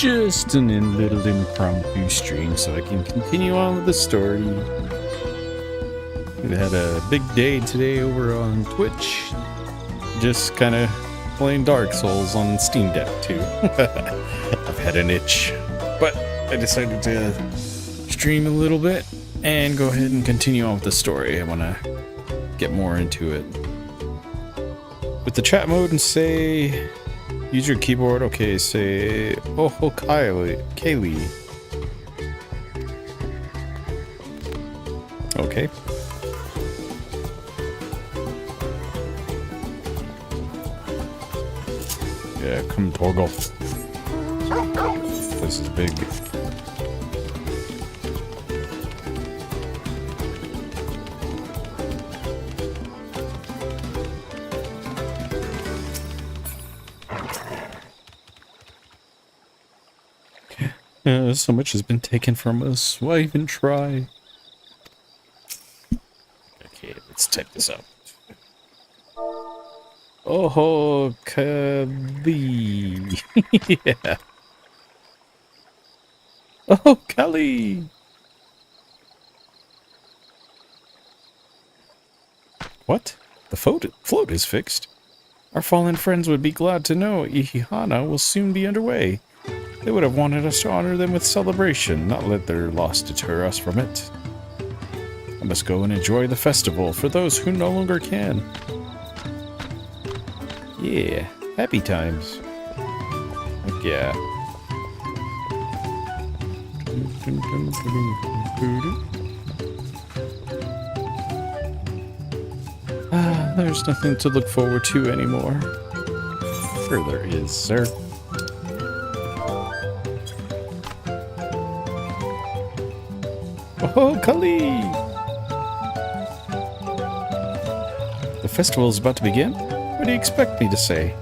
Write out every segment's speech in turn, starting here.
just an little impromptu stream so I can continue on with the story. We had a big day today over on Twitch. Just kind of playing Dark Souls on Steam Deck too. I've had an itch, but I decided to stream a little bit and go ahead and continue on with the story. I want to get more into it. With the chat mode and say, use your keyboard. Okay, say, oh, Kaylee. Okay. Yeah, come toggle. This is big. So much has been taken from us. Why even try? Okay, let's type this out. Oh, Kali. Yeah. Oh, Kali. What? The float is fixed. Our fallen friends would be glad to know Ihihana will soon be underway. They would have wanted us to honor them with celebration, not let their loss deter us from it. I must go and enjoy the festival for those who no longer can. Yeah, happy times. Heck yeah. There's nothing to look forward to anymore. Sure there is, sir. Oh, Kali! The festival is about to begin? What do you expect me to say?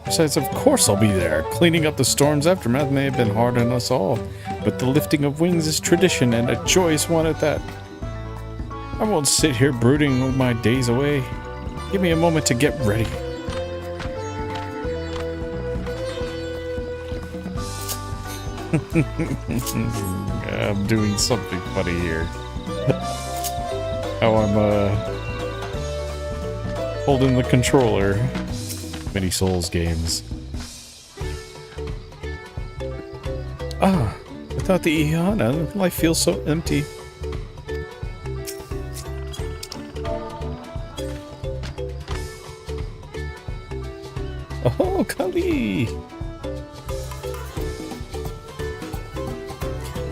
Besides, of course I'll be there. Cleaning up the storm's aftermath may have been hard on us all, but the lifting of wings is tradition, and a joyous one at that. I won't sit here brooding my days away. Give me a moment to get ready. I'm doing something funny here. How I'm holding the controller. Many Souls games. Ah, without the Ihana, life feels so empty. Oh, Kali!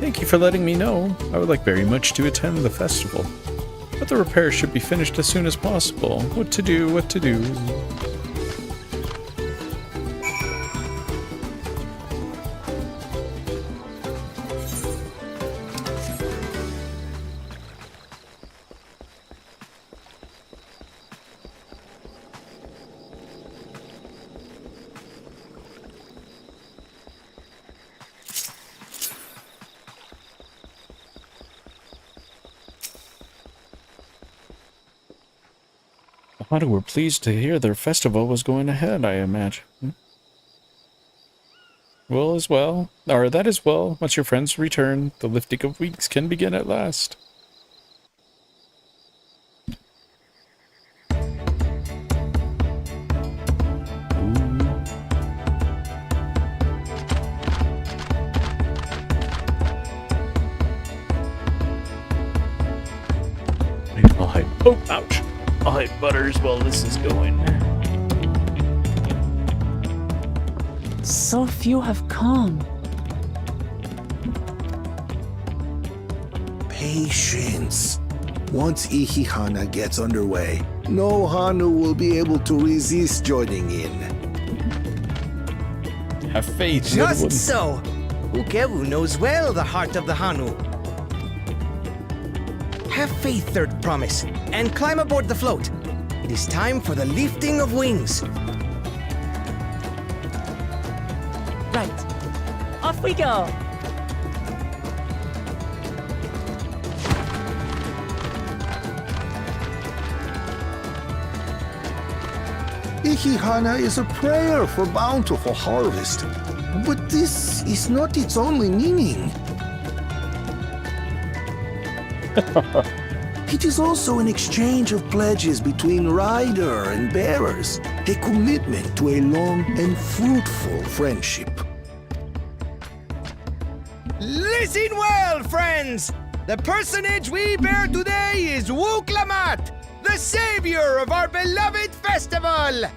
Thank you for letting me know. I would like very much to attend the festival. But the repairs should be finished as soon as possible. What to do, what to do. The Hana were pleased to hear their festival was going ahead, I imagine. Well, as well. Or that as well. Once your friends return, the lifting of wings can begin at last. Oh, ouch! I'll hide butters while this is going. So few have come. Patience. Once Ihihana gets underway, no Hanu will be able to resist joining in. Have faith. Just so. Ukewu knows well the heart of the Hanu. Have faith, Third Promise, and climb aboard the float. It is time for the lifting of wings. Right. Off we go. Ihihana is a prayer for bountiful harvest. But this is not its only meaning. It is also an exchange of pledges between rider and bearers, a commitment to a long and fruitful friendship. Listen well, friends! The personage we bear today is Wuklamat, the savior of our beloved festival!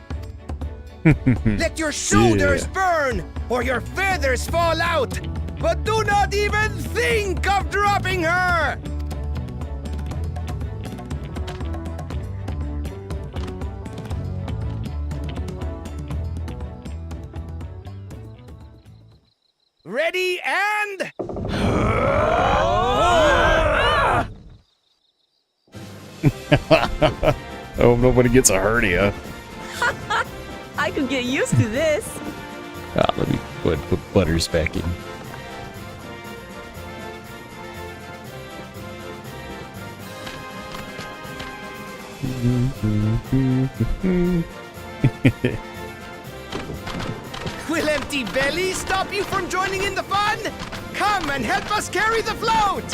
Let your shoulders burn, or your feathers fall out, but do not even think of dropping her! Ready and... I hope nobody gets a hernia. I could get used to this. Let me put Butters back in. Will empty belly stop you from joining in the fun? Come and help us carry the float!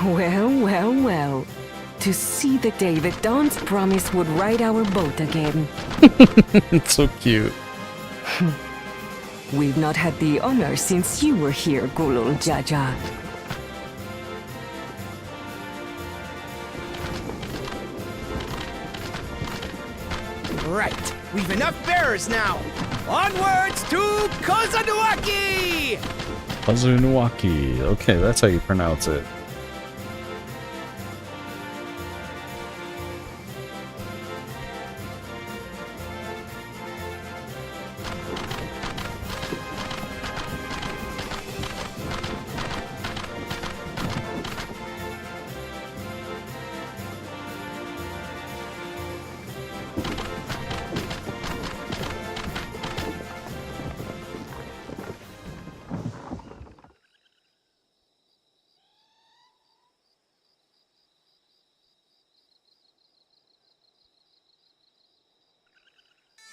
Well, well, well. To see the day that Dawn's promise would ride our boat again. It's so cute. We've not had the honor since you were here, Gulul Jaja. Right, we've enough bearers now. Onwards to Kozanuaki! Azunuaki. Okay, that's how you pronounce it.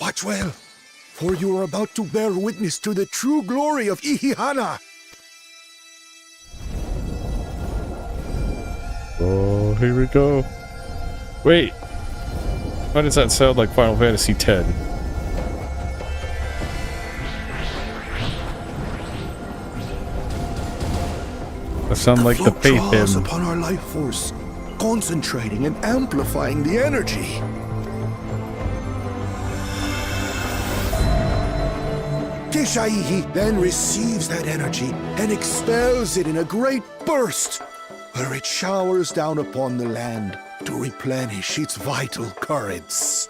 Watch well, for you are about to bear witness to the true glory of Ihihana. Oh, here we go. Wait. Why does that sound like Final Fantasy X? That sound like the float Faith draws hymn. upon our life force, concentrating and amplifying the energy. Keshaihi then receives that energy and expels it in a great burst, where it showers down upon the land to replenish its vital currents.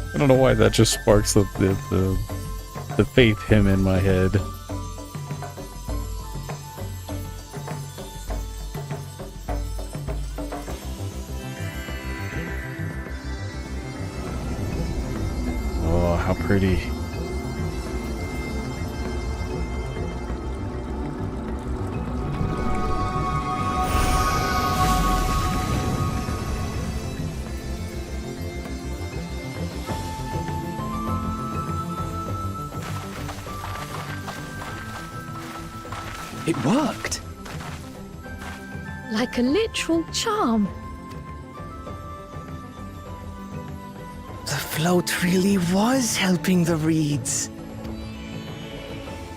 I don't know why that just sparks the Faith hymn in my head. Oh, how pretty. It worked. Like a literal charm. The float really was helping the reeds.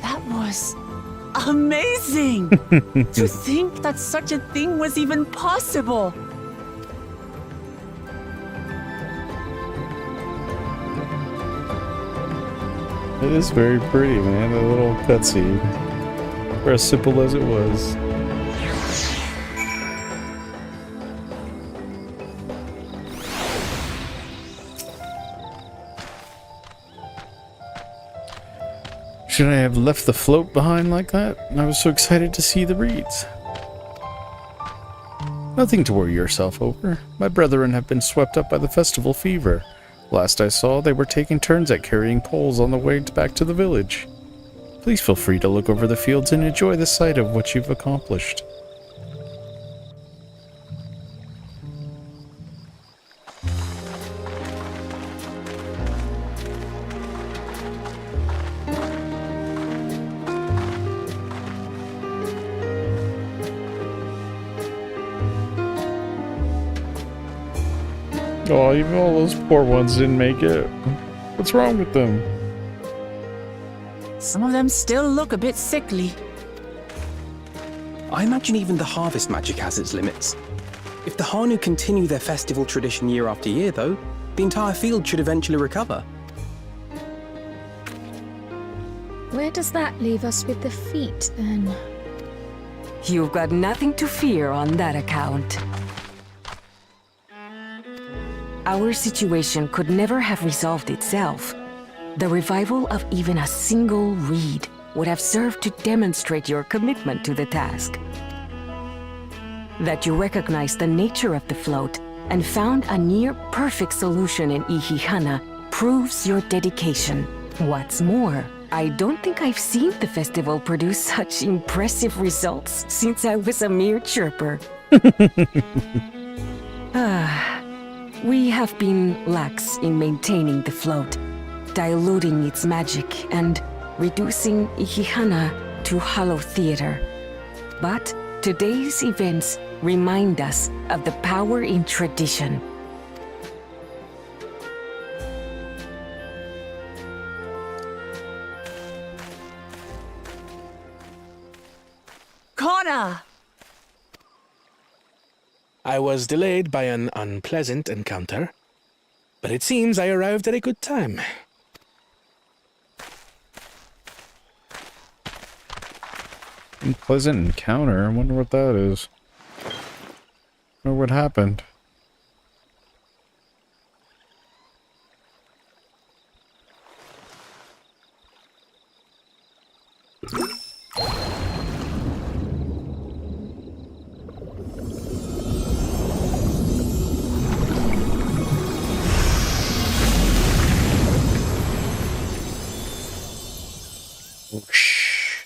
That was amazing. To think that such a thing was even possible. It is very pretty, man. A little cutscene. For as simple as it was. Should I have left the float behind like that? I was so excited to see the reeds. Nothing to worry yourself over. My brethren have been swept up by the festival fever. Last I saw, they were taking turns at carrying poles on the way back to the village. Please feel free to look over the fields and enjoy the sight of what you've accomplished. Oh, even all those poor ones didn't make it. What's wrong with them? Some of them still look a bit sickly. I imagine even the harvest magic has its limits. If the Hanu continue their festival tradition year after year, though, the entire field should eventually recover. Where does that leave us with the feet, then? You've got nothing to fear on that account. Our situation could never have resolved itself. The revival of even a single reed would have served to demonstrate your commitment to the task. That you recognize the nature of the float and found a near-perfect solution in Ihihana proves your dedication. What's more, I don't think I've seen the festival produce such impressive results since I was a mere chirper. We have been lax in maintaining the float, diluting its magic and reducing Ihihana to hollow theater. But today's events remind us of the power in tradition. Connor! I was delayed by an unpleasant encounter, but it seems I arrived at a good time. Unpleasant encounter? I wonder what that is. Or what happened.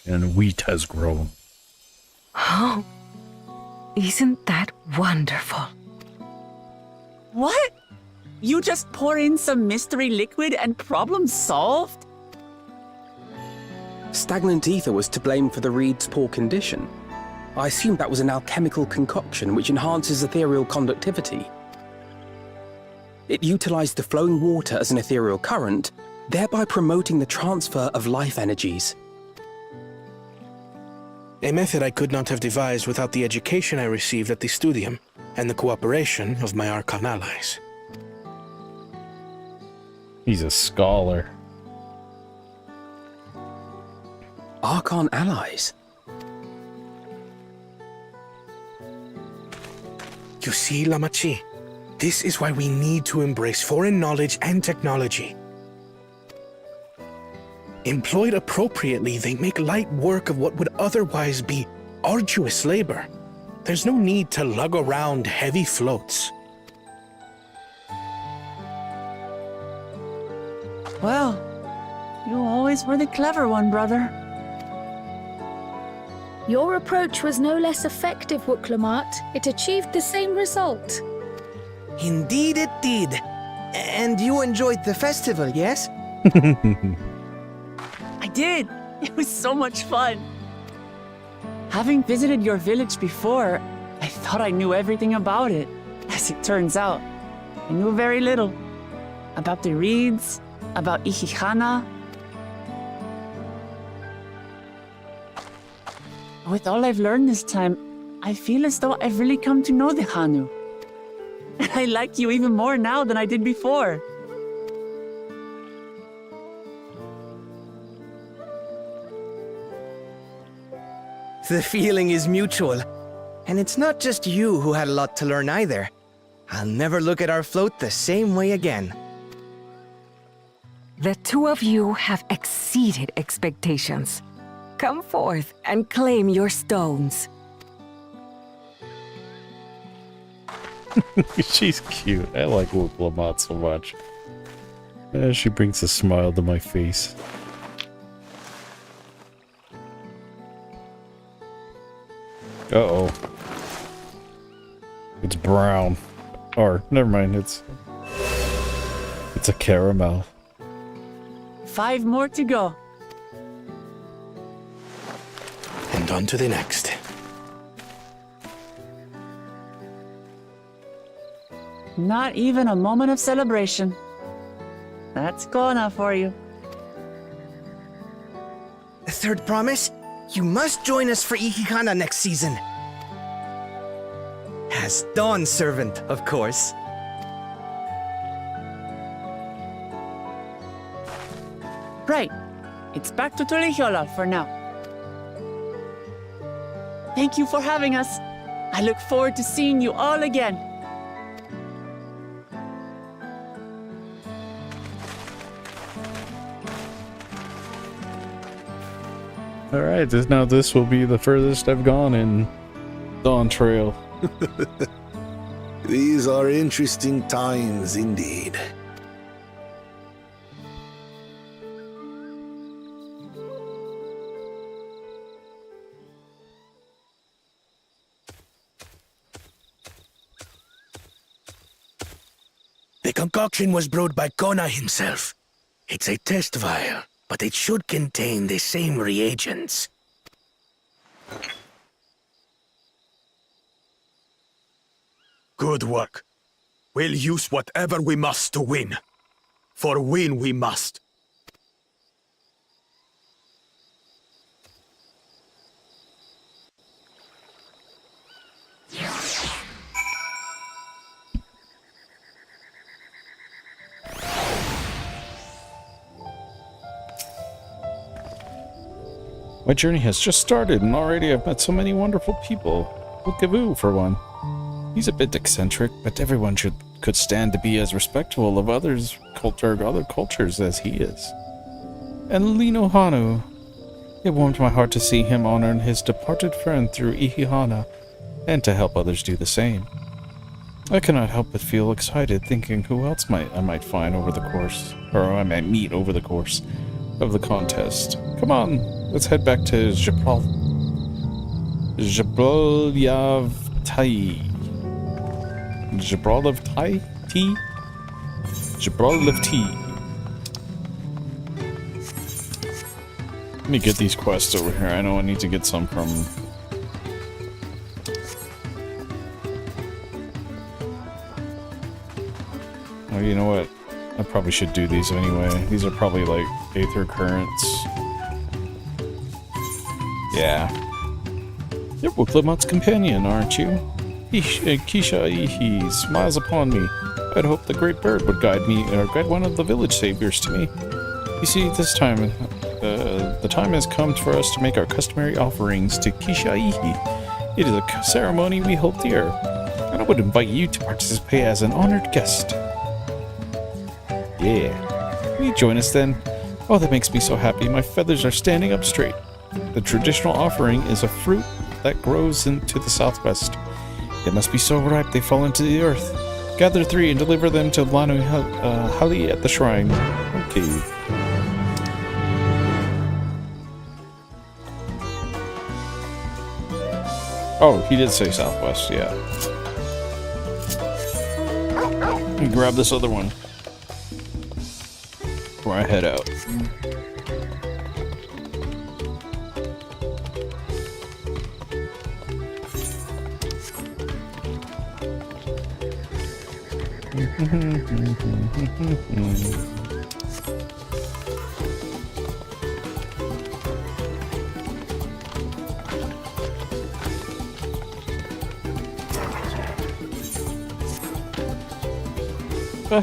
And wheat has grown. Oh, isn't that wonderful? What? You just pour in some mystery liquid and problem solved? Stagnant ether was to blame for the reed's poor condition. I assumed that was an alchemical concoction which enhances ethereal conductivity. It utilized the flowing water as an ethereal current, thereby promoting the transfer of life energies. A method I could not have devised without the education I received at the studium and the cooperation of my Archon allies. He's a scholar. Archon allies? You see, Lamachi, this is why we need to embrace foreign knowledge and technology. Employed appropriately, they make light work of what would otherwise be arduous labor. There's no need to lug around heavy floats. Well, you always were the clever one, brother. Your approach was no less effective, Wooklamat. It achieved the same result. Indeed it did. And you enjoyed the festival, yes? I did. It was so much fun. Having visited your village before, I thought I knew everything about it. As it turns out, I knew very little. About the reeds, about Ihihana. With all I've learned this time, I feel as though I've really come to know the Hanu. And I like you even more now than I did before. The feeling is mutual. And it's not just you who had a lot to learn either. I'll never look at our float the same way again. The two of you have exceeded expectations. Come forth and claim your stones. She's cute. I like Wooklamot so much. She brings a smile to my face. Uh-oh. It's brown. Or, never mind, it's a caramel. 5 more to go. And on to the next. Not even a moment of celebration. That's Kona for you. A third promise? You must join us for Ikikana next season. As Dawn servant, of course. Right. It's back to Tulihiola for now. Thank you for having us. I look forward to seeing you all again. Alright, now this will be the furthest I've gone in Dawntrail. These are interesting times indeed. The concoction was brewed by Kona himself. It's a test vial, but it should contain the same reagents. Good work. We'll use whatever we must to win. For win we must. My journey has just started, and already I've met so many wonderful people. Wookavu, for one. He's a bit eccentric, but everyone could stand to be as respectful of other cultures as he is. And Lino Hanu. It warmed my heart to see him honor his departed friend through Ihihana, and to help others do the same. I cannot help but feel excited thinking who else I might find over the course, or I might meet over the course of the contest. Come on, let's head back to Gibraltar. Gibraltar. Let me get these quests over here. I know I need to get some from... Oh, you know what? I probably should do these anyway. These are probably like Aether Currents. Yeah. You're Wooklamot's companion, aren't you? Kisha Ihi smiles upon me. I'd hoped the great bird would guide me, or guide one of the village saviors to me. You see, this time, the time has come for us to make our customary offerings to Kisha Ihi. It is a ceremony we hold dear, and I would invite you to participate as an honored guest. Yeah. Will you join us then? Oh, that makes me so happy. My feathers are standing up straight. The traditional offering is a fruit that grows into the southwest. It must be so ripe they fall into the earth. Gather 3 and deliver them to Lanu Hali at the shrine. Okay. Oh, he did say southwest, yeah. Let me grab this other one before I head out.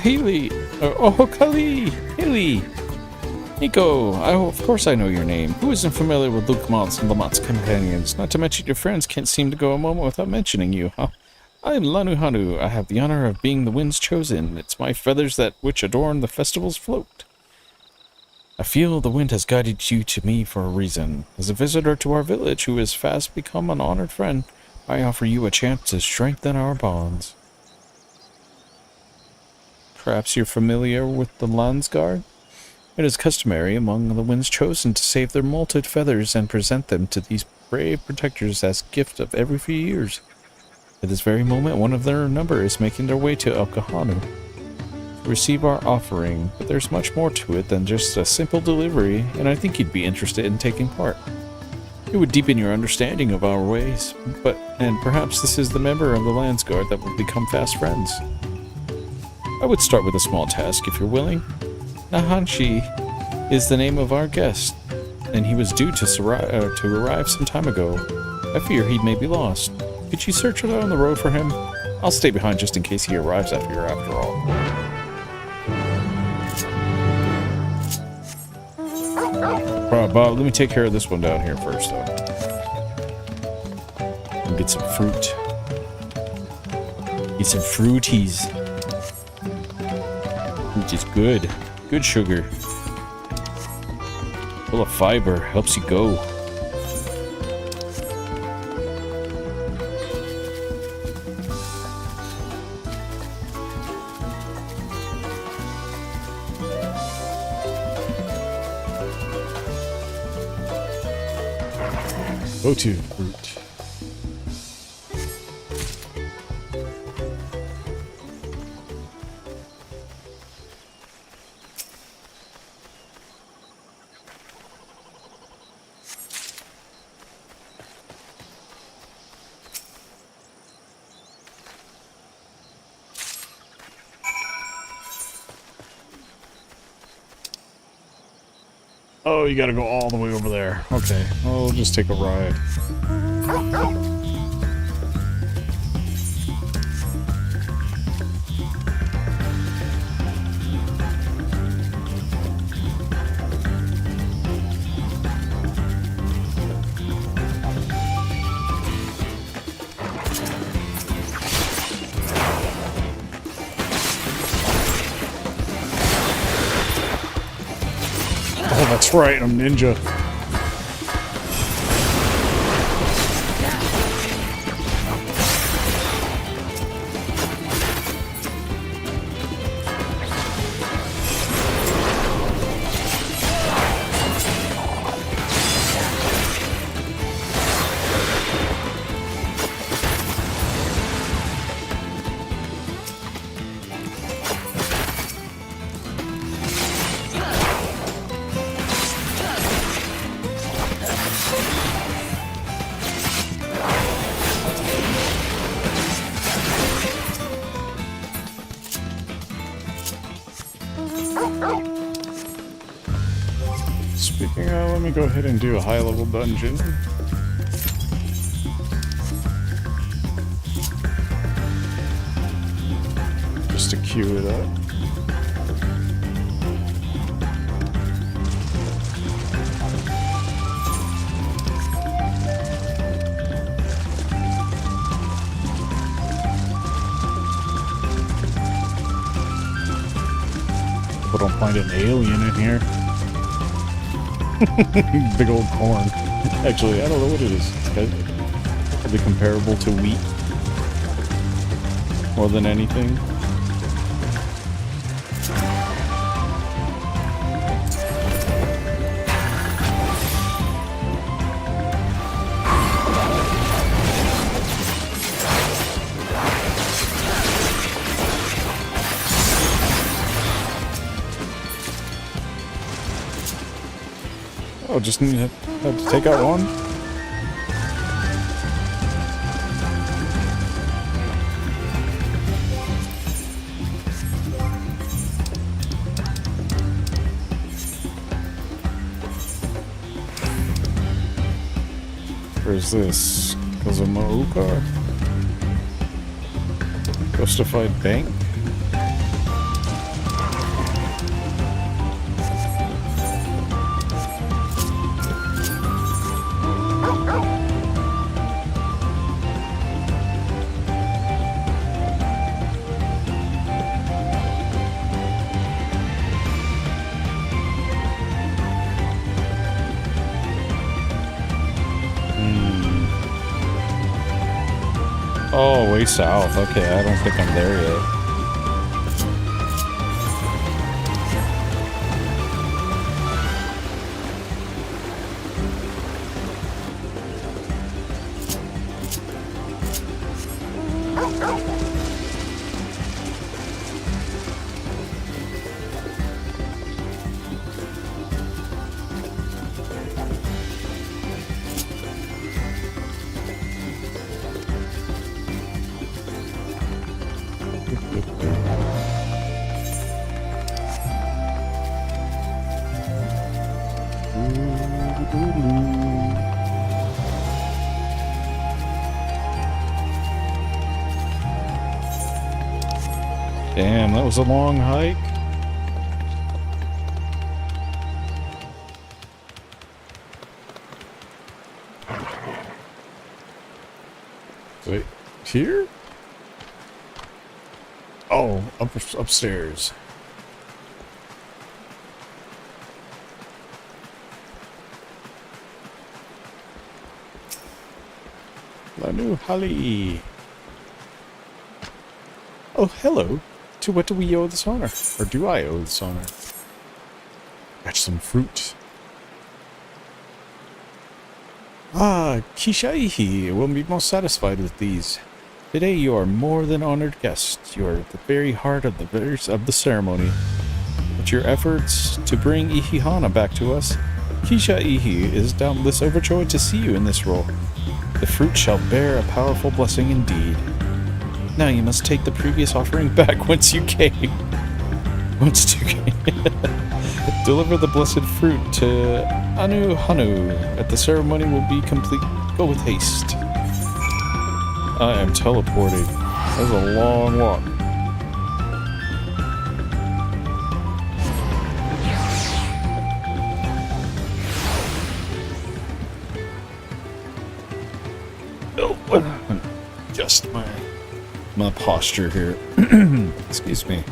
Haley! Oh, Kali! Haley! Nico! Of course I know your name. Who isn't familiar with Lamot's and Lamot's companions? Not to mention your friends can't seem to go a moment without mentioning you, huh? I am Lanu Hanu. I have the honor of being the wind's chosen. It's my feathers which adorn the festival's float. I feel the wind has guided you to me for a reason. As a visitor to our village who has fast become an honored friend, I offer you a chance to strengthen our bonds. Perhaps you're familiar with the Landsguard? It is customary among the winds chosen to save their molted feathers and present them to these brave protectors as gift of every few years. At this very moment, one of their number is making their way to El Kahanu to receive our offering, but there's much more to it than just a simple delivery, and I think you'd be interested in taking part. It would deepen your understanding of our ways, and perhaps this is the member of the Landsguard that will become fast friends. I would start with a small task if you're willing. Nahanshi is the name of our guest, and he was due to arrive some time ago. I fear he may be lost. Could you search on the road for him? I'll stay behind just in case he arrives after all. Alright, Bob, let me take care of this one down here first, though. And get some fruit. Get some fruities. Fruit is good. Good sugar. Full of fiber. Helps you go. Go to fruit. Oh, you gotta go all the way over there. Okay, well, we'll just take a ride. Oh, that's right, I'm ninja. Speaking of, let me go ahead and do a high-level dungeon. Just to queue it up. But don't find an alien in here. Big old corn. Actually, I don't know what it is. It's probably comparable to wheat. More than anything. Oh, just need to take out one? Where's this? Kazumauka? Ghostified Bank? Oh, way south. Okay, I don't think I'm there yet. Damn, that was a long hike. Wait, here? Oh, upstairs. Lanu Hali. Oh, hello. To what do we owe this honor? Or do I owe this honor? Catch some fruit. Ah, Kishaihi will be most satisfied with these. Today you are more than honored guest. You are at the very heart of the ceremony. With your efforts to bring Ihihana back to us, Kishaihi is doubtless overjoyed to see you in this role. The fruit shall bear a powerful blessing indeed. Now you must take the previous offering back once you came. Deliver the blessed fruit to Anu Hanu, and the ceremony will be complete. Go with haste. I am teleporting. That was a long walk. Oh, just my posture here. Excuse me.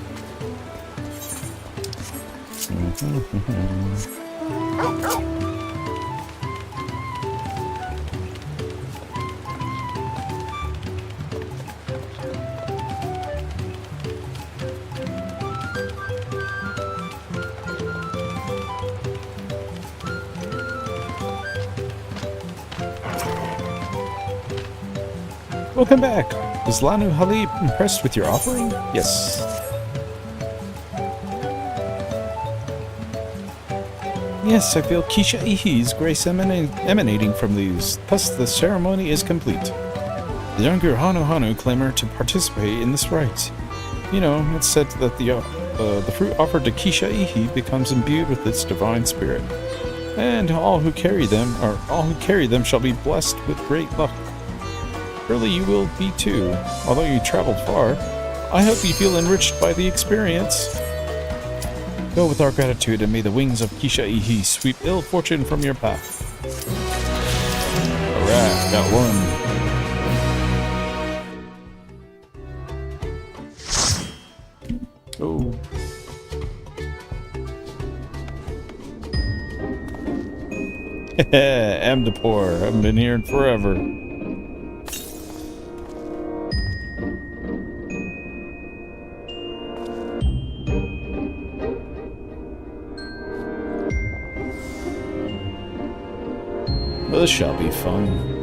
Welcome back. Is Lanu Hali impressed with your offering? Yes. Yes, I feel Kisha Ihi's grace emanating from these. Thus, the ceremony is complete. The younger Hanu Hanu claim her to participate in this rite. You know, it's said that the fruit offered to Kisha Ihi becomes imbued with its divine spirit, and all who carry them shall be blessed with great luck. Surely you will be too, although you traveled far. I hope you feel enriched by the experience. Go with our gratitude, and may the wings of Kisha Ihi sweep ill fortune from your path. Alright, got one. Oh. Amdapor, I've been here forever. Well, this shall be fun.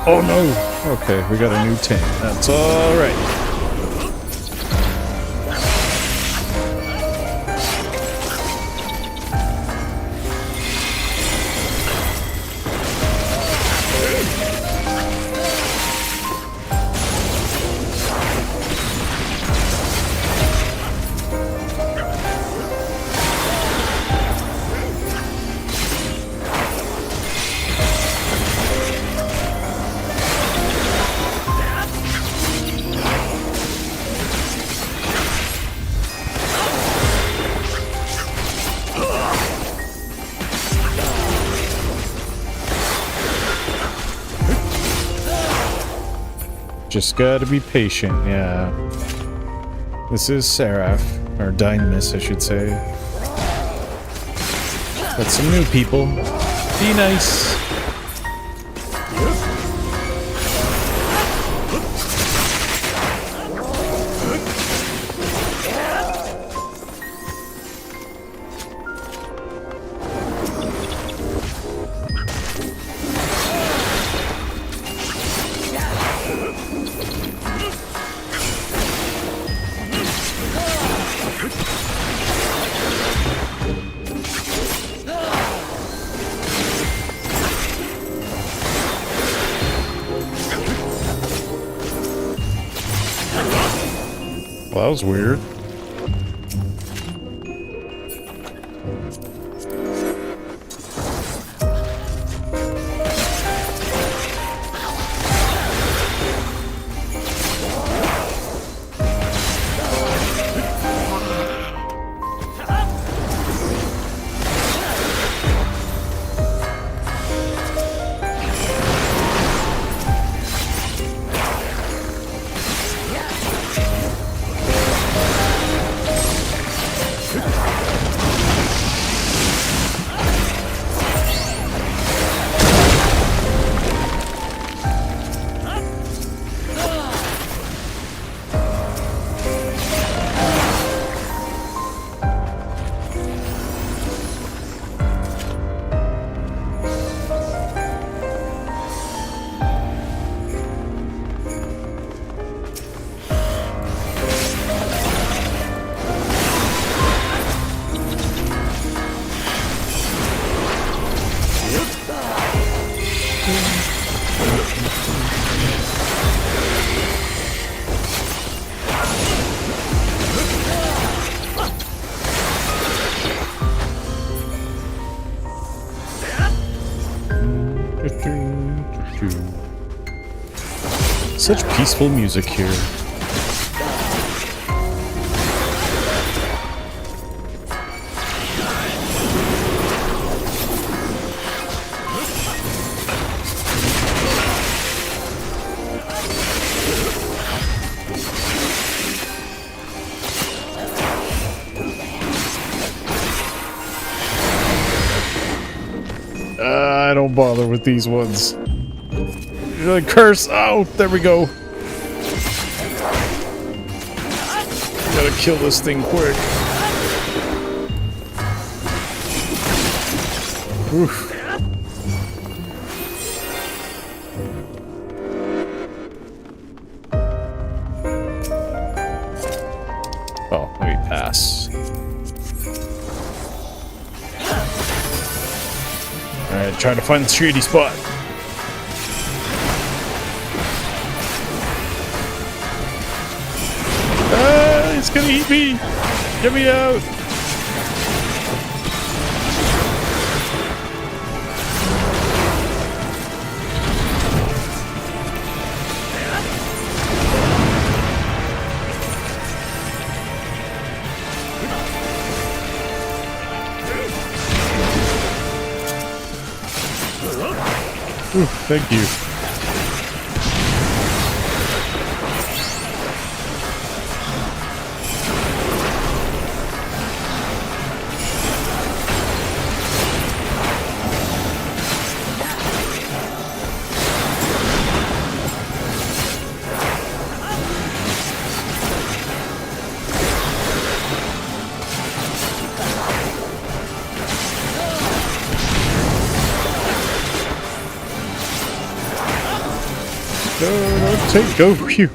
Oh no! Okay, we got a new tank. That's alright. Just gotta be patient, yeah. This is Seraph, or Dynamis, I should say. Got some new people. Be nice. Well, that was weird. Such peaceful music here. I don't bother with these ones. You're like, curse! Oh, there we go. Gotta kill this thing quick. Oof. Oh, let me pass. Alright, try to find the shady spot. It's gonna eat me! Get me out! Ooh, thank you. Take over you.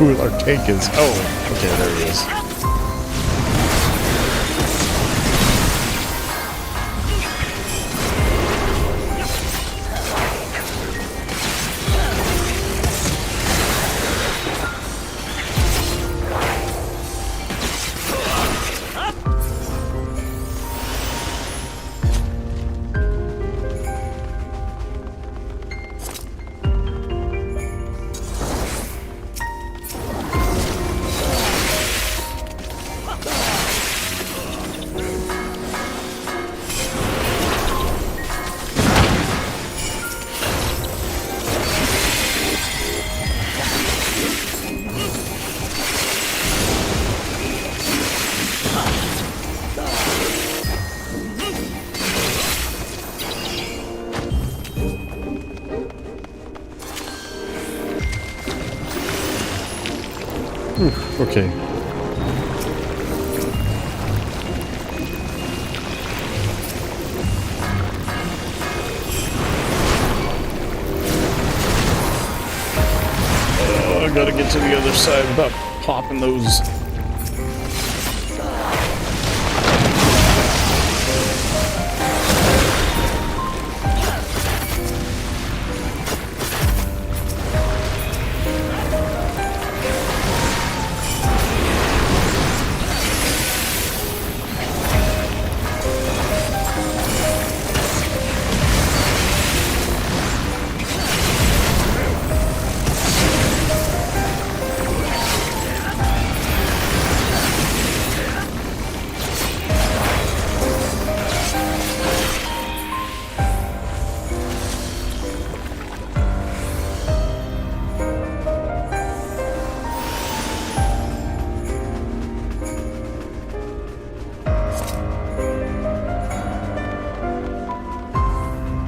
who our tank is. Oh, okay, there he is. Okay. Oh, I gotta get to the other side without popping those.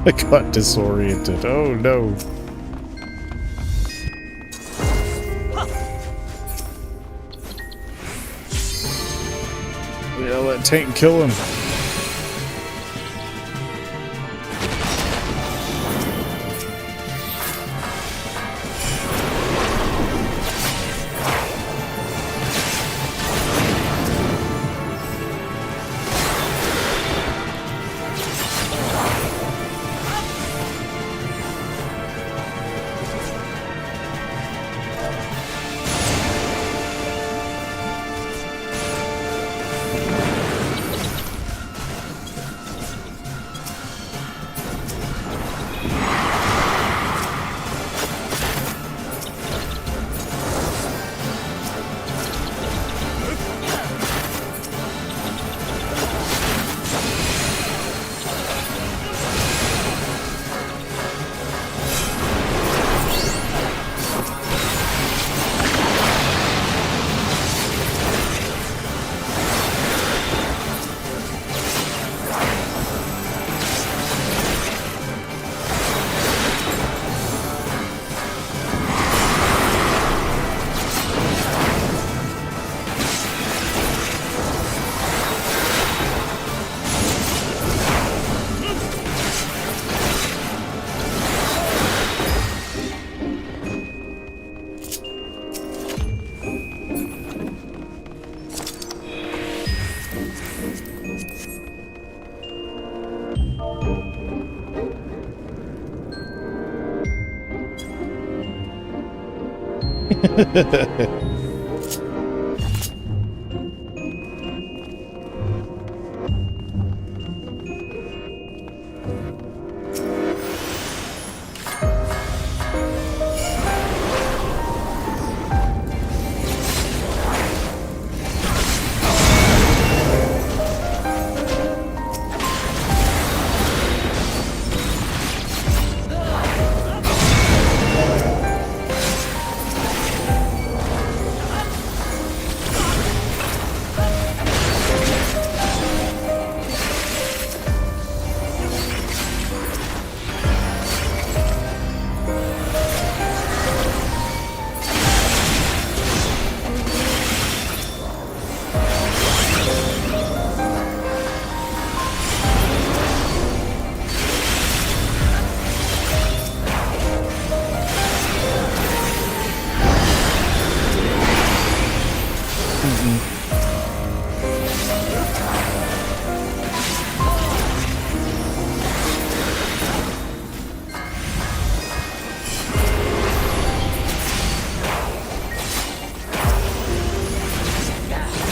I got disoriented. Oh no. Yeah, let tank kill him.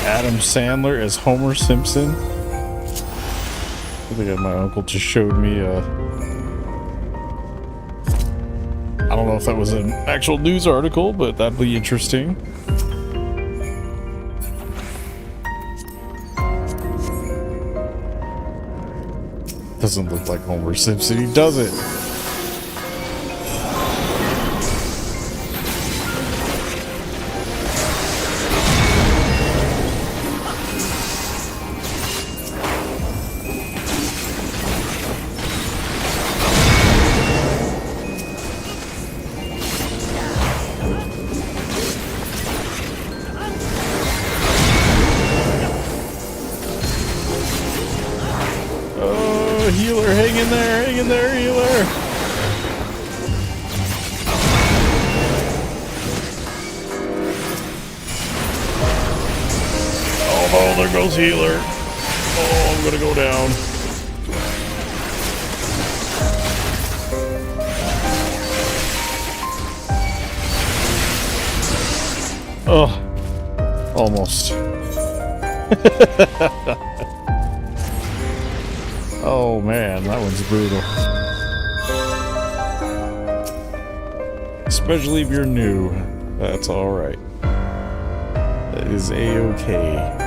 Adam Sandler as Homer Simpson. I think my uncle just showed me I don't know if that was an actual news article, but that'd be interesting. Doesn't look like Homer Simpson, he does it. Healer, hang in there, healer. Oh no, there goes healer. Oh, I'm gonna go down. Oh, almost. Oh man, that one's brutal. Especially if you're new. That's alright. That is A-okay.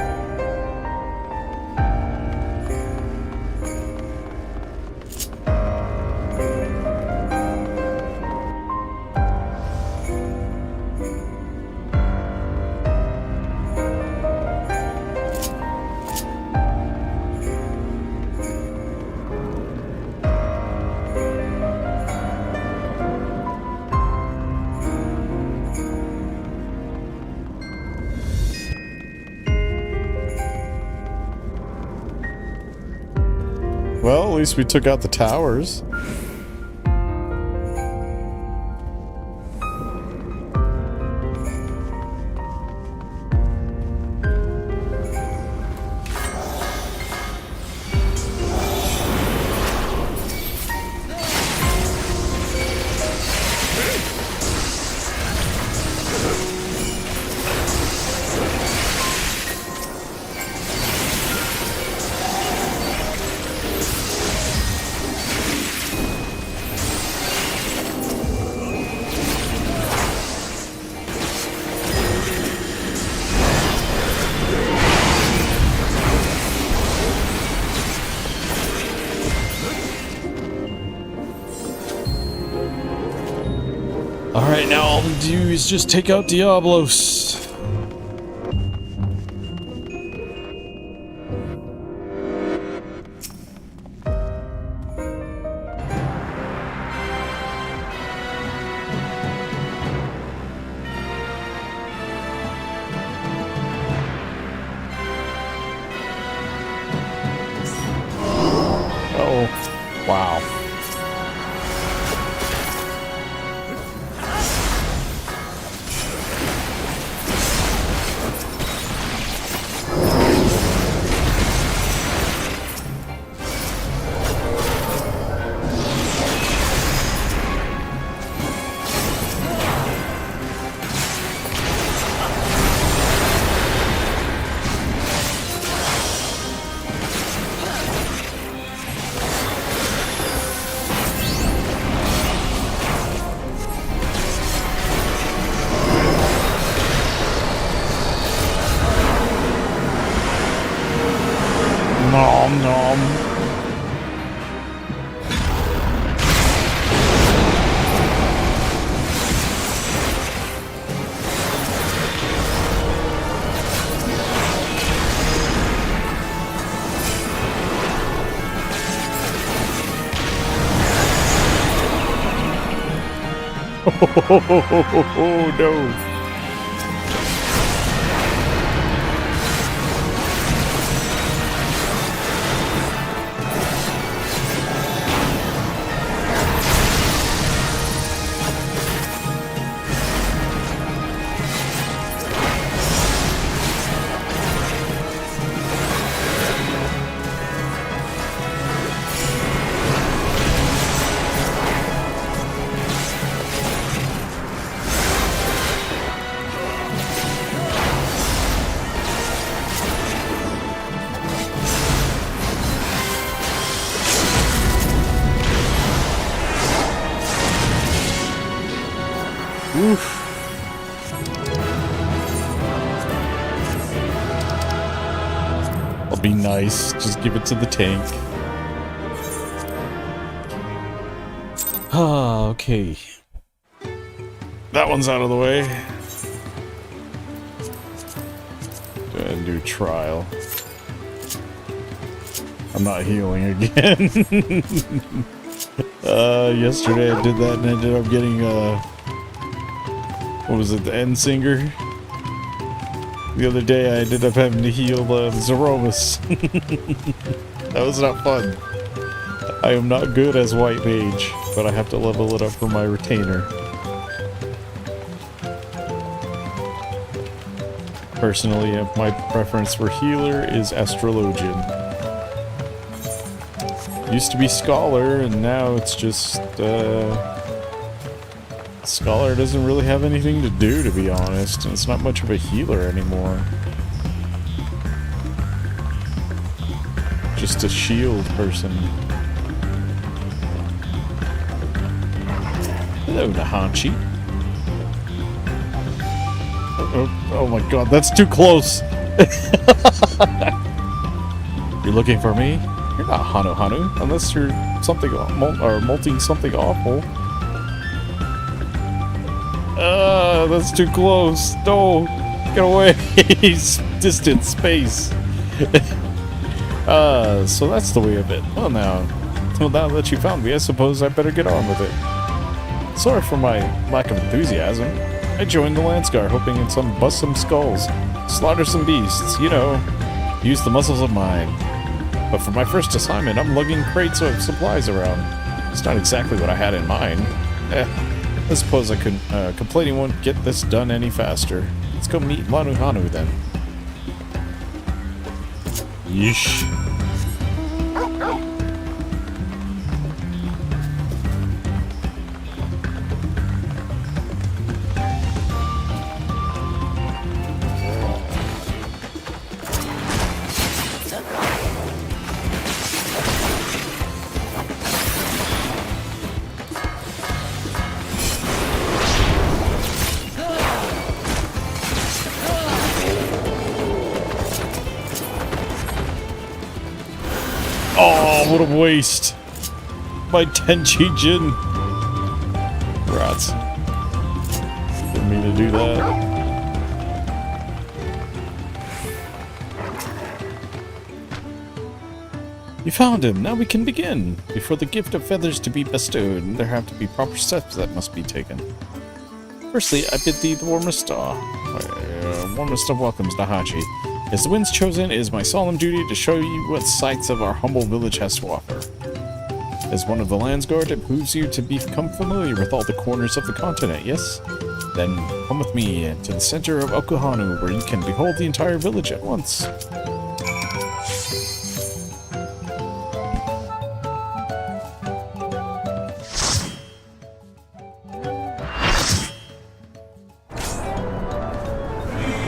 Well, at least we took out the towers. Alright, now all we do is just take out Diablos. Oh, wow. Nom nom. Oh no. I'll be nice. Just give it to the tank. Ah, okay. That one's out of the way. A new trial. I'm not healing again. Yesterday I did that and ended up getting what was it, the end singer? The other day I ended up having to heal Zeromus. That was not fun. I am not good as white mage, but I have to level it up for my retainer. Personally, my preference for healer is Astrologian. Used to be Scholar, and now it's just, Scholar doesn't really have anything to do, to be honest, and it's not much of a healer anymore. Just a shield person. Hello, Nahanchi. Oh my god, that's too close! You're looking for me? You're not Hanu, unless you're something molting something awful. That's too close. No, get away. Distant space. So that's the way of it. Well now that you found me, I suppose I better get on with it. Sorry for my lack of enthusiasm. I joined the Landsguard hoping in bust some skulls, slaughter some beasts, you know, use the muscles of mine. But for my first assignment, I'm lugging crates of supplies around. It's not exactly what I had in mind. I suppose I couldn't, complaining won't get this done any faster. Let's go meet Manu Hanu then. Yeesh. Oh, what a waste. My Tenchi Jin. Rats. Didn't mean to do that. You found him. Now we can begin. Before the gift of feathers to be bestowed, there have to be proper steps that must be taken. Firstly, I bid thee the warmest of welcomes, Nahachi. As the wind's chosen, it is my solemn duty to show you what sights of our humble village has to offer. As one of the Landsguard, it behooves you to become familiar with all the corners of the continent, yes? Then come with me to the center of Okuhanu, where you can behold the entire village at once.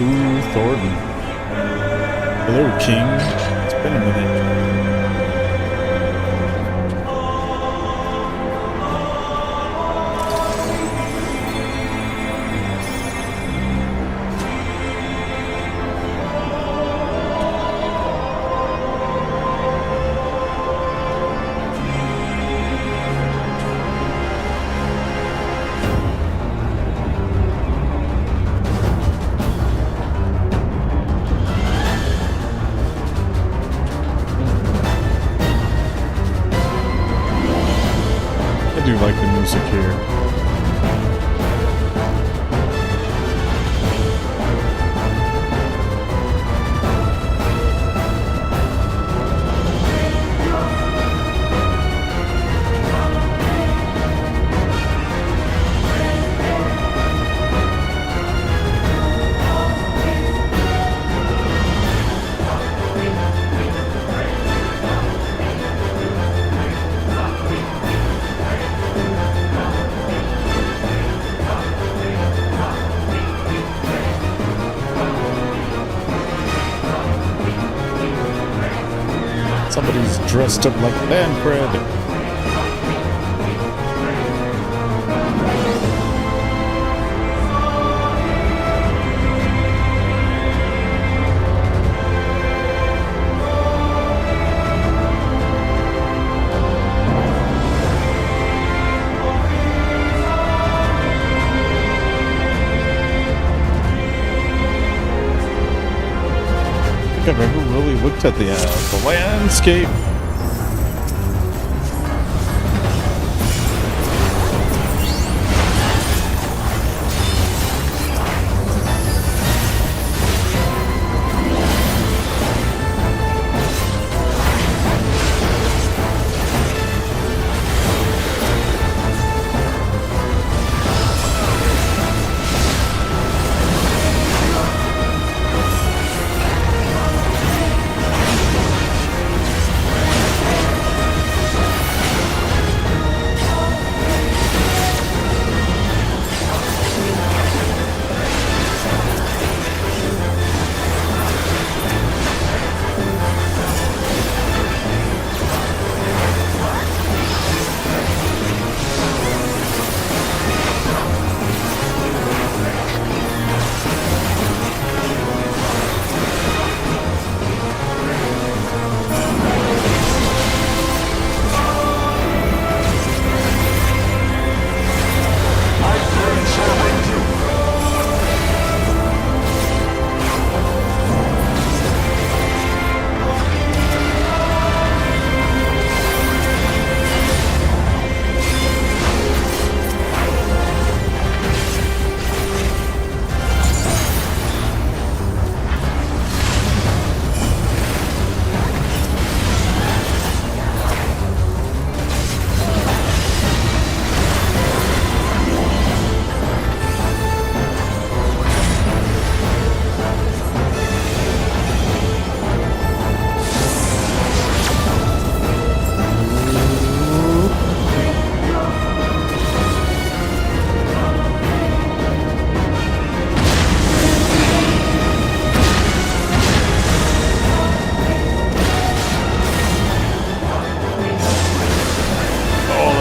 Ooh, Thornton. Hello, King. It's been a minute. I do like the music here. Somebody's dressed up like Dawntrail. think I've ever really looked at the landscape.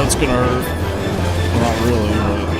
It's gonna hurt. Well, not really, but...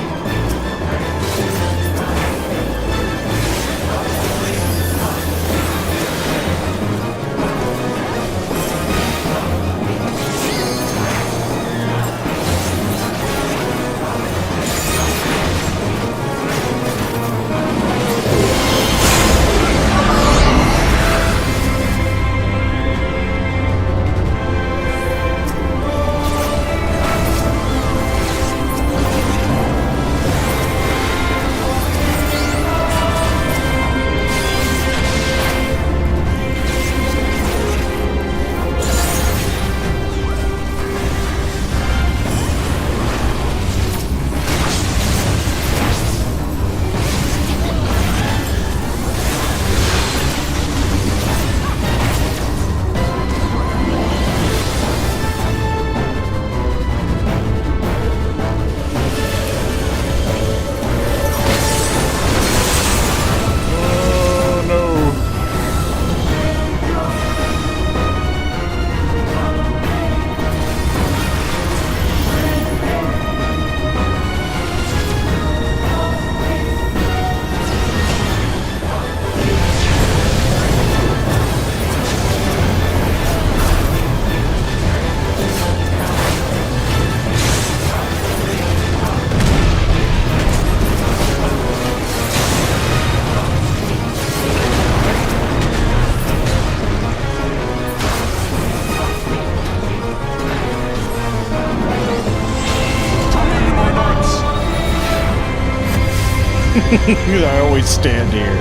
I always stand here.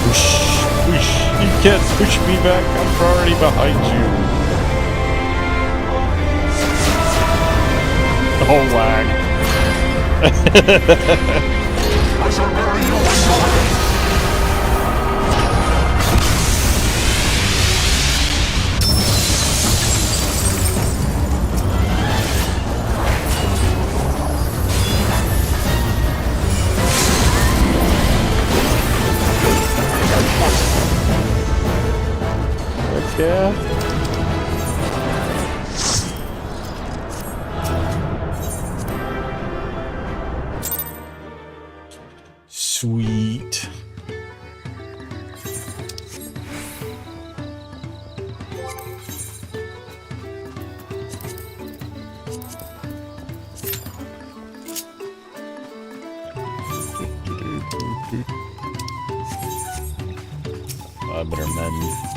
Whoosh, whoosh. You can't push me back. I'm already behind you. Oh, lag. Yeah. Sweet. I better mend.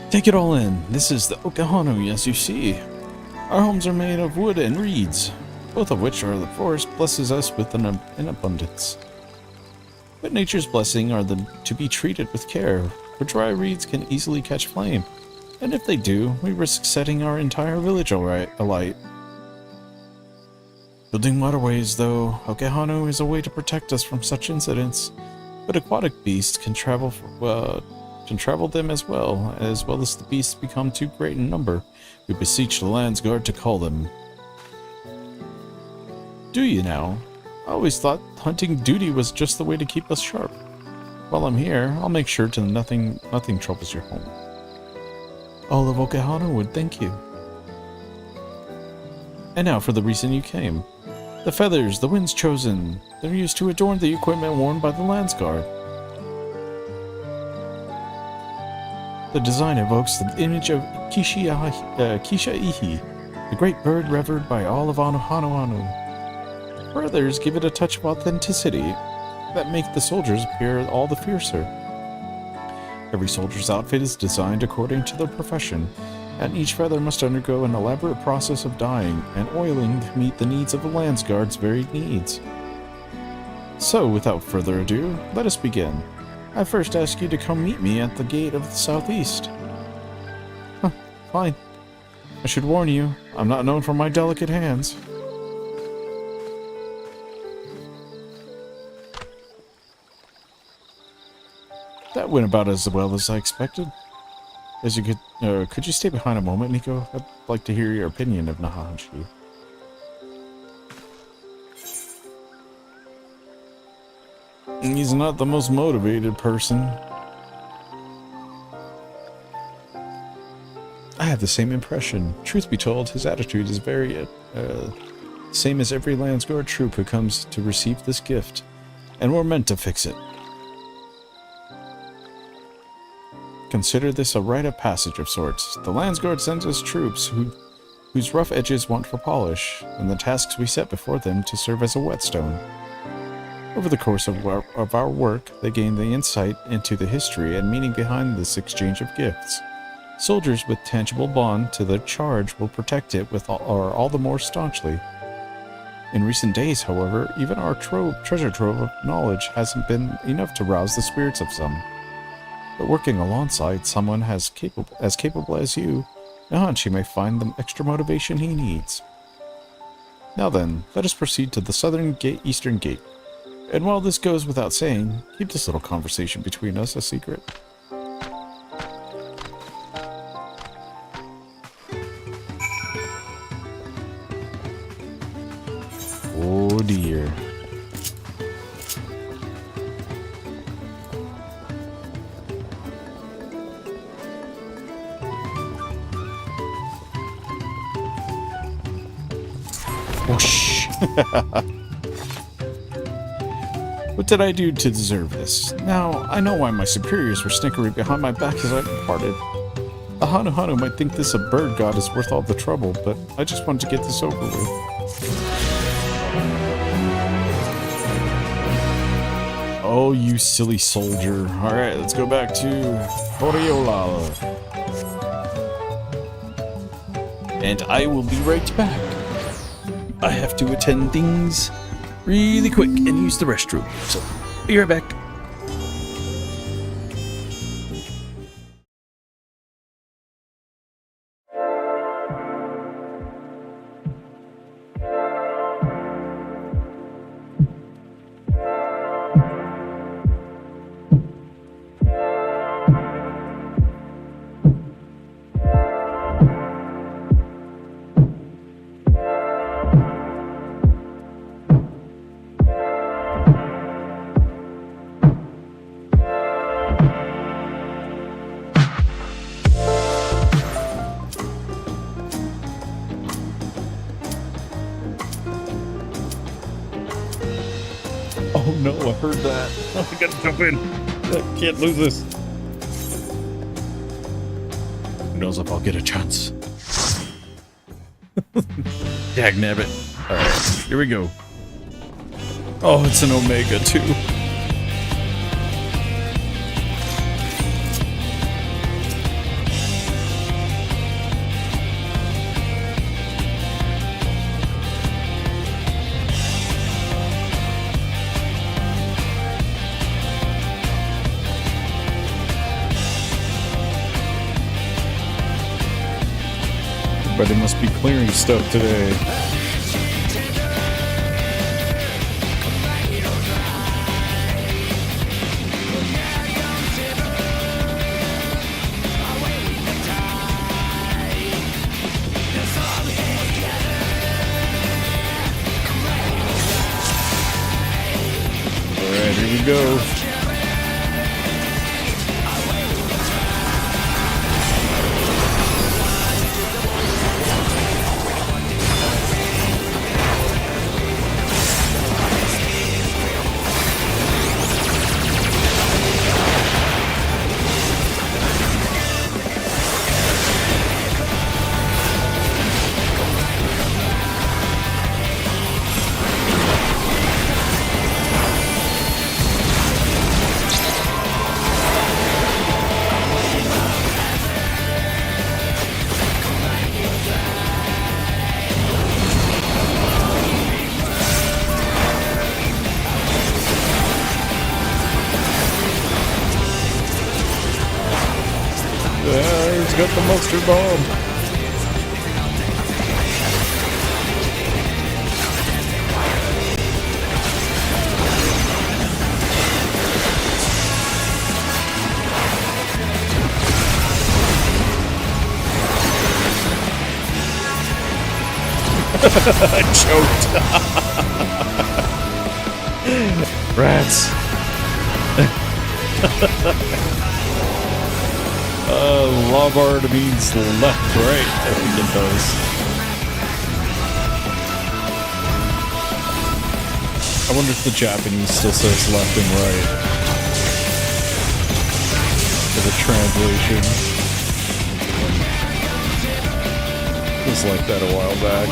Take it all in. This is the Okahanu, as you see. Our homes are made of wood and reeds, both of which the forest blesses us with in abundance. But nature's blessing are to be treated with care, for dry reeds can easily catch flame, and if they do, we risk setting our entire village alight. Building waterways, though, Okahanu is a way to protect us from such incidents, but aquatic beasts can travel them as well as the beasts become too great in number. We beseech the land's guard to call them. Do you now? I always thought hunting duty was just the way to keep us sharp. While I'm here, I'll make sure nothing troubles your home. All of Okahanu would thank you. And now for the reason you came. The feathers the wind's chosen. They're used to adorn the equipment worn by the land's guard. The design evokes the image of Kishaihi, the great bird revered by all of Hanuanu. Feathers give it a touch of authenticity that make the soldiers appear all the fiercer. Every soldier's outfit is designed according to their profession, and each feather must undergo an elaborate process of dyeing and oiling to meet the needs of the land's guard's varied needs. So, without further ado, let us begin. I first ask you to come meet me at the gate of the southeast. Fine. I should warn you, I'm not known for my delicate hands. That went about as well as I expected. As you could you stay behind a moment, Nico? I'd like to hear your opinion of Nahanshi. He's not the most motivated person. I have the same impression. Truth be told, his attitude is very, same as every Landsguard troop who comes to receive this gift. And we're meant to fix it. Consider this a rite of passage of sorts. The Landsguard sends us troops whose rough edges want for polish, and the tasks we set before them to serve as a whetstone. Over the course of our work, they gain the insight into the history and meaning behind this exchange of gifts. Soldiers with tangible bond to their charge will protect it with all the more staunchly. In recent days, however, even our treasure trove of knowledge hasn't been enough to rouse the spirits of some. But working alongside someone as capable as you, Nahanshi may find the extra motivation he needs. Now then, let us proceed to the eastern gate. And while this goes without saying, keep this little conversation between us a secret. Oh dear. Whoosh. What did I do to deserve this? Now, I know why my superiors were snickering behind my back as I departed. The Hanuhanu might think this a bird god is worth all the trouble, but I just wanted to get this over with. Oh, you silly soldier. Alright, let's go back to Horiola. And I will be right back. I have to attend things really quick and use the restroom, so be right back. Oh no, I heard that. Oh, I gotta jump in. I can't lose this. Who knows if I'll get a chance? Dagnabbit. Alright, here we go. Oh, it's an Omega too. Everybody must be clearing stuff today. Alright, here we go. He's got the monster bomb. I choked. Rats. Lombard means left, right. I think it does. I wonder if the Japanese still says left and right for the translation. It was like that a while back.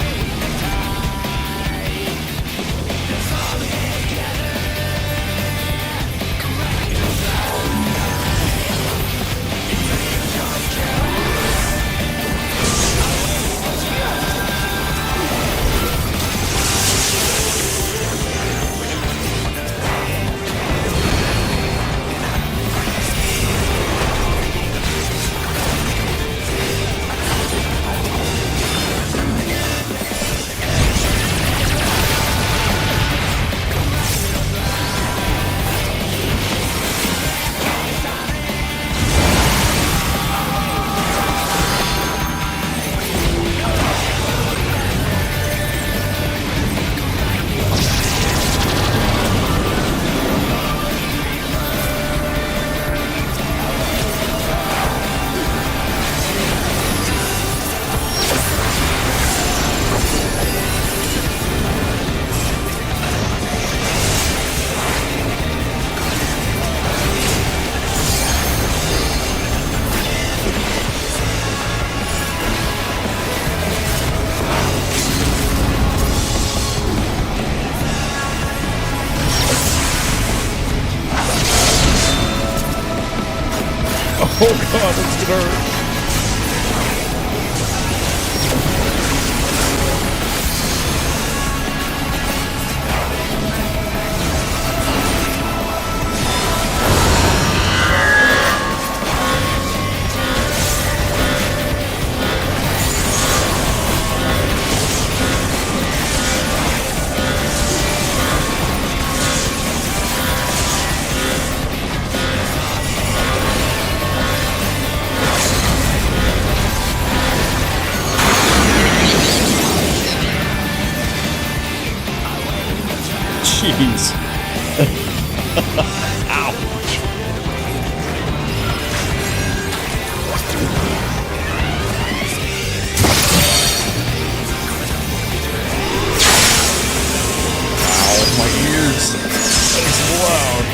Oh god, it's gonna hurt. Jeez. Ouch. Ow, my ears. is loud.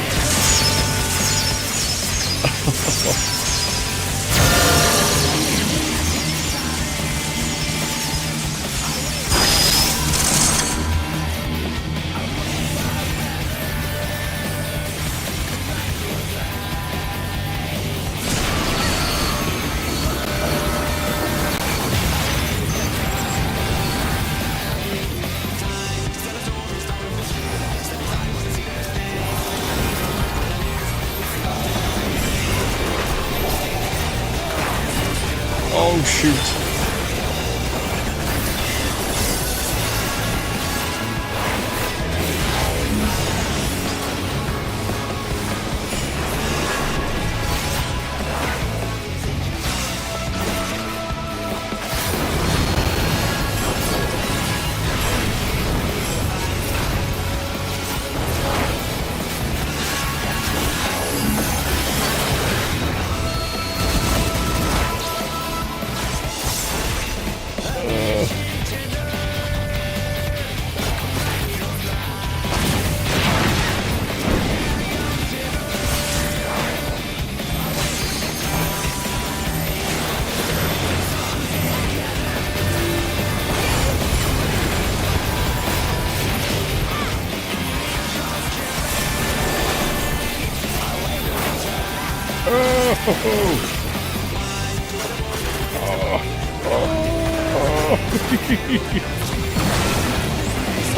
Oh, shoot.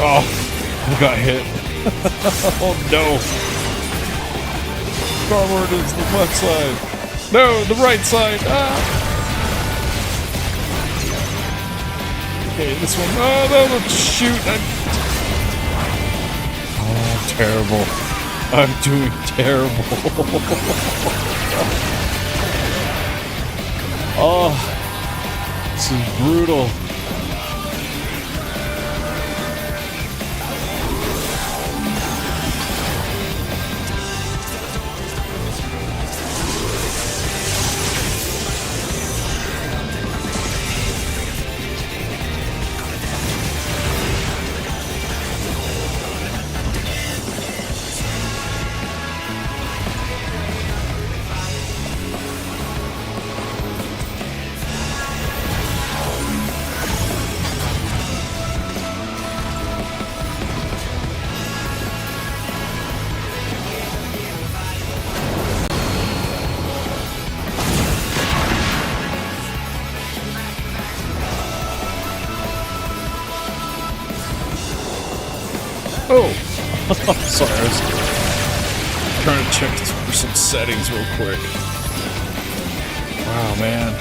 Oh, I got hit. Oh no. Starboard is the left side. No, the right side. Ah. Okay, this one. Oh, no, shoot. Oh, terrible. I'm doing terrible. Oh, this is brutal. Oh, sorry, I was trying to check for some settings real quick. Wow, man.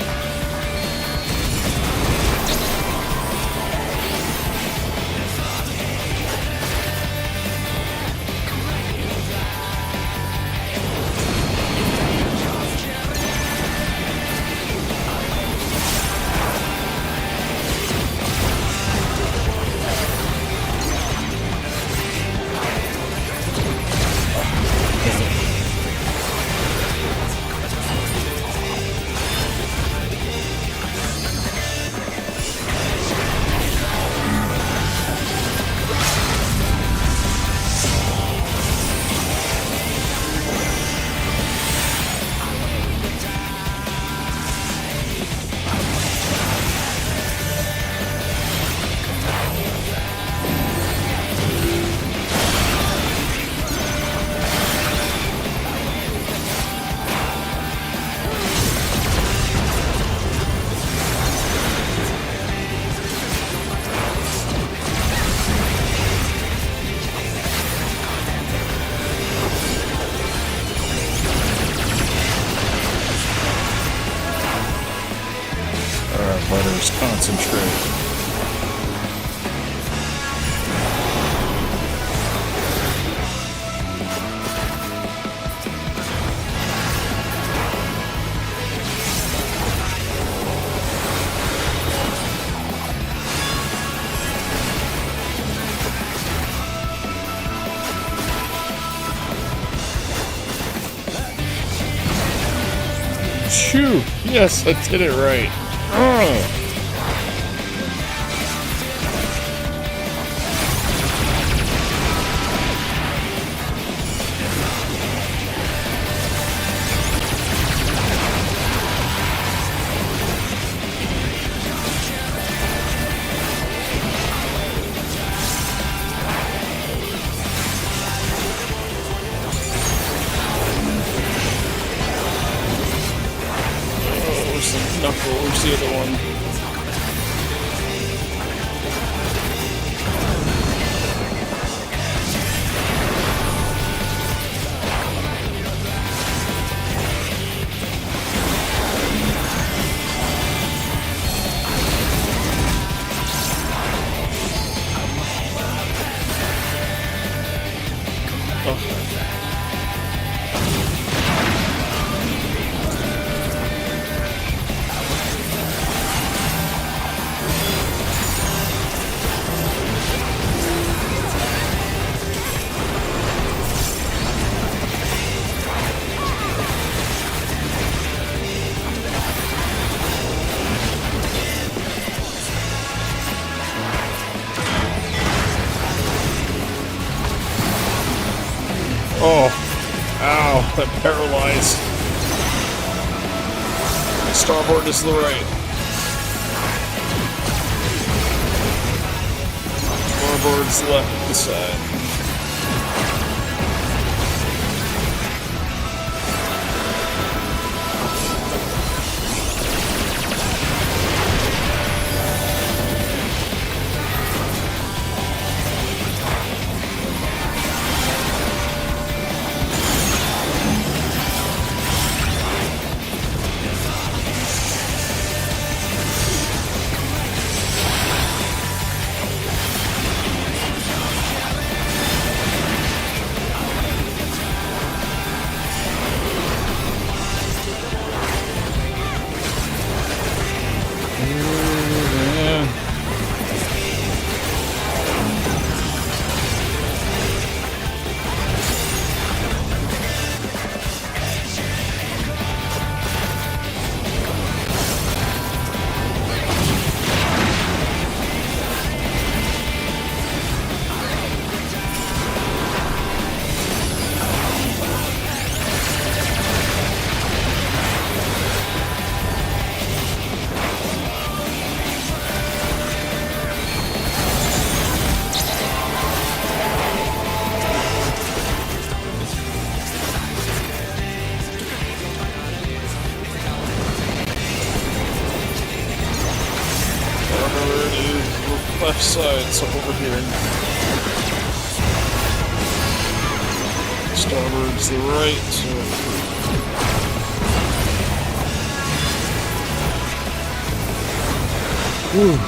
Butters, concentrate. Shoo! Yes, I did it right. Knuckle, where's the other one? Oh, ow, I'm paralyzed. Starboard is the right. Starboard's left side. Left side, so over here. Starboard's the right, so... Whew.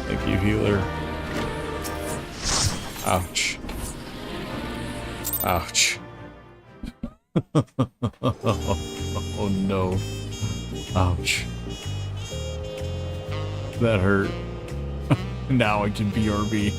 Thank you, healer. Ouch. Ouch. Oh no. Ouch. That hurt. Now I can BRB.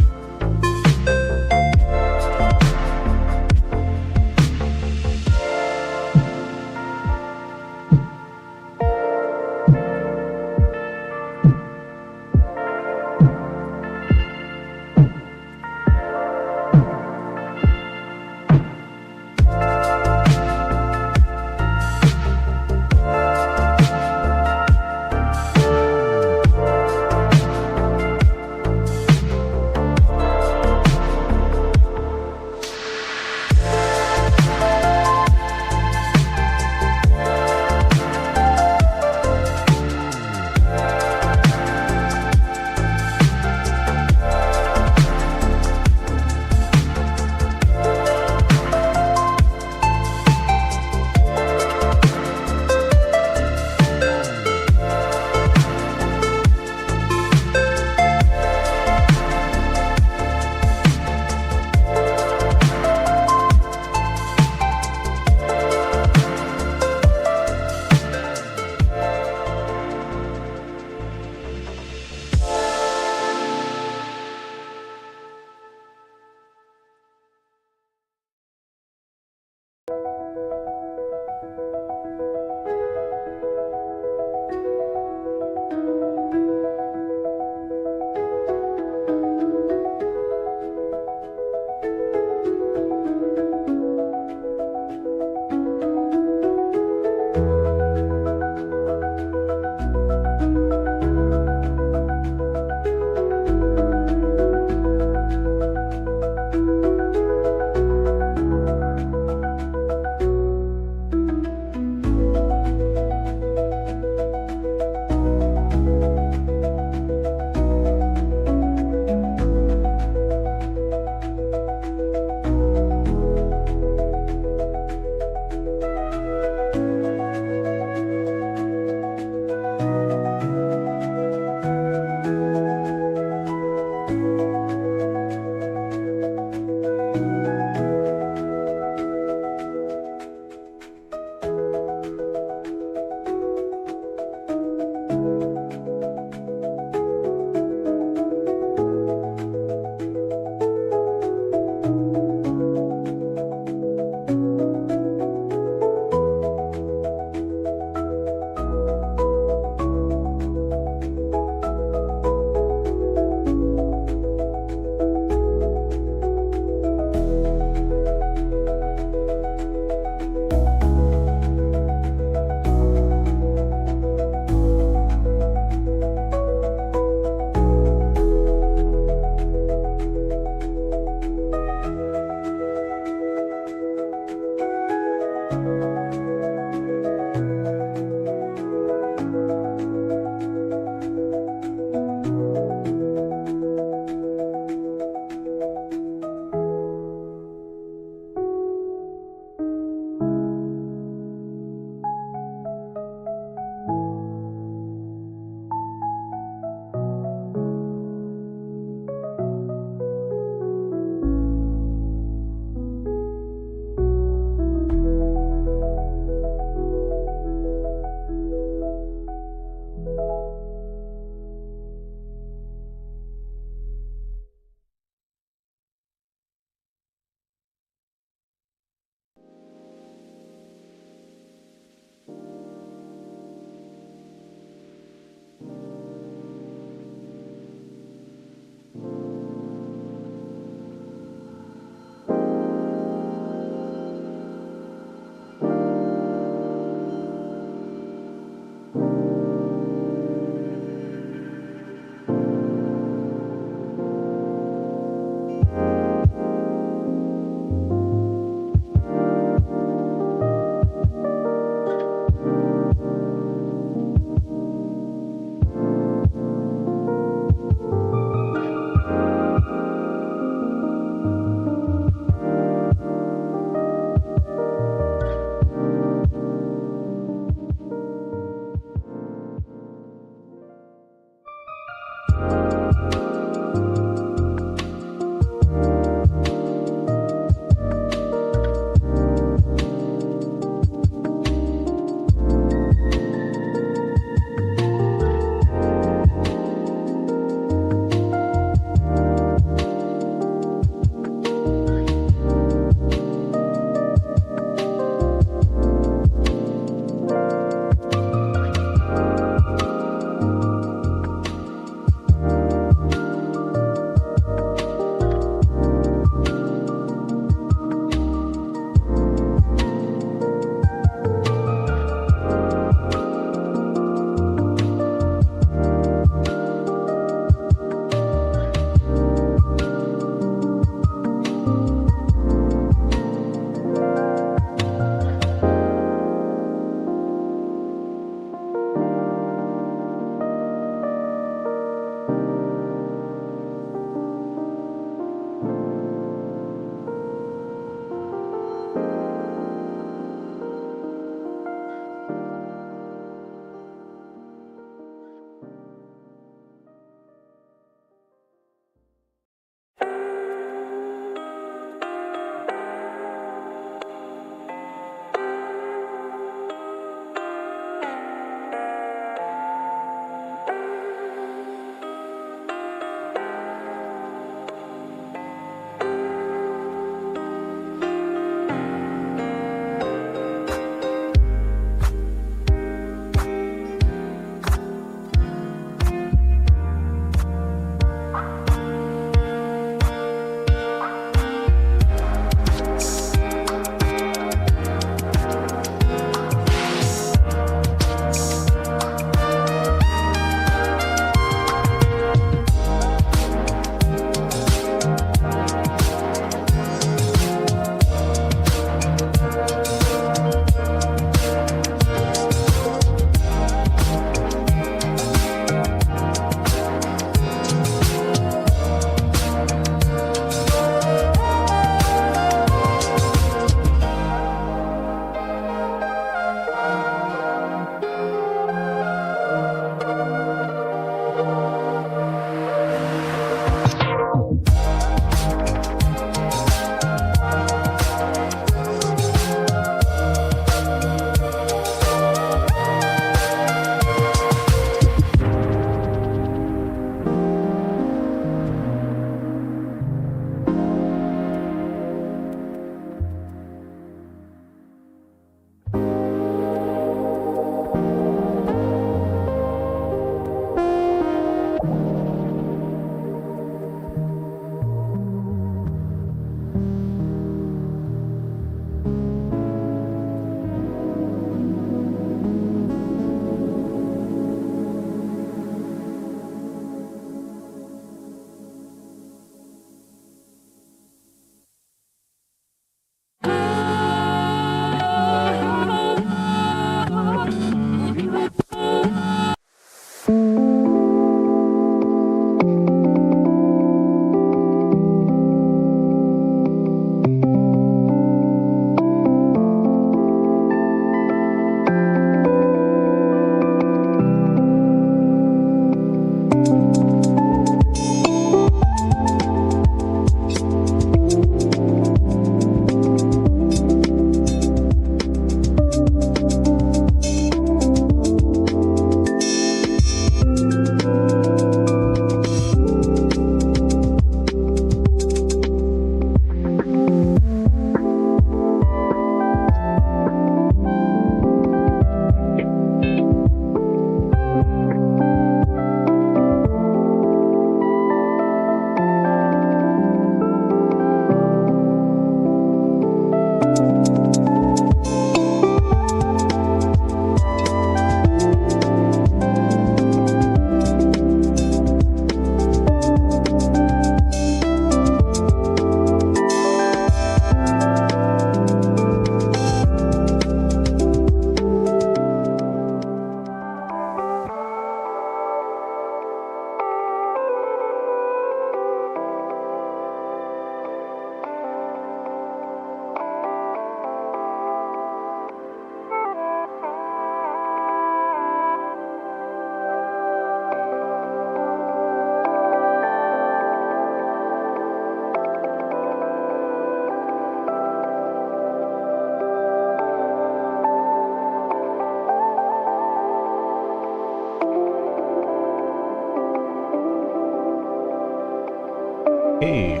Hey.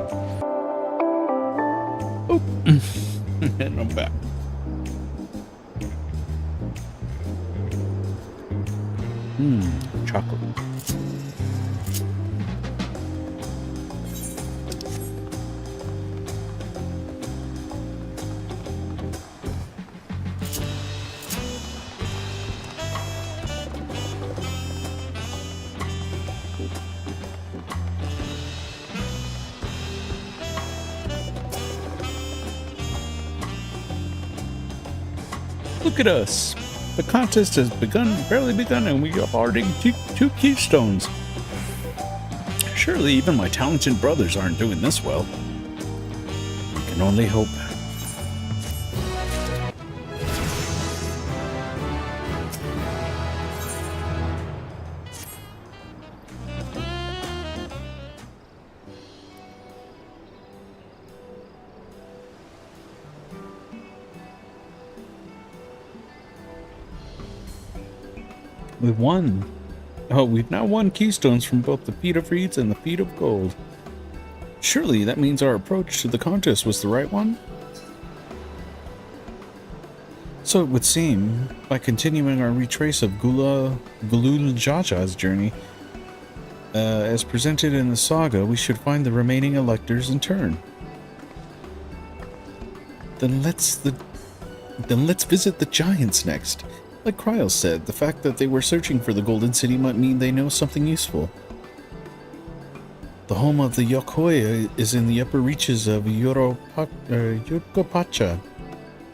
Oh. And I'm back. Chocolate. Look at us. The contest has barely begun, and we are already two keystones. Surely even my talented brothers aren't doing this well. I can only hope. We won. Oh, we've now won keystones from both the Feet of Reeds and the Feet of Gold. Surely that means our approach to the contest was the right one? So it would seem, by continuing our retrace of Galul Jaja's journey, as presented in the saga, we should find the remaining electors in turn. Then let's visit the giants next. Like Kryos said, the fact that they were searching for the Golden City might mean they know something useful. The home of the Yokoya is in the upper reaches of Yokopacha.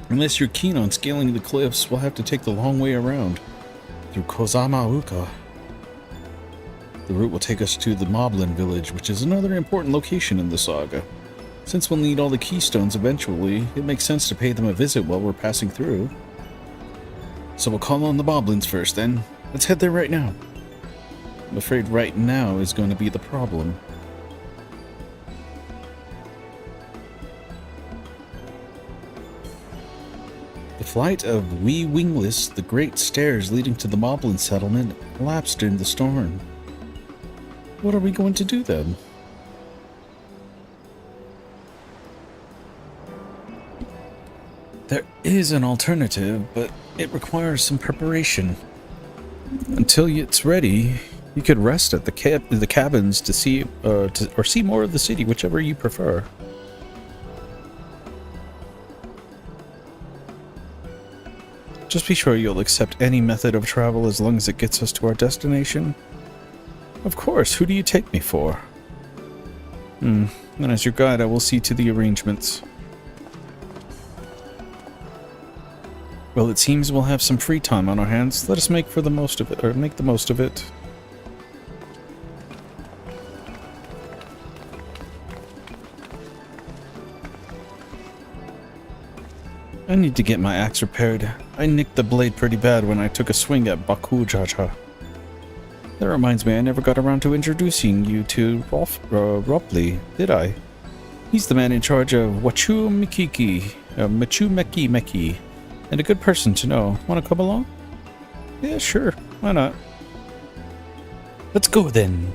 Unless you're keen on scaling the cliffs, we'll have to take the long way around, through Kozamauka. The route will take us to the Moblin village, which is another important location in the saga. Since we'll need all the keystones eventually, it makes sense to pay them a visit while we're passing through. So we'll call on the Moblins first, then. Let's head there right now. I'm afraid right now is going to be the problem. The flight of Wee Wingless, the great stairs leading to the Moblin settlement, collapsed in the storm. What are we going to do then? There is an alternative, but it requires some preparation. Until it's ready, you could rest at the cabins to see or see more of the city, whichever you prefer. Just be sure you'll accept any method of travel as long as it gets us to our destination. Of course, who do you take me for? And as your guide, I will see to the arrangements. Well, it seems we'll have some free time on our hands. Let us make the most of it. I need to get my axe repaired. I nicked the blade pretty bad when I took a swing at Baku Jaja. That reminds me, I never got around to introducing you to Ropley, did I? He's the man in charge of Machu Meki, and a good person to know. Want to come along? Yeah, sure. Why not? Let's go then.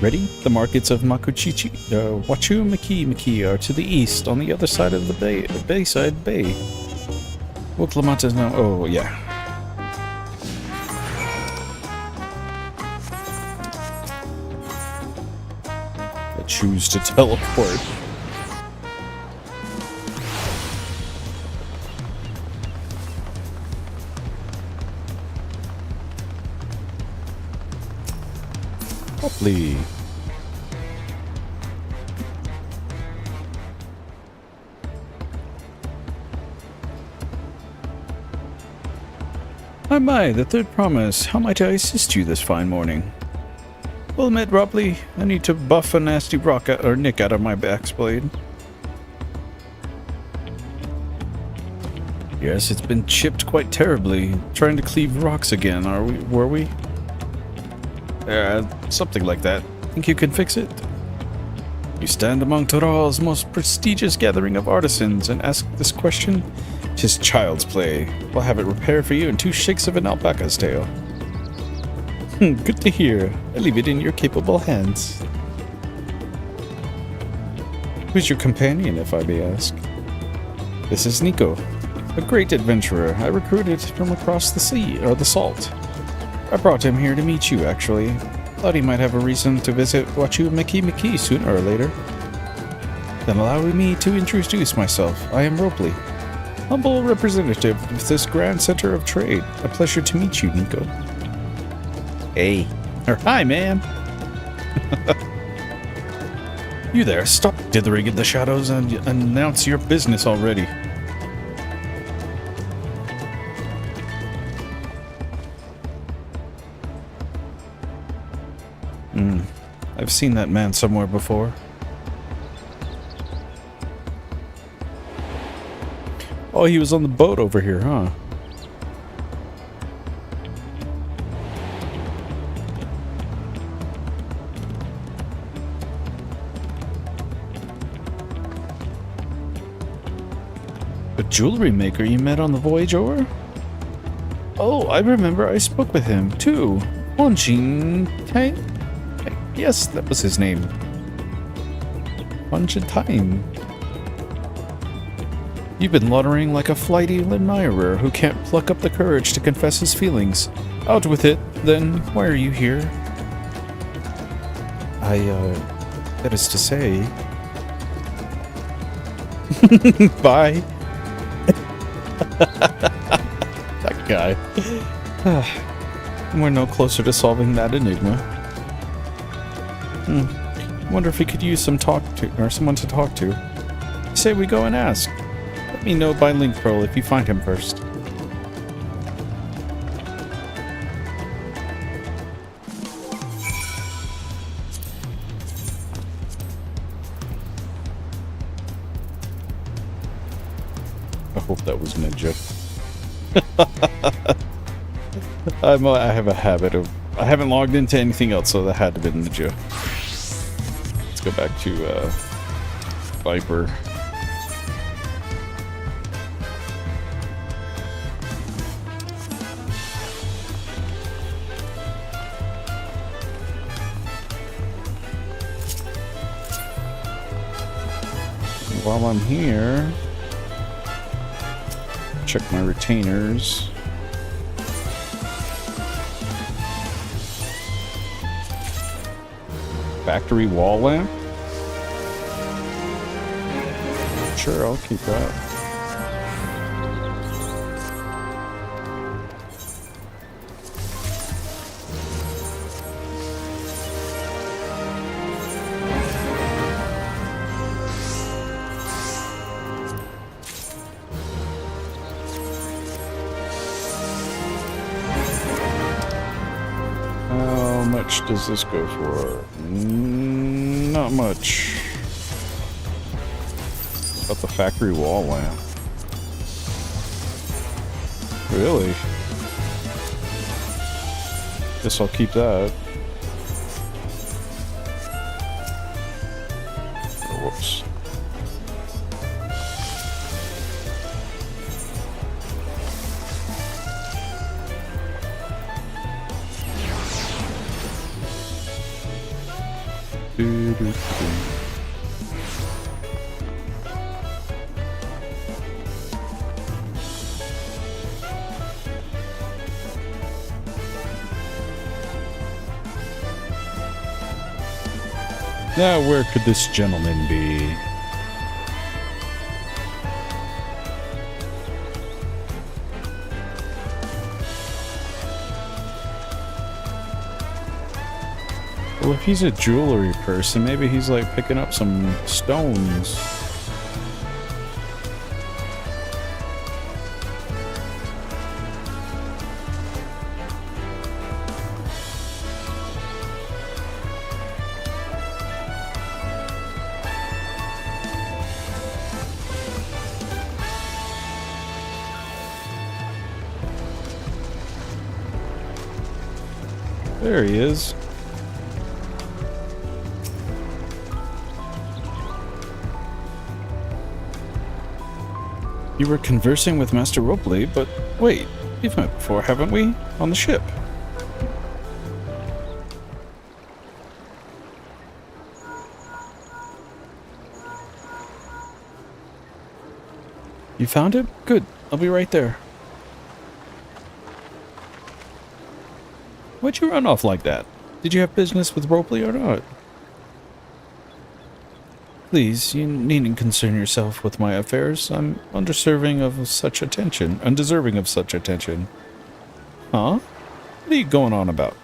Ready? The markets of Wachu Meki are to the east, on the other side of the Bayside Bay. Well, Clemata is now. Oh, yeah. I choose to teleport. Hopefully. My, the third promise. How might I assist you this fine morning? Well, admit, Ropley, I need to buff a nasty nick out of my axe blade. Yes, it's been chipped quite terribly. Trying to cleave rocks again, were we? Something like that. Think you can fix it? You stand among Toral's most prestigious gathering of artisans and ask this question? 'Tis child's play. We'll have it repaired for you in 2 shakes of an alpaca's tail. Good to hear. I leave it in your capable hands. Who's your companion, if I may ask? This is Nico, a great adventurer I recruited from across the sea, or the salt. I brought him here to meet you, actually. Thought he might have a reason to visit Wachu Miki sooner or later. Then allow me to introduce myself. I am Ropley, humble representative of this grand center of trade. A pleasure to meet you, Nico. Hey. Or hi, man. You there, stop dithering in the shadows and announce your business already. I've seen that man somewhere before. Oh, he was on the boat over here, huh? A jewelry maker you met on the voyage over? Oh, I remember I spoke with him, too. Time? Yes, that was his name. Time. You've been loitering like a flighty admirer who can't pluck up the courage to confess his feelings. Out with it, then. Why are you here? That is to say... Bye. That guy. We're no closer to solving that enigma. Wonder if we could use someone to talk to. Say we go and ask. Let me know by link roll if you find him first. I hope that was Ninja. I have a habit of... I haven't logged into anything else, so that had to be Ninja. Let's go back to Viper. While I'm here, check my retainers. Factory wall lamp? Sure, I'll keep that. How much does this go for? Not much. About the factory wall lamp. Really? Guess I'll keep that. Oh, whoops. Now, where could this gentleman be? Well, if he's a jewelry person, maybe he's like picking up some stones. There he is. You were conversing with Master Ropley, but wait, we've met before, haven't we? On the ship. You found him? Good. I'll be right there. Why'd you run off like that? Did you have business with Ropley or not? Please, you needn't concern yourself with my affairs. I'm undeserving of such attention. Huh? What are you going on about?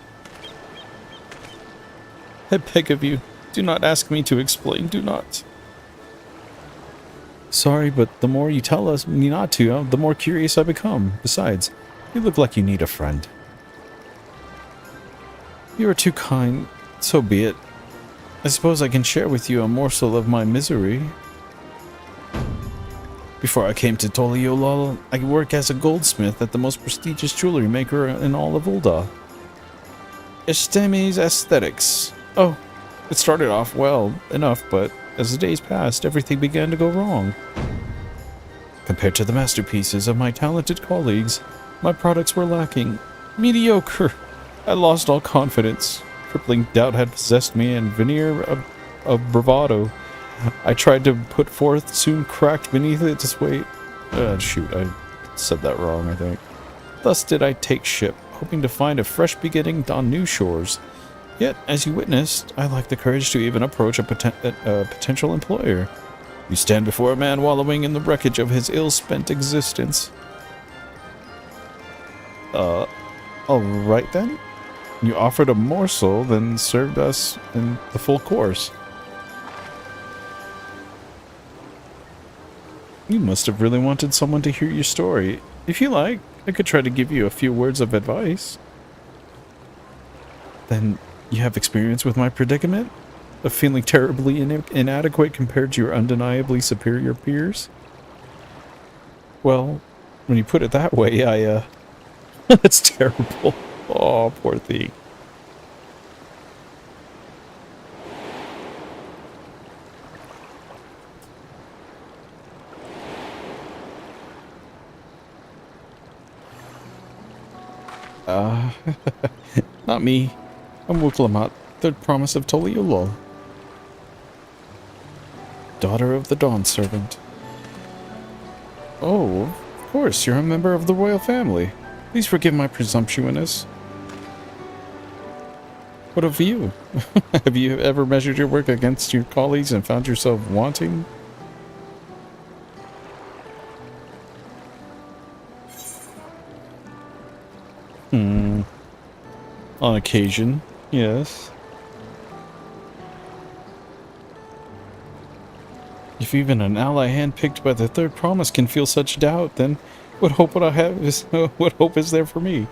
I beg of you, do not ask me to explain, do not. Sorry, but the more you tell me not to, the more curious I become. Besides, you look like you need a friend. You are too kind. So be it. I suppose I can share with you a morsel of my misery. Before I came to Toliolol, I worked as a goldsmith at the most prestigious jewelry maker in all of Ul'dah. Estemes Aesthetics. Oh, it started off well enough, but as the days passed, everything began to go wrong. Compared to the masterpieces of my talented colleagues, my products were lacking. Mediocre. I lost all confidence. Crippling doubt had possessed me, and veneer of bravado I tried to put forth soon cracked beneath its weight. Shoot, I said that wrong, I think. Thus did I take ship, hoping to find a fresh beginning on new shores. Yet, as you witnessed, I lacked the courage to even approach a potential employer. You stand before a man wallowing in the wreckage of his ill-spent existence. Alright then? You offered a morsel, then served us in the full course. You must have really wanted someone to hear your story. If you like, I could try to give you a few words of advice. Then you have experience with my predicament? Of feeling terribly inadequate compared to your undeniably superior peers? Well, when you put it that way, that's terrible. Oh, poor thing. Not me. I'm Wuklamat, third promise of Toliolol. Daughter of the Dawn Servant. Oh, of course, you're a member of the royal family. Please forgive my presumptuousness. What of you? Have you ever measured your work against your colleagues and found yourself wanting? On occasion, yes. If even an ally handpicked by the third promise can feel such doubt, then what hope is there for me?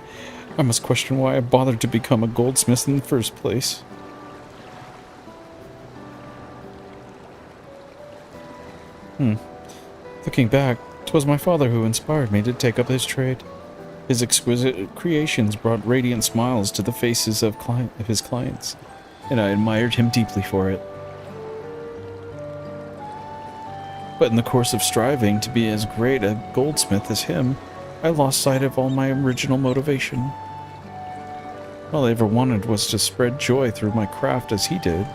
I must question why I bothered to become a goldsmith in the first place. Looking back, 'twas my father who inspired me to take up his trade. His exquisite creations brought radiant smiles to the faces of his clients, and I admired him deeply for it. But in the course of striving to be as great a goldsmith as him, I lost sight of all my original motivation. All I ever wanted was to spread joy through my craft as he did.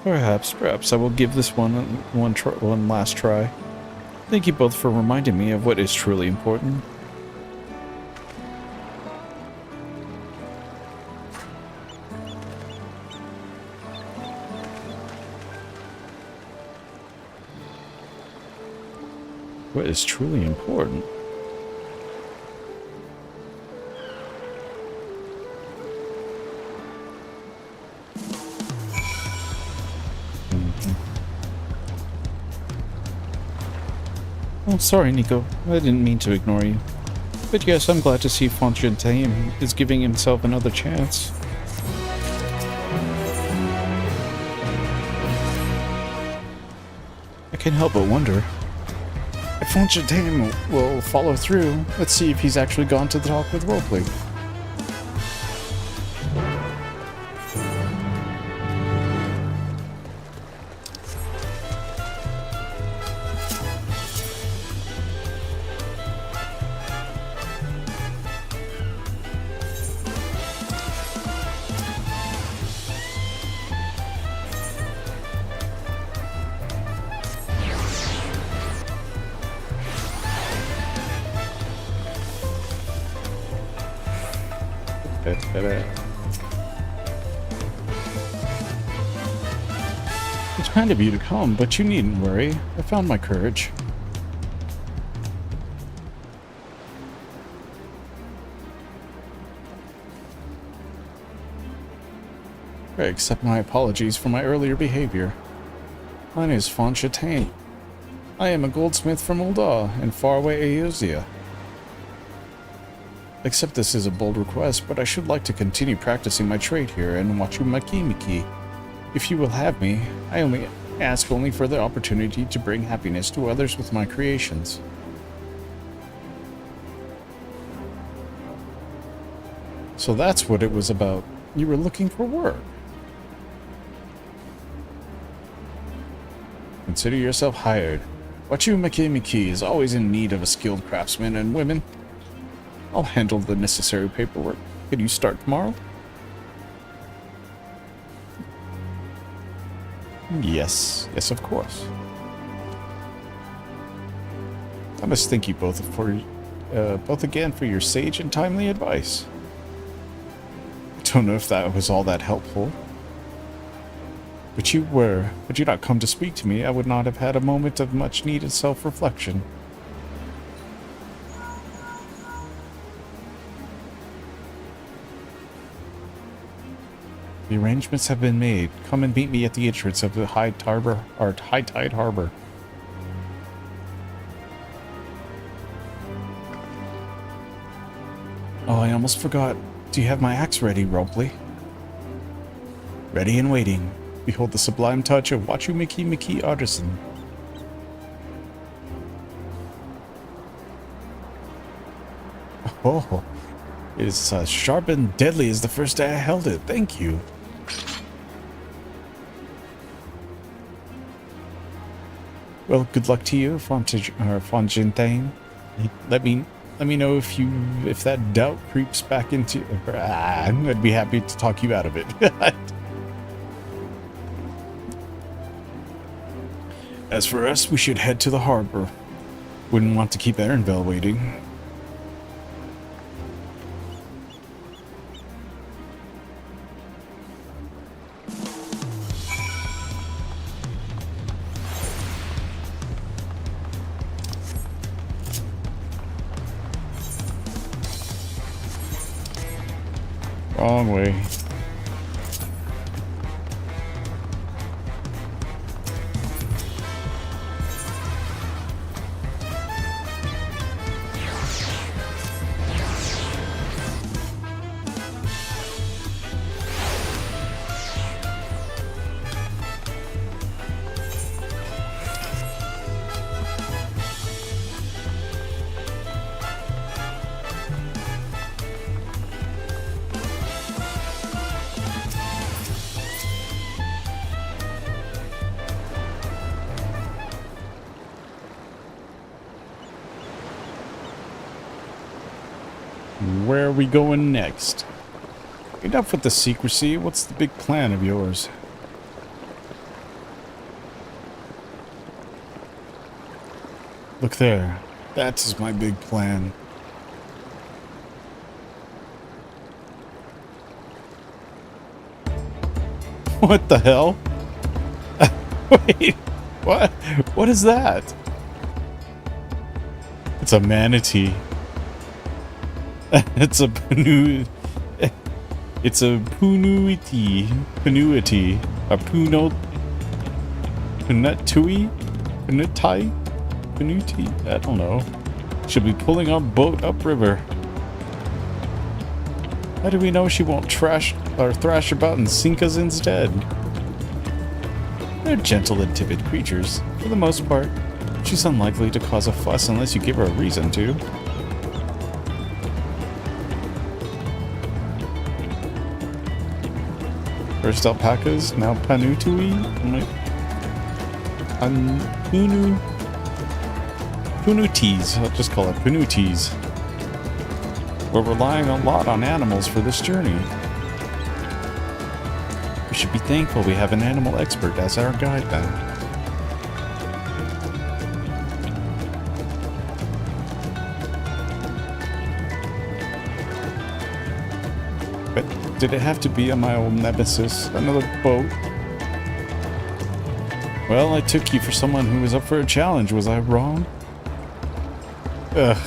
Perhaps I will give this one last try. Thank you both for reminding me of what is truly important. What is truly important? Oh, sorry, Nico. I didn't mean to ignore you. But yes, I'm glad to see Fontaine is giving himself another chance. I can't help but wonder. If Fontaine will follow through, let's see if he's actually gone to the talk with Ropley. It's kind of you to come, but you needn't worry. I found my courage. I accept my apologies for my earlier behavior. My name is Fonchatain. I am a goldsmith from Ulda in faraway Eosia. Accept this is a bold request, but I should like to continue practicing my trade here in Wachumaki. If you will have me, I only ask for the opportunity to bring happiness to others with my creations. So that's what it was about. You were looking for work. Consider yourself hired. Wachumaki is always in need of a skilled craftsman and women. I'll handle the necessary paperwork. Can you start tomorrow? Yes, of course. I must thank you both again for your sage and timely advice. I don't know if that was all that helpful. But had you not come to speak to me, I would not have had a moment of much needed self-reflection. The arrangements have been made. Come and meet me at the entrance of the High Tide Harbor. Oh, I almost forgot. Do you have my axe ready, Ropley? Ready and waiting. Behold the sublime touch of Wachumaki artisan. Oh, it is as sharp and deadly as the first day I held it. Thank you. Well, good luck to you, Fontaine. Let me know if that doubt creeps back into. I'd be happy to talk you out of it. As for us, we should head to the harbor. Wouldn't want to keep Aaronville waiting. Wrong way. Where are we going next? Enough with the secrecy. What's the big plan of yours? Look there. That is my big plan. What the hell? Wait, what? What is that? It's a manatee. It's a panuiti. A panuti. I don't know. She'll be pulling our boat upriver. How do we know she won't thrash about and sink us instead? They're gentle and timid creatures. For the most part, she's unlikely to cause a fuss unless you give her a reason to. First alpacas, now panutui. Punutis. I'll just call it punutis. We're relying a lot on animals for this journey. We should be thankful we have an animal expert as our guide then. Did it have to be on my old nemesis? Another boat? Well, I took you for someone who was up for a challenge. Was I wrong? Ugh.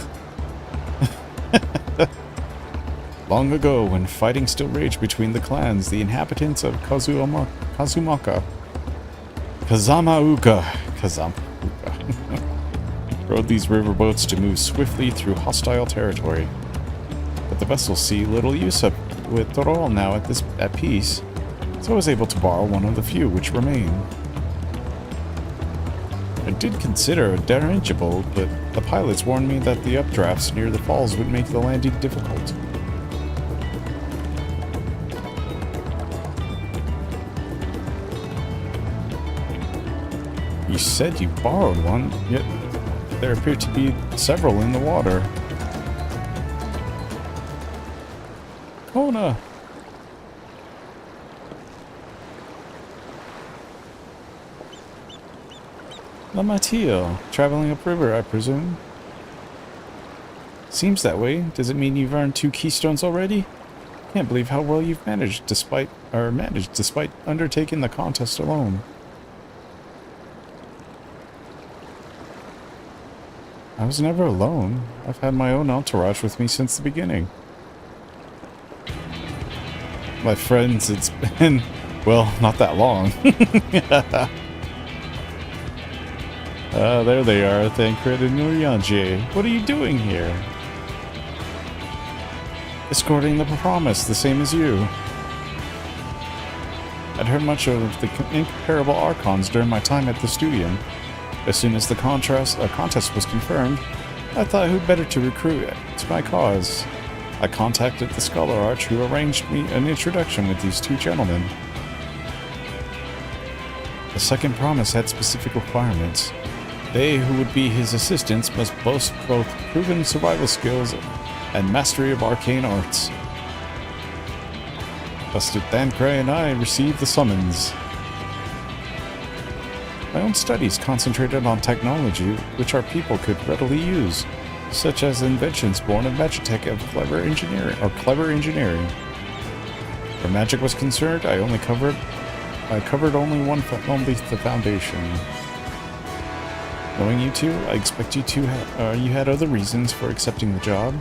Long ago, when fighting still raged between the clans, the inhabitants of Kazamauka rode these riverboats to move swiftly through hostile territory. But the vessels see little use of with Torol now at peace, so I was able to borrow one of the few which remain. I did consider a dirigible, but the pilots warned me that the updrafts near the falls would make the landing difficult. You said you borrowed one, yet there appear to be several in the water. Kona! Lamatio, traveling upriver, I presume. Seems that way. Does it mean you've earned 2 keystones already? Can't believe how well you've managed despite undertaking the contest alone. I was never alone. I've had my own entourage with me since the beginning. My friends, it's been, well, not that long. There they are, Thancred and Nuryange. What are you doing here? Escorting the Promise, the same as you. I'd heard much of the incomparable Archons during my time at the Studium. As soon as the contest was confirmed, I thought who better to recruit to my cause. I contacted the Scholar Arch, who arranged me an introduction with these 2 gentlemen. The second promise had specific requirements. They who would be his assistants must boast both proven survival skills and mastery of arcane arts. Thus did Thancred and I receive the summons. My own studies concentrated on technology which our people could readily use, such as inventions born of magitech of clever engineering. Where magic was concerned, I covered only the foundation. Knowing you two, I expect you had other reasons for accepting the job.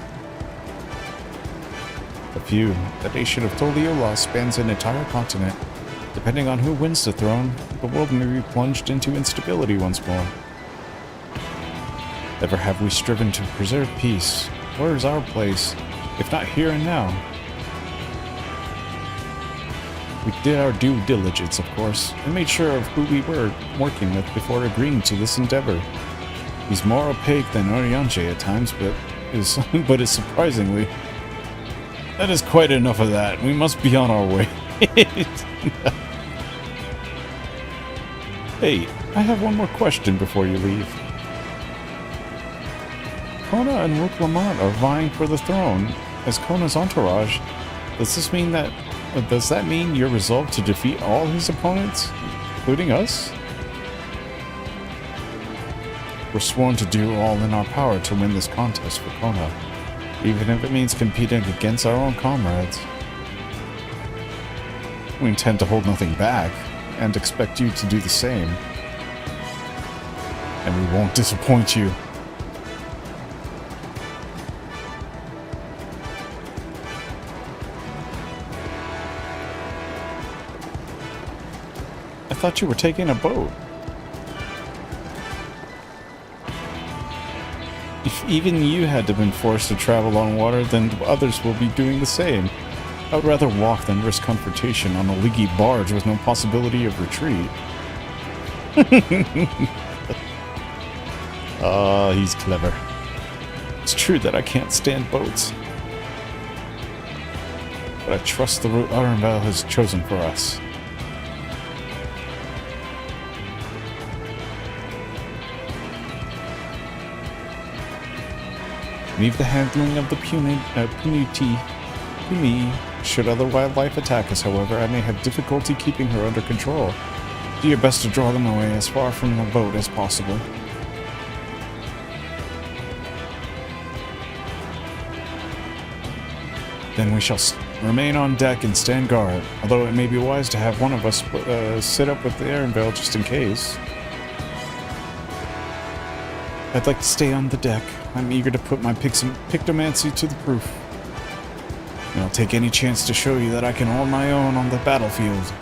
A few. The nation of Toliola spans an entire continent. Depending on who wins the throne, the world may be plunged into instability once more. Ever have we striven to preserve peace? Where is our place, if not here and now? We did our due diligence, of course, and made sure of who we were working with before agreeing to this endeavor. He's more opaque than Oriange at times, but is surprisingly. That is quite enough of that. We must be on our way. Hey, I have one more question before you leave. Kona and Rook Lamont are vying for the throne. As Kona's entourage, does that mean you're resolved to defeat all his opponents, including us? We're sworn to do all in our power to win this contest for Kona, even if it means competing against our own comrades. We intend to hold nothing back, and expect you to do the same. And we won't disappoint you. I thought you were taking a boat. If even you had to been forced to travel on water, then others will be doing the same. I would rather walk than risk confrontation on a leaky barge with no possibility of retreat. Ah, he's clever. It's true that I can't stand boats, but I trust the route Arenval has chosen for us. Leave the handling of the Puniti to me. Should other wildlife attack us, however, I may have difficulty keeping her under control. Do your best to draw them away as far from the boat as possible. Then we shall Remain on deck and stand guard, although it may be wise to have one of us sit up with the Aaronvale just in case. I'd like to stay on the deck. I'm eager to put my pictomancy to the proof. And I'll take any chance to show you that I can hold my own on the battlefield.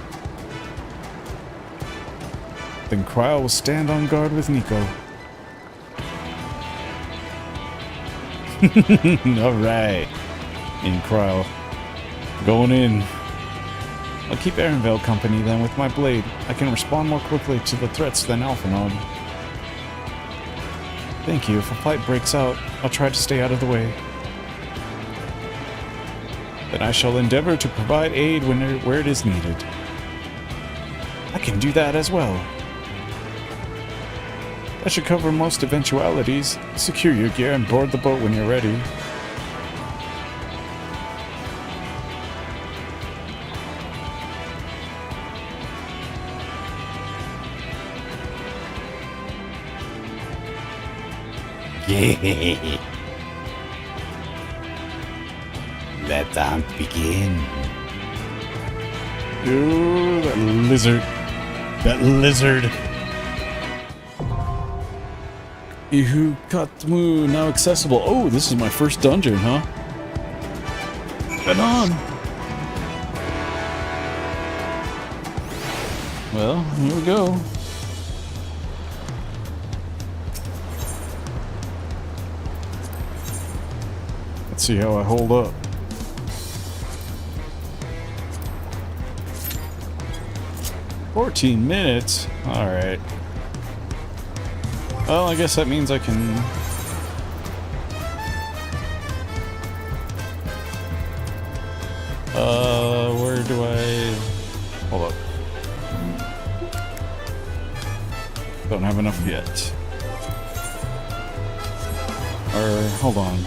Then Cryle will stand on guard with Nico. Alright. In Cryle. Going in. I'll keep Aaronvale company then with my blade. I can respond more quickly to the threats than Alphinaud. Thank you. If a fight breaks out, I'll try to stay out of the way. Then I shall endeavor to provide aid where it is needed. I can do that as well. That should cover most eventualities. Secure your gear and board the boat when you're ready. Let the hunt begin. Ooh, that lizard. That lizard. Ihu Katmu now accessible. Oh, this is my first dungeon, huh? Been on. Well, here we go. Let's see how I hold up. $14 minutes? Alright. Well, I guess that means I can... where do I... Hold up. Don't have enough yet. Or, hold on.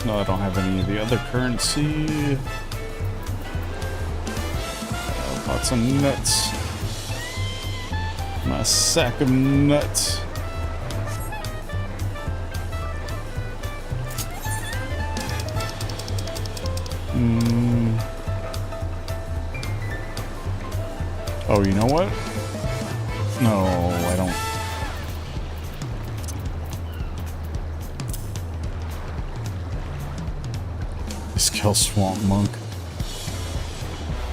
No, I don't have any of the other currency. Lots of nuts. My sack of nuts. Oh, you know what? No, I don't. Skill Swamp Monk.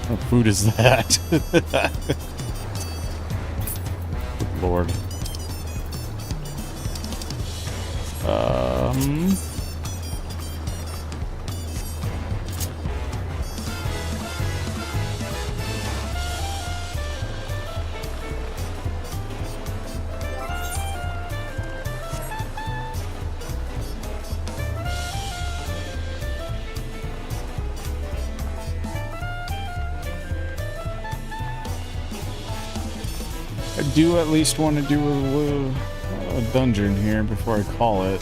What food is that? Good Lord. I do at least want to do a dungeon here before I call it.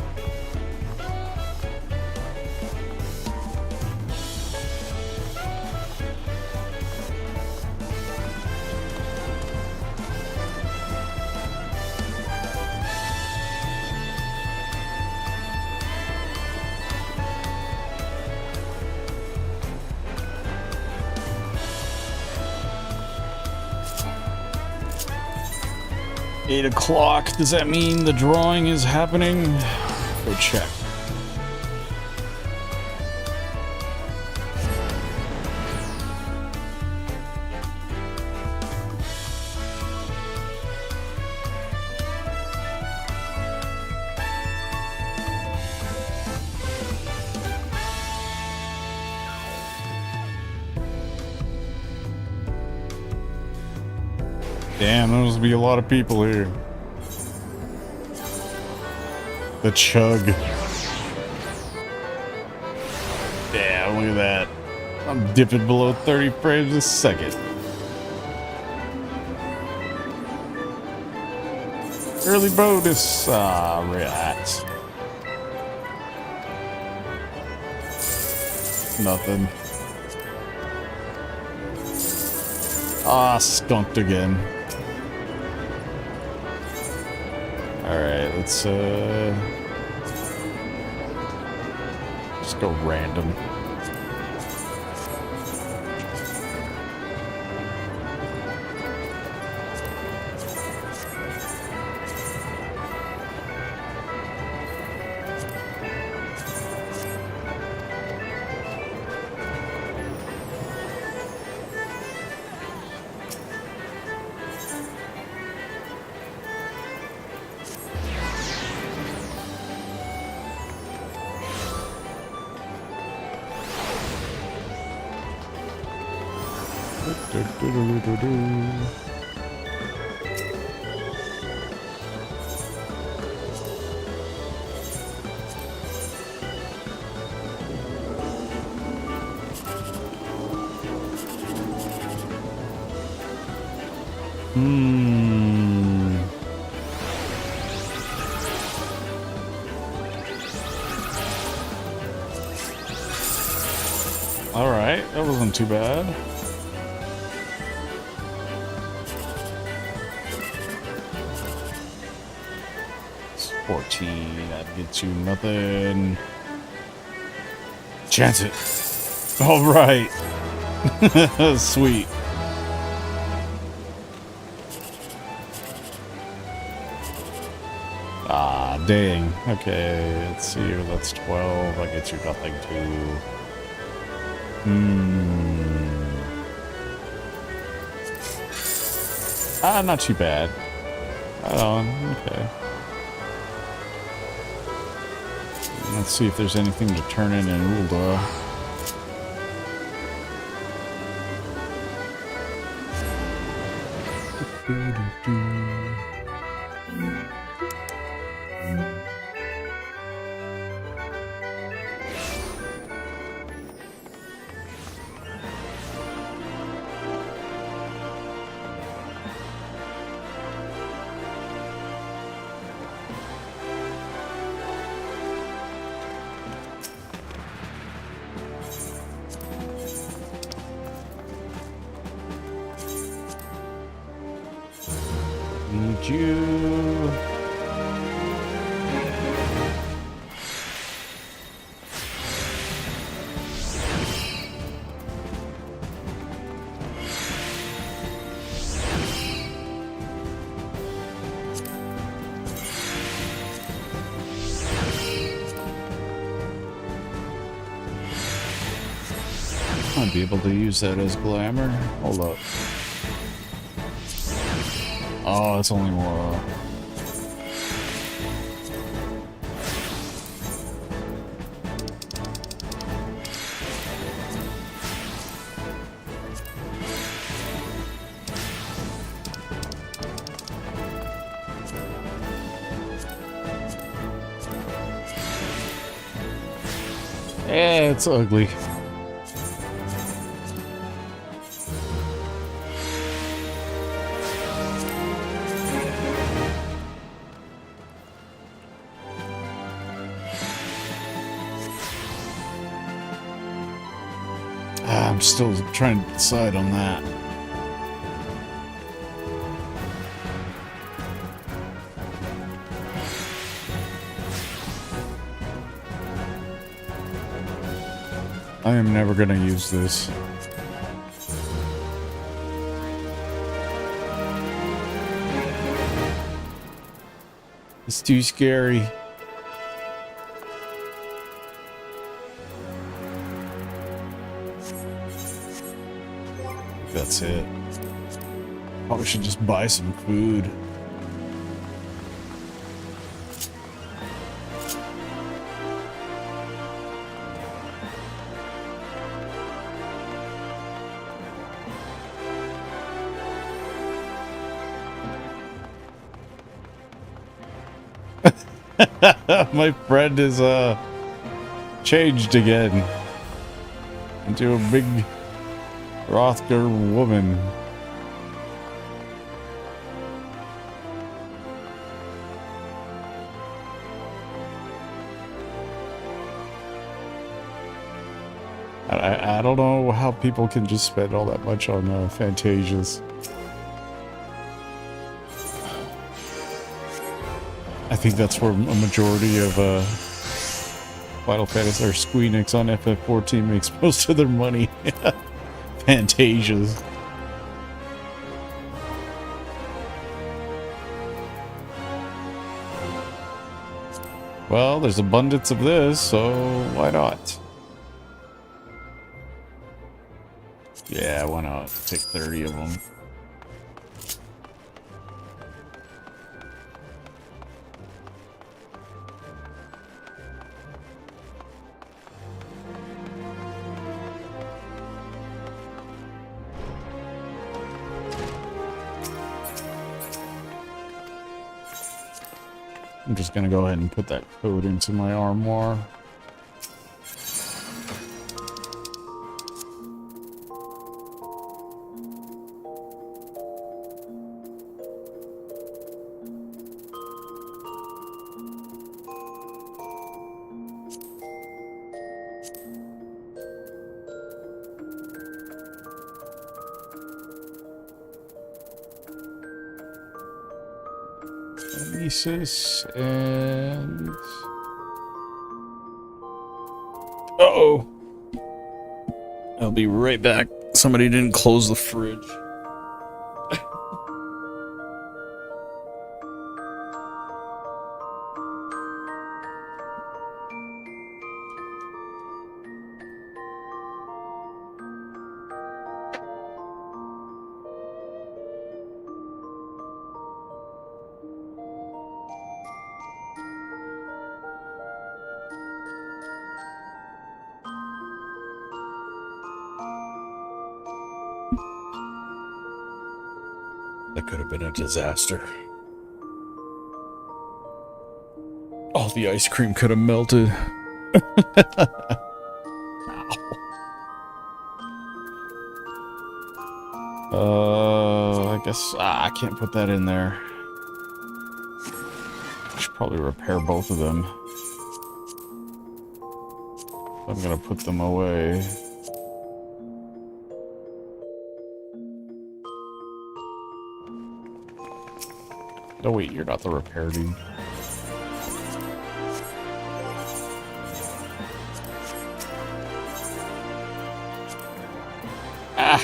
$8 o'clock. Does that mean the drawing is happening? Go check. Damn, there must be a lot of people here. The chug. Damn, look at that. I'm dipping below 30 frames a second. Early bonus. Ah, relax. Nothing. Ah, skunked again. Alright, let's just go random. All right, that wasn't too bad. It's 14. That gets you nothing. Chance it. All right. Sweet. Ah, dang. Okay, let's see here. That's 12. I get you nothing too. Ah, not too bad. Oh, okay. Let's see if there's anything to turn in Ulda. Need you. I'd be able to use that as glamour. Hold up. Oh, it's only more. Yeah, it's ugly. I'm still trying to decide on that. I am never going to use this. It's too scary. That's it. Probably should just buy some food. My friend is changed again into a big Rothgar woman. I don't know how people can just spend all that much on Fantasias. I think that's where a majority of Final Fantasy or Squeenix on FF14 makes most of their money. Fantasias. Well, there's abundance of this, so why not? Yeah, why not? Take 30 of them. I'm just gonna go ahead and put that code into my armoire. And uh-oh, I'll be right back. Somebody didn't close the fridge. That could have been a disaster. All the ice cream could have melted. I guess I can't put that in there. I should probably repair both of them. I'm gonna put them away. Oh wait, you're not the repair dude. Ah!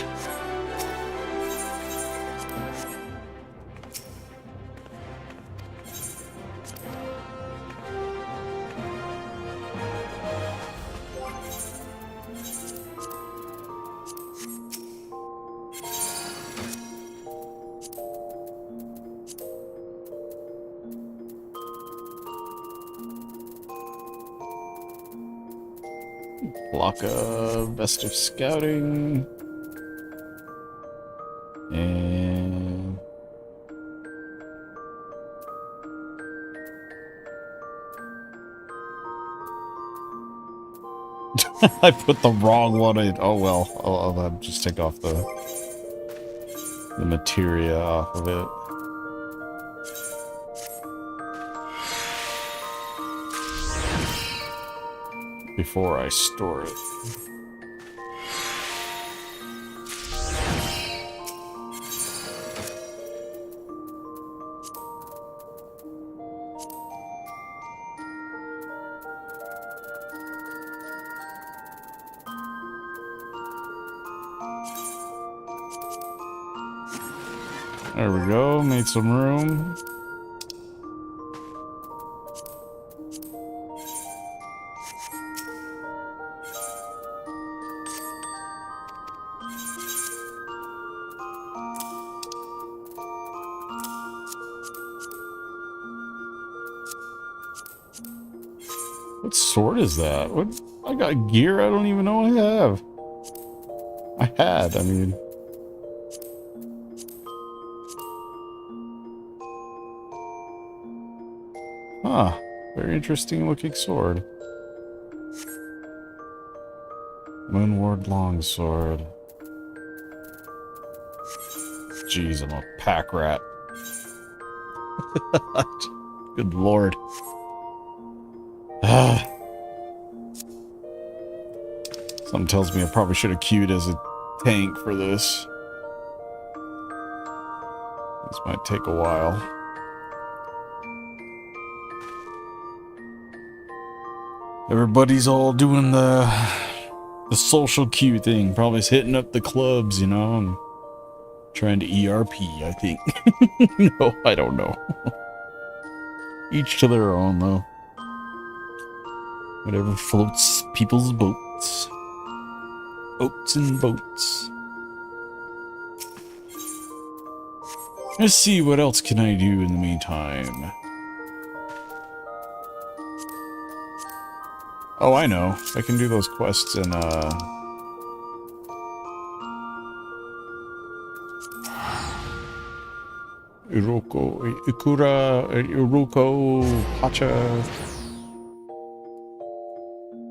Block a vest of scouting. And I put the wrong one in. Oh well, I'll just take off the materia off of it. Before I store it. There we go, made some room. What sword is that? What? I got gear I don't even know I have. I mean. Huh. Very interesting looking sword. Moonward longsword. Jeez, I'm a pack rat. Good lord. Something tells me I probably should have queued as a tank for this. This might take a while. Everybody's all doing the social queue thing. Probably hitting up the clubs, you know, and trying to ERP, I think. No, I don't know. Each to their own, though. Whatever floats people's boats. Boats and boats. Let's see, what else can I do in the meantime? Oh, I know. I can do those quests in, Uruko Pacha.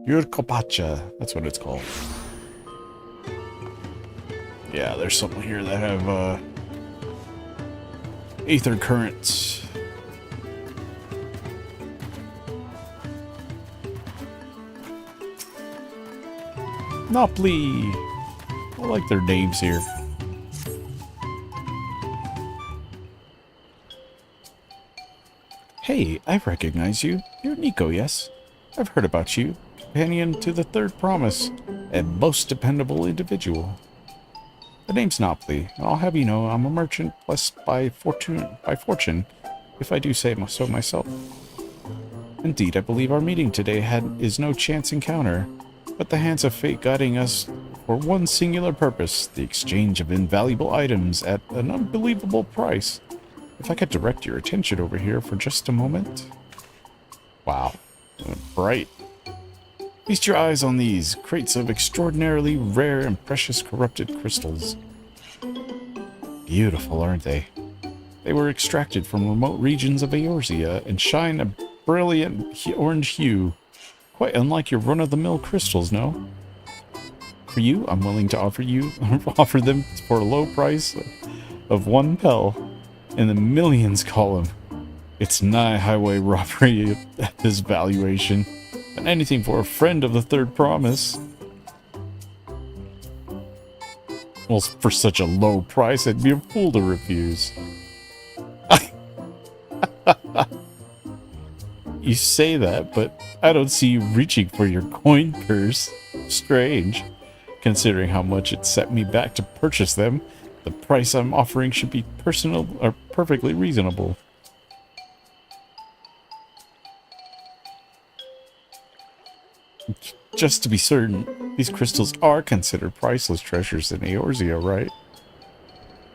Yurkopacha. That's what it's called. Yeah, there's some here that have aether currents. Nopli. I like their names here. Hey, I recognize you. You're Nico, yes? I've heard about you. Companion to the Third Promise. A most dependable individual. The name's Nopli, and I'll have you know I'm a merchant blessed by fortune, if I do say so myself. Indeed, I believe our meeting today is no chance encounter, but the hands of fate guiding us for one singular purpose, the exchange of invaluable items at an unbelievable price. If I could direct your attention over here for just a moment. Wow, bright. Feast your eyes on these crates of extraordinarily rare and precious corrupted crystals. Beautiful, aren't they? They were extracted from remote regions of Eorzea and shine a brilliant orange hue, quite unlike your run-of-the-mill crystals, no? For you, I'm willing to offer them for a low price of 1 pel in the millions column. It's nigh highway robbery at this valuation. And anything for a friend of the Third Promise. Well, for such a low price, I'd be a fool to refuse. You say that, but I don't see you reaching for your coin purse. Strange. Considering how much it set me back to purchase them, the price I'm offering should be perfectly reasonable. Just to be certain, these crystals are considered priceless treasures in Eorzea, right?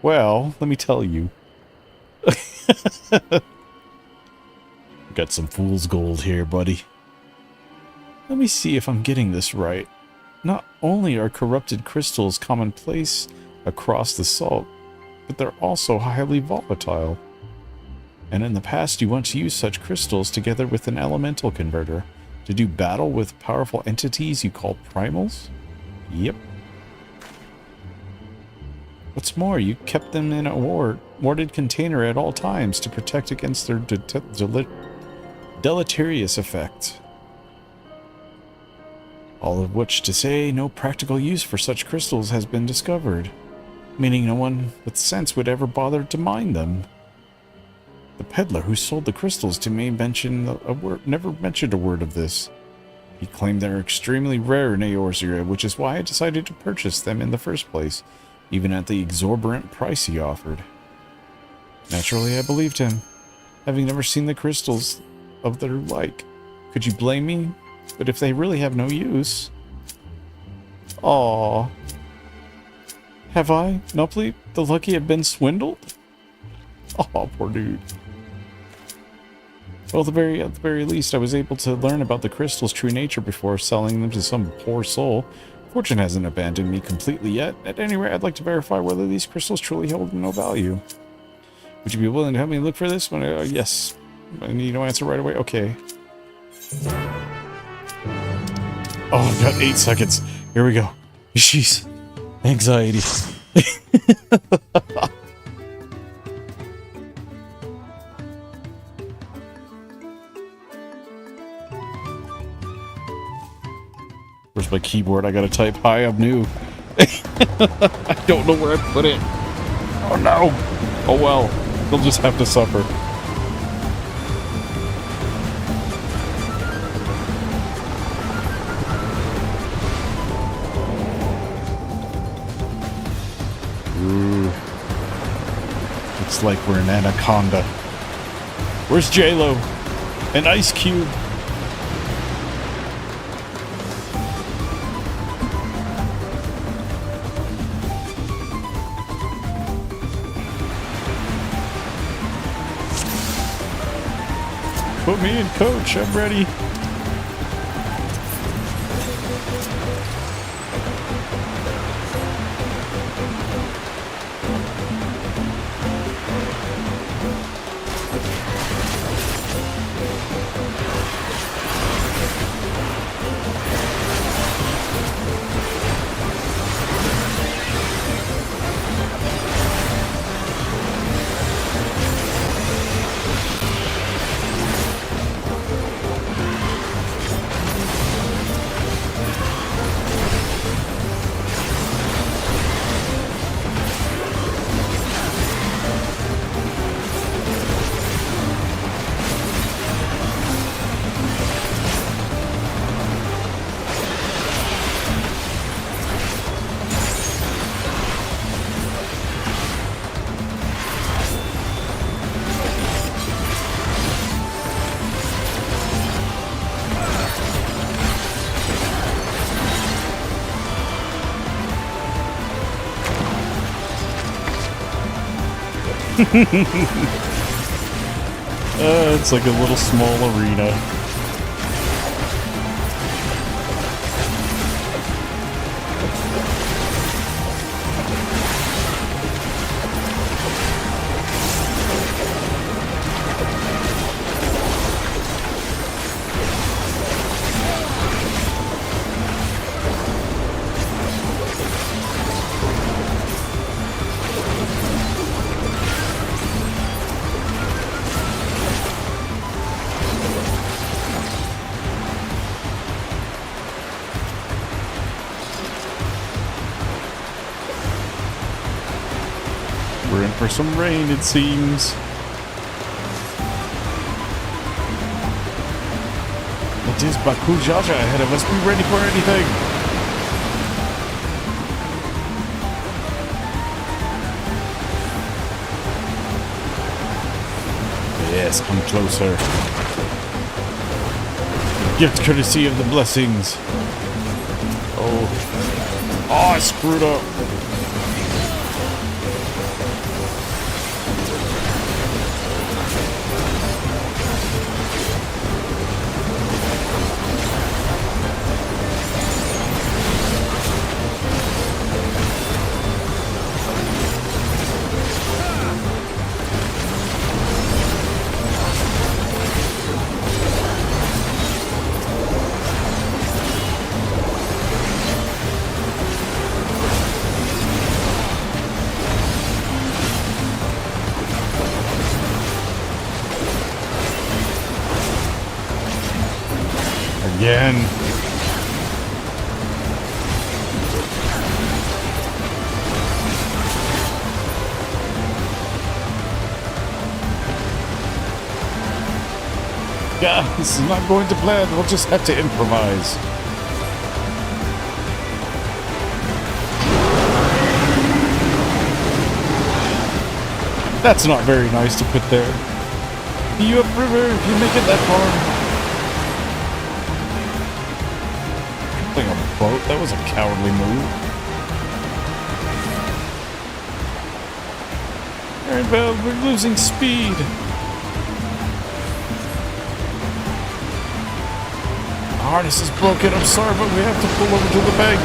Well, let me tell you. Got some fool's gold here, buddy. Let me see if I'm getting this right. Not only are corrupted crystals commonplace across the salt, but they're also highly volatile. And in the past, you once used such crystals together with an elemental converter to do battle with powerful entities you call primals? Yep. What's more, you kept them in a warded container at all times to protect against their deleterious effect. All of which to say, no practical use for such crystals has been discovered, meaning no one with sense would ever bother to mine them. The peddler who sold the crystals to me never mentioned a word of this. He claimed they're extremely rare in Eorzea, which is why I decided to purchase them in the first place, even at the exorbitant price he offered. Naturally, I believed him, having never seen the crystals of their like. Could you blame me? But if they really have no use... Aww. Have I, Nopli, the lucky, have been swindled? Oh, poor dude. Well, at the very least, I was able to learn about the crystal's true nature before selling them to some poor soul. Fortune hasn't abandoned me completely yet. At any rate, I'd like to verify whether these crystals truly hold no value. Would you be willing to help me look for this? Yes. I need no answer right away. Okay. Oh, I've got 8 seconds. Here we go. Jeez. Anxiety. Where's my keyboard? I gotta type. Hi, I'm new. I don't know where I put it. Oh no. Oh well. They'll just have to suffer. Ooh. Looks like we're in Anaconda. Where's J-Lo? An ice cube. Put me in, coach. I'm ready. It's like a little small arena. We're in for some rain, it seems. It is Baku Jaja ahead of us. Be ready for anything. Yes, come closer. Gift courtesy of the blessings. Oh, I screwed up. Again. Yeah, this is not going to plan. We'll just have to improvise. That's not very nice to put there. You upriver if you make it that far. A boat? That was a cowardly move. Aaron Bell, we're losing speed. The harness is broken. I'm sorry, but we have to pull over to the bank.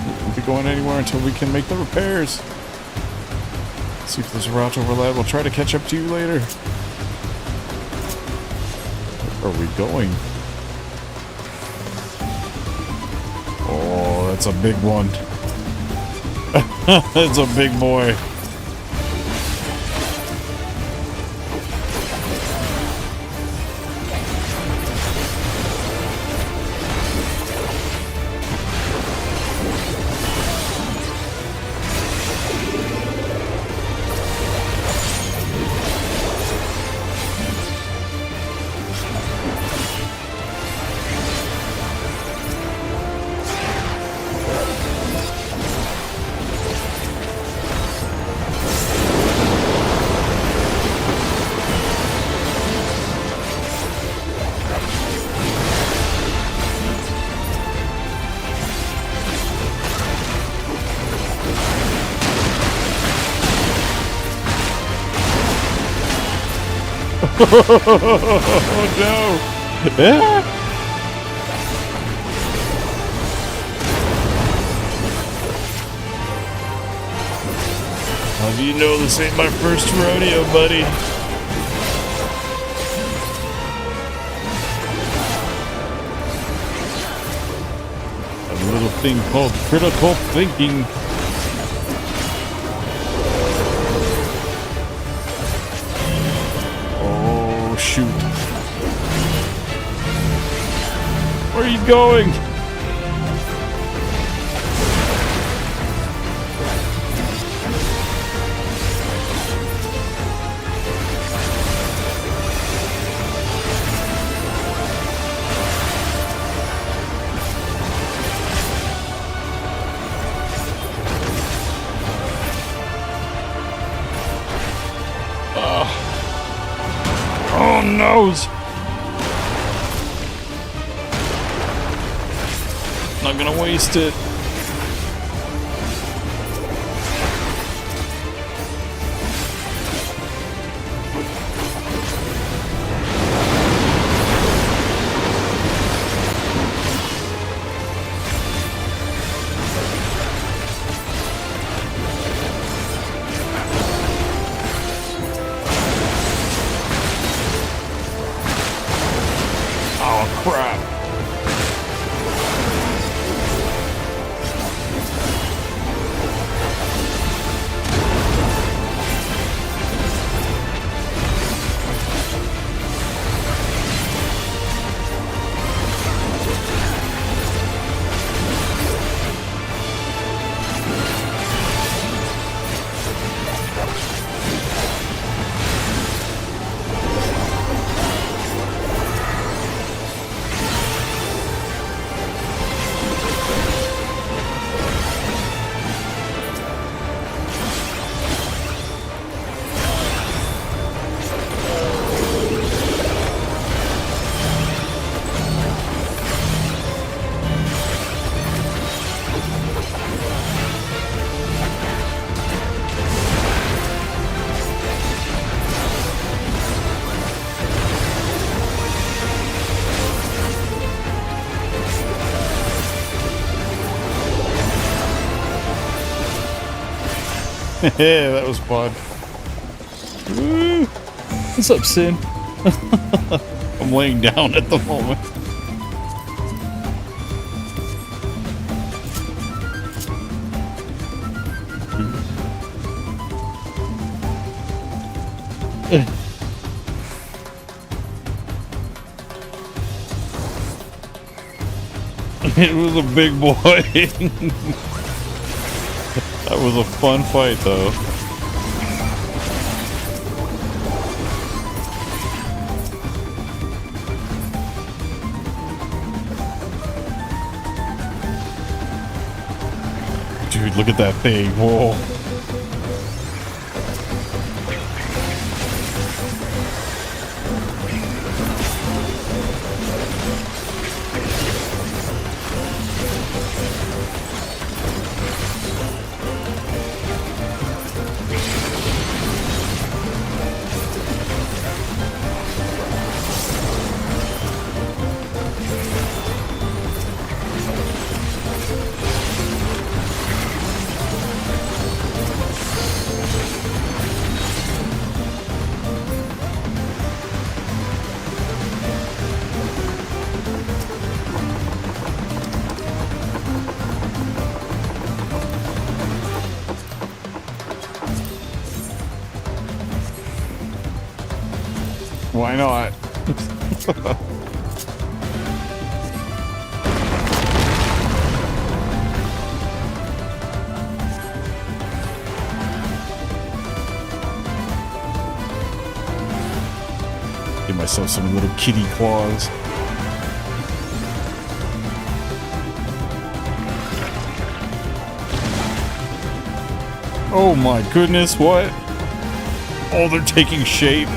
We won't be going anywhere until we can make the repairs. Let's see if there's a route over that. We'll try to catch up to you later. Where are we going? Oh, that's a big one. That's a big boy. Oh no! Ah! How do you know this ain't my first rodeo, buddy? A little thing called critical thinking. Shoot. Where are you going? Oh, nose! Not gonna waste it. Yeah, that was fun. Woo. What's up, Sin? I'm laying down at the moment. It was a big boy. That was a fun fight, though. Dude, look at that thing. Whoa. Why not? Give myself some little kitty claws. Oh my goodness, what? Oh, they're taking shape.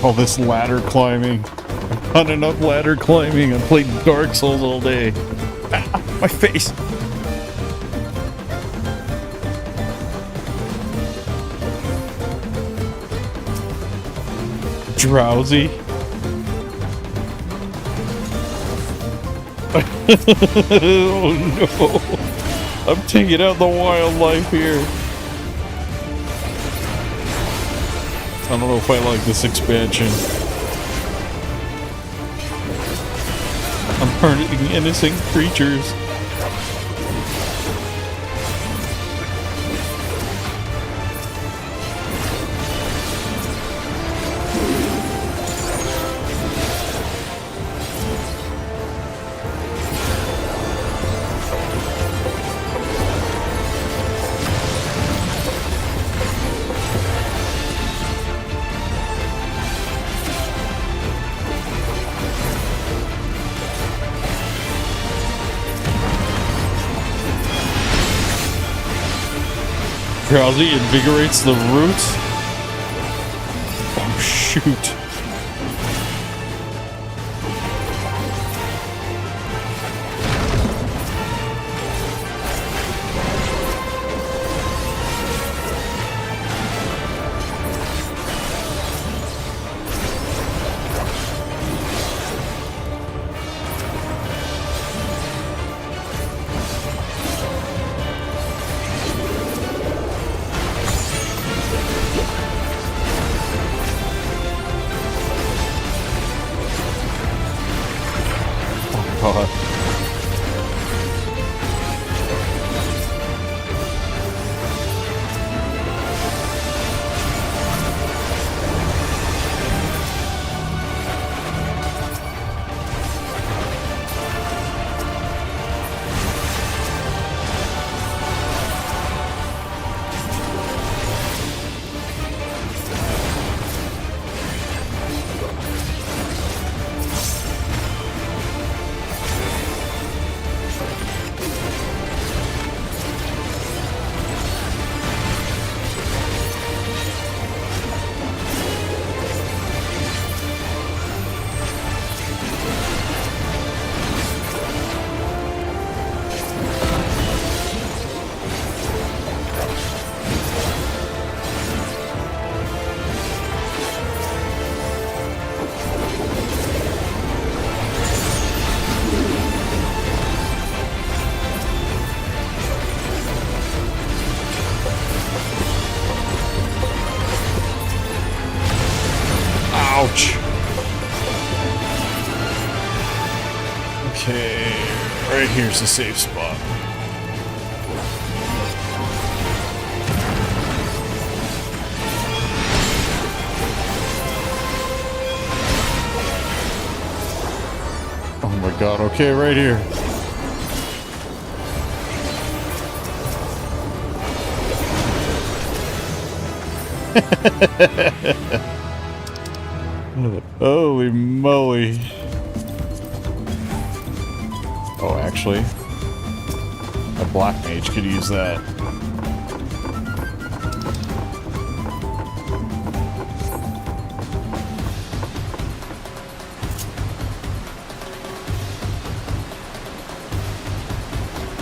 All this ladder climbing. I've done enough ladder climbing. I played Dark Souls all day. Ah, my face. Drowsy. Oh no. I'm taking out the wildlife here. I don't know if I like this expansion. I'm hurting innocent creatures. Drowsy invigorates the roots. Oh, shoot. God. Ouch. Okay, right here's the safe spot. Oh my god, okay, right here. Holy moly. Oh, actually, a black mage could use that.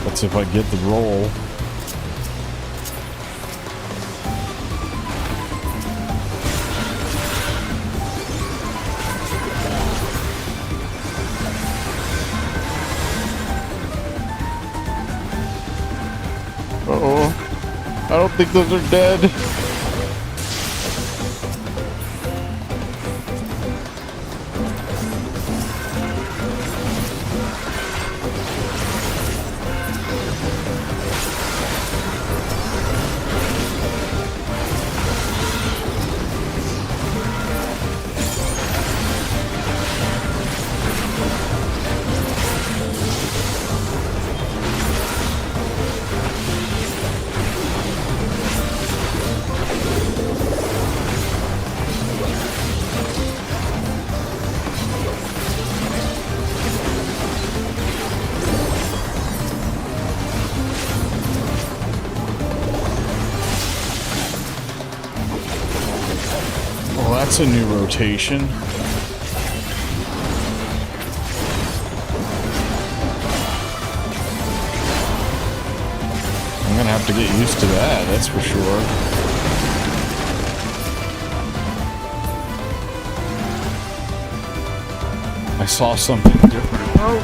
Let's see if I get the roll. Uh-oh. I don't think those are dead. Well, that's a new rotation. I'm gonna have to get used to that, that's for sure. I saw something different. Oh!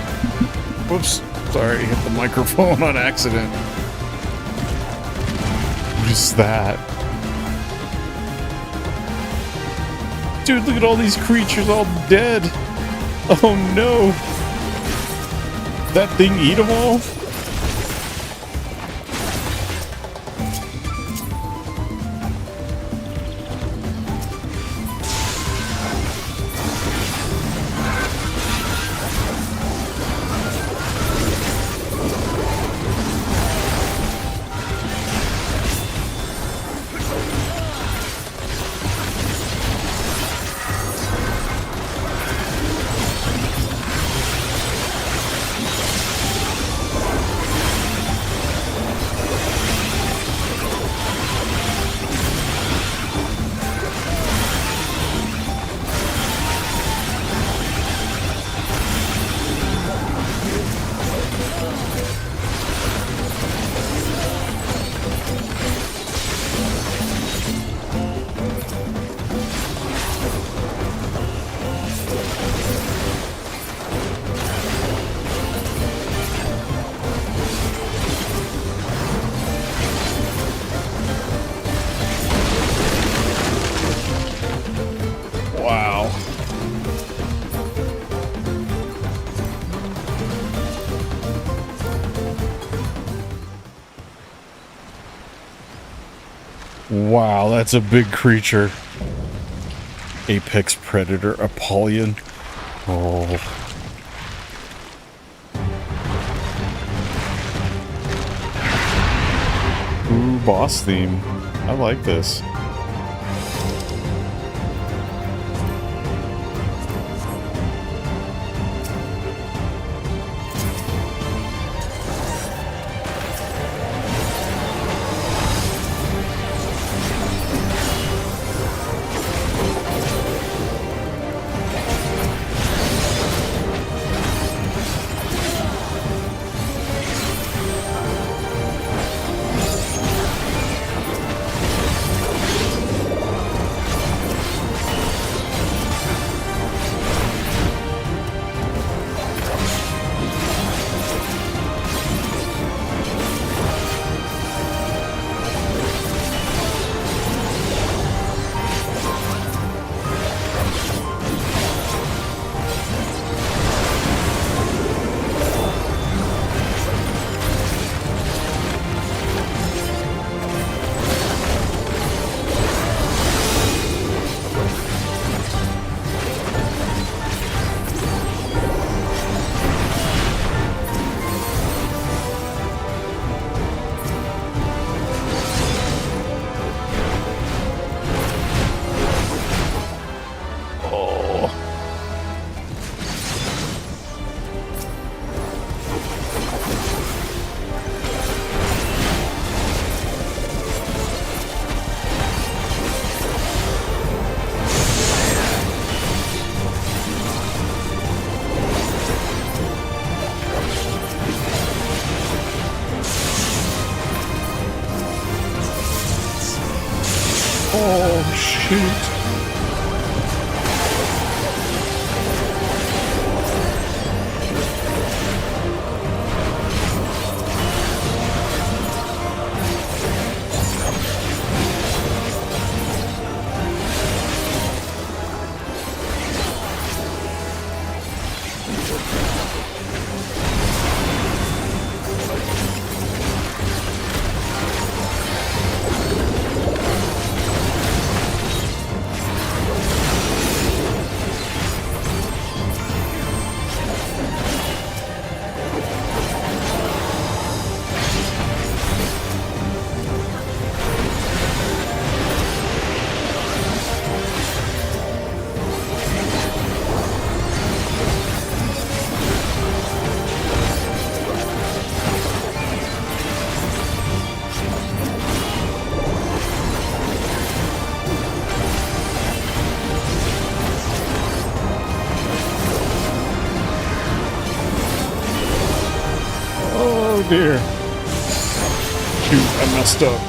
Whoops. Sorry, I hit the microphone on accident. What is that? Dude, look at all these creatures all dead. Oh no. That thing eat them all? Wow. Wow, that's a big creature. Apex predator, Apollyon. Oh. Ooh, boss theme. I like this. Oh, shoot. Oh dear. Shoot, I messed up.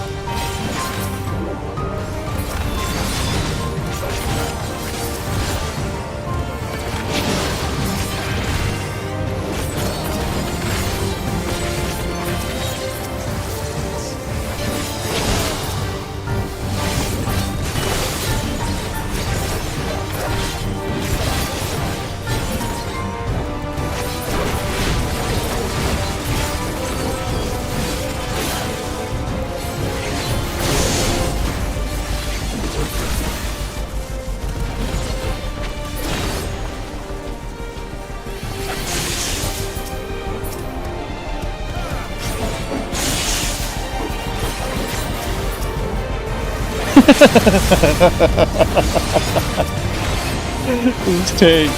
This tank.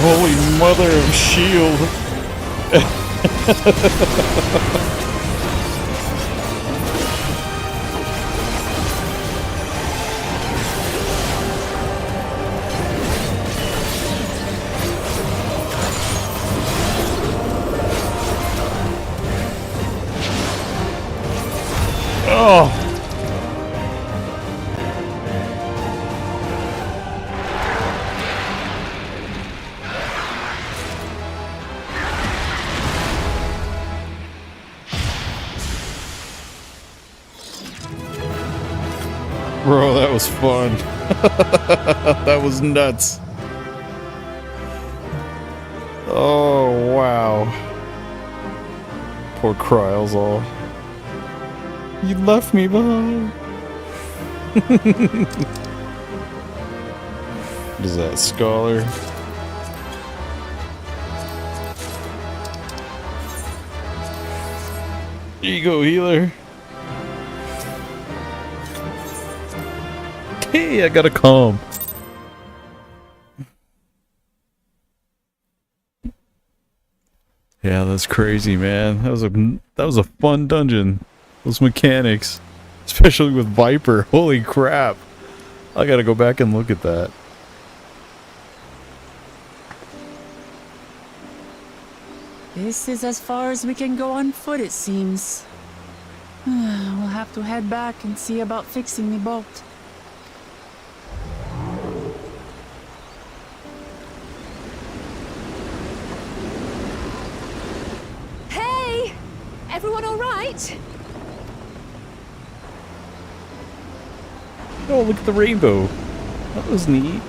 Holy mother of shield. Oh. Bro, that was fun. That was nuts. Oh, wow. Poor Kryle's all. You left me behind. What is that, Scholar? Here you go, healer. Hey, I got a calm. Yeah, that's crazy, man. That was a fun dungeon. Those mechanics, especially with Viper. Holy crap! I gotta go back and look at that. This is as far as we can go on foot, it seems. We'll have to head back and see about fixing the boat. Hey! Everyone all right? Oh, look at the rainbow. That was neat.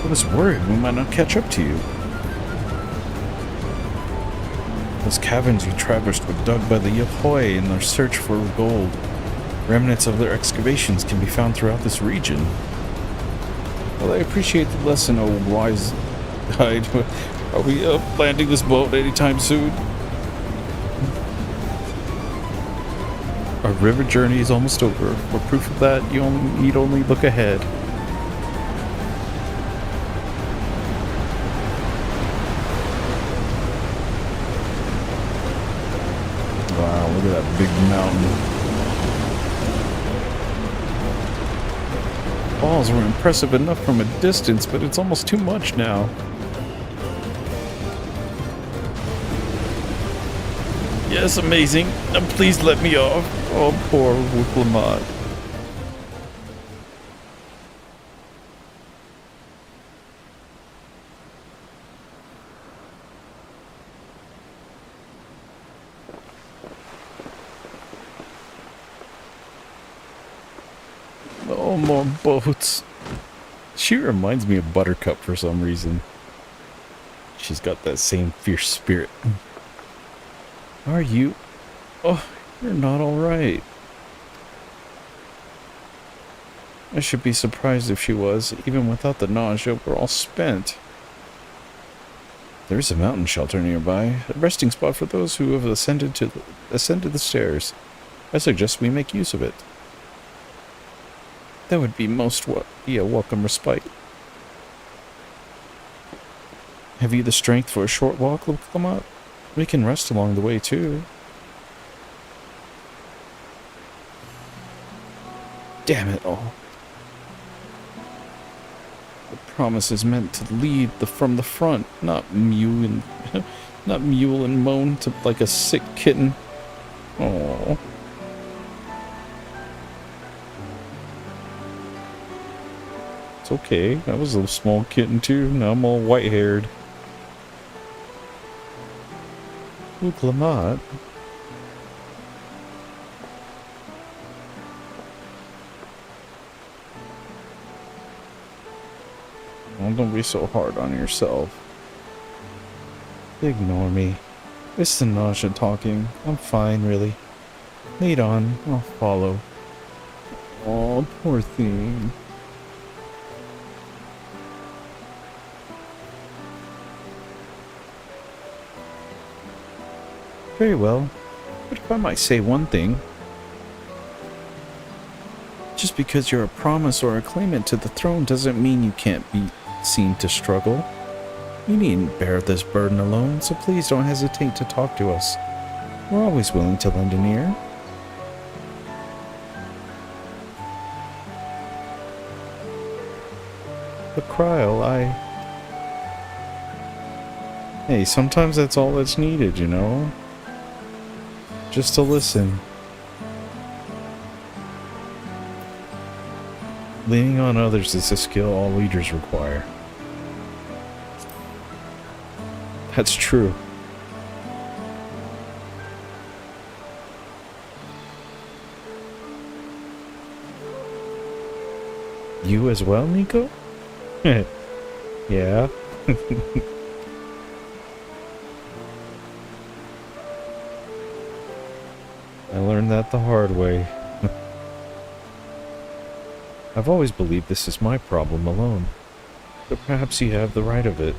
I was worried we might not catch up to you. Those caverns you traversed were dug by the Yahoi in their search for gold. Remnants of their excavations can be found throughout this region. Well, I appreciate the lesson, old wise guide. Are we landing this boat anytime soon? Our river journey is almost over. For proof of that, you need only look ahead. Wow, look at that big mountain. balls were impressive enough from a distance, but it's almost too much now. Yes, amazing. Please let me off. Oh, poor Wooklamot. Oh, more boats. She reminds me of Buttercup for some reason. She's got that same fierce spirit. Are you? Oh, you're not alright. I should be surprised if she was. Even without the nausea, we're all spent. There's a mountain shelter nearby, a resting spot for those who have ascended the stairs. I suggest we make use of it. That would be a welcome respite. Have you the strength for a short walk, Wooklamot? We can rest along the way, too. Damn it all. The promise is meant to lead from the front, not mew and moan to like a sick kitten. Aww. It's okay. I was a small kitten too. Now I'm all white-haired. Wooklamot. Well, don't be so hard on yourself. Ignore me. It's the nausea talking. I'm fine, really. Lead on. I'll follow. Oh, poor thing. Very well. But if I might say one thing, just because you're a promise or a claimant to the throne doesn't mean you can't be seen to struggle. You needn't bear this burden alone, so please don't hesitate to talk to us. We're always willing to lend an ear. But Kryl, Hey, sometimes that's all that's needed, you know? Just to listen. Leaning on others is a skill all leaders require. That's true. You as well, Nico? Yeah. I learned that the hard way. I've always believed this is my problem alone, but perhaps you have the right of it.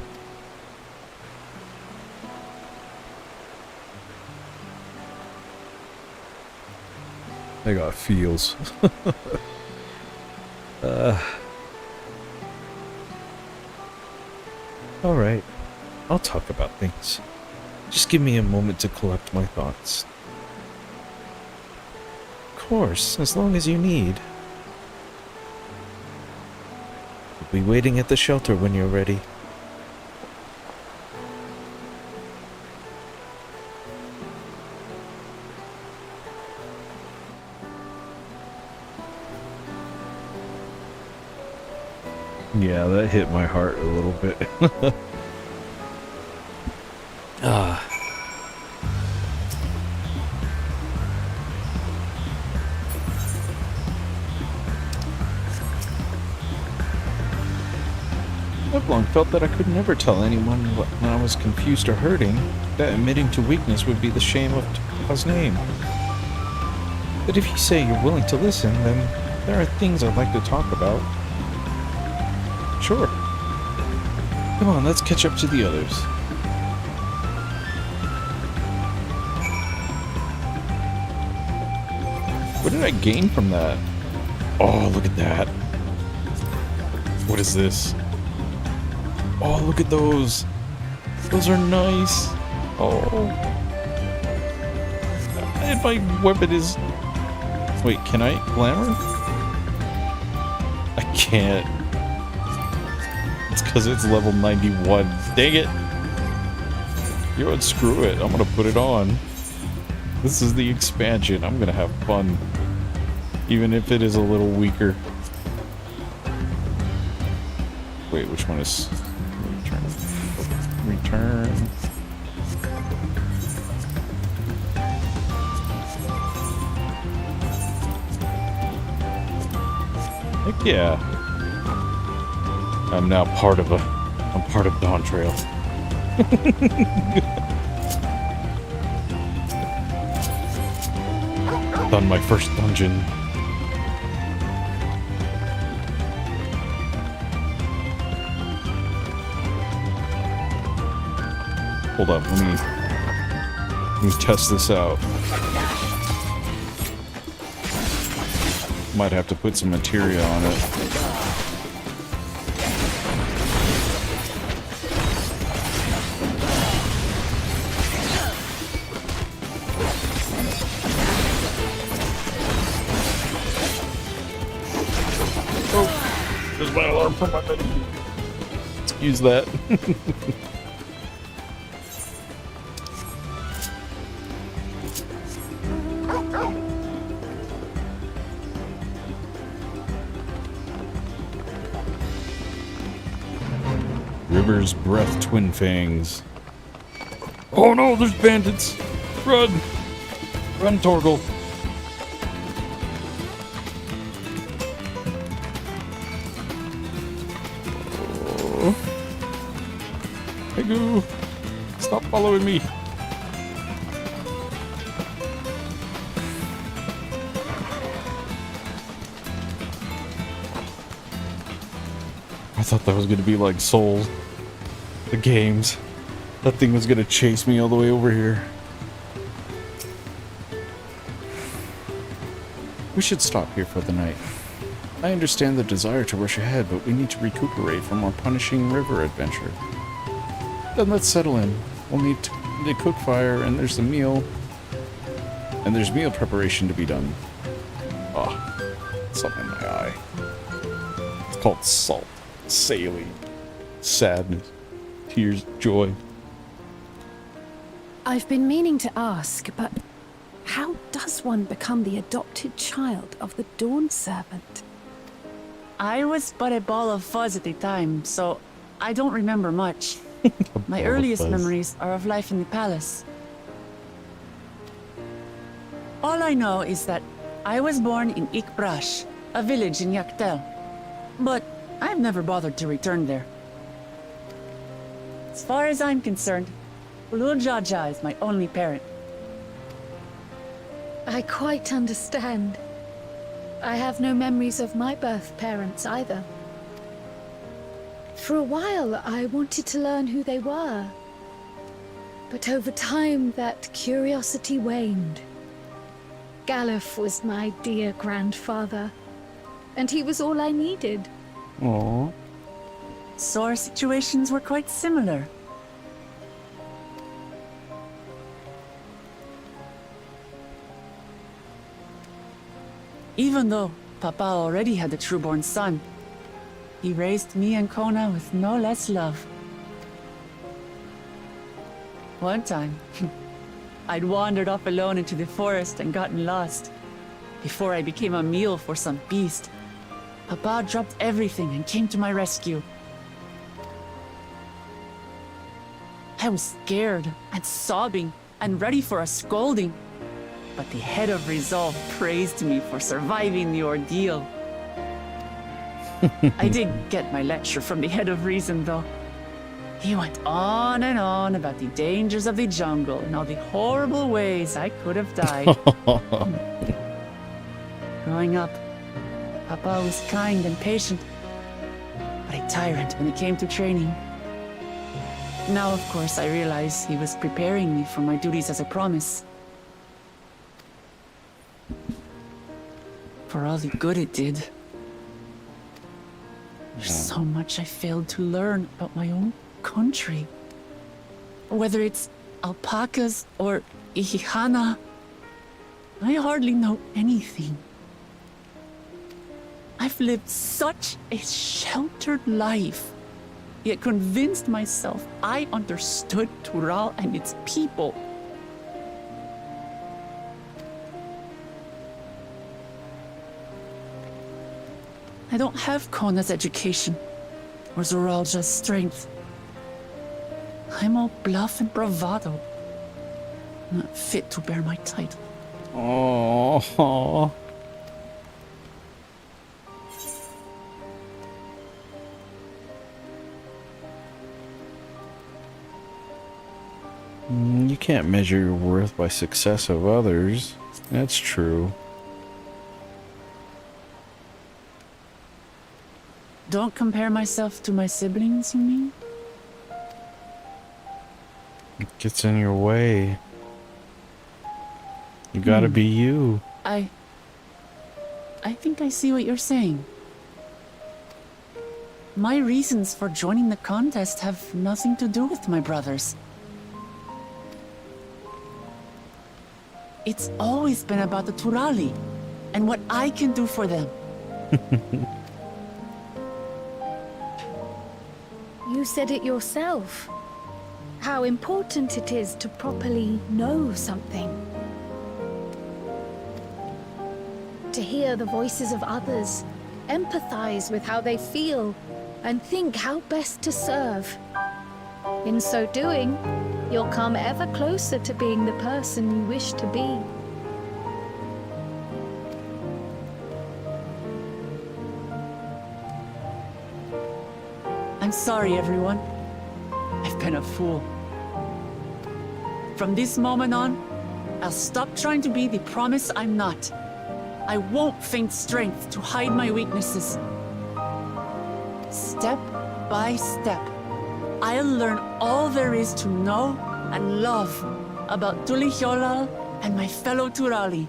I got feels. Alright, I'll talk about things. Just give me a moment to collect my thoughts. Of course, as long as you need. I'll be waiting at the shelter when you're ready. Yeah, that hit my heart a little bit. I've long felt that I could never tell anyone when I was confused or hurting, that admitting to weakness would be the shame of Ta's name. But if you say you're willing to listen, then there are things I'd like to talk about. Sure. Come on, let's catch up to the others. What did I gain from that? Oh, look at that. What is this? Oh, look at those. Those are nice. Oh. And my weapon is... Wait, can I glamour? I can't. It's because it's level 91. Dang it. You know what? Screw it. I'm gonna put it on. This is the expansion. I'm gonna have fun. Even if it is a little weaker. Wait, which one is... Return. Heck yeah. I'm now part of Dawntrail. Done my first dungeon. Hold up, let me test this out. Might have to put some materia on it. Oh, there's my alarm from my bed. Excuse that. River's Breath Twin Fangs. Oh no, there's bandits! Run! Run, Torgal! Oh. Hey, Goo! Stop following me! I thought that was gonna be like Souls. The games. That thing was gonna chase me all the way over here. We should stop here for the night. I understand the desire to rush ahead, but we need to recuperate from our punishing river adventure. Then let's settle in. We'll need to cook fire, and there's the meal. And there's meal preparation to be done. Ah, something in my eye. It's called salt. Saline. Sadness. Tears, joy. I've been meaning to ask, but how does one become the adopted child of the Dawn Servant? I was but a ball of fuzz at the time, so I don't remember much. My earliest memories are of life in the palace. All I know is that I was born in Ikbrash, a village in Yaktel. But I've never bothered to return there. As far as I'm concerned, Ulul Jaja is my only parent. I quite understand. I have no memories of my birth parents either. For a while, I wanted to learn who they were. But over time, that curiosity waned. Galuf was my dear grandfather, and he was all I needed. Aww. So our situations were quite similar. Even though Papa already had a trueborn son, he raised me and Kona with no less love. One time, I'd wandered off alone into the forest and gotten lost. Before I became a meal for some beast, Papa dropped everything and came to my rescue. I was scared and sobbing and ready for a scolding. But the head of resolve praised me for surviving the ordeal. I did get my lecture from the head of reason, though. He went on and on about the dangers of the jungle and all the horrible ways I could have died. Growing up, Papa was kind and patient, but a tyrant when it came to training. Now, of course, I realize he was preparing me for my duties as a promise. For all the good it did. There's so much I failed to learn about my own country. Whether it's alpacas or Ihihana, I hardly know anything. I've lived such a sheltered life, yet convinced myself I understood Tural and its people. I don't have Kona's education, or Zoralja's strength. I'm all bluff and bravado, not fit to bear my title. Oh. You can't measure your worth by success of others. That's true. Don't compare myself to my siblings, you mean? It gets in your way. You gotta be you. I think I see what you're saying. My reasons for joining the contest have nothing to do with my brothers. It's always been about the Turali and what I can do for them. You said it yourself. How important it is to properly know something. To hear the voices of others, empathize with how they feel, and think how best to serve. In so doing, you'll come ever closer to being the person you wish to be. I'm sorry, everyone. I've been a fool. From this moment on, I'll stop trying to be the promise I'm not. I won't feign strength to hide my weaknesses. Step by step, I'll learn all there is to know and love about Tulihyolal and my fellow Turali.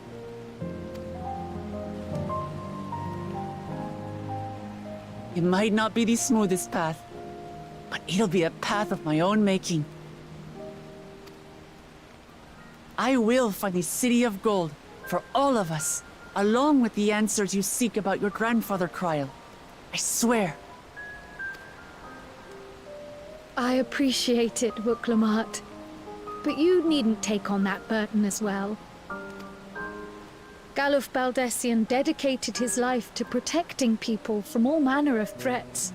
It might not be the smoothest path, but it'll be a path of my own making. I will find the City of Gold for all of us, along with the answers you seek about your grandfather, Kryl. I swear. I appreciate it, Wuklamat. But you needn't take on that burden as well. Galuf Baldessian dedicated his life to protecting people from all manner of threats.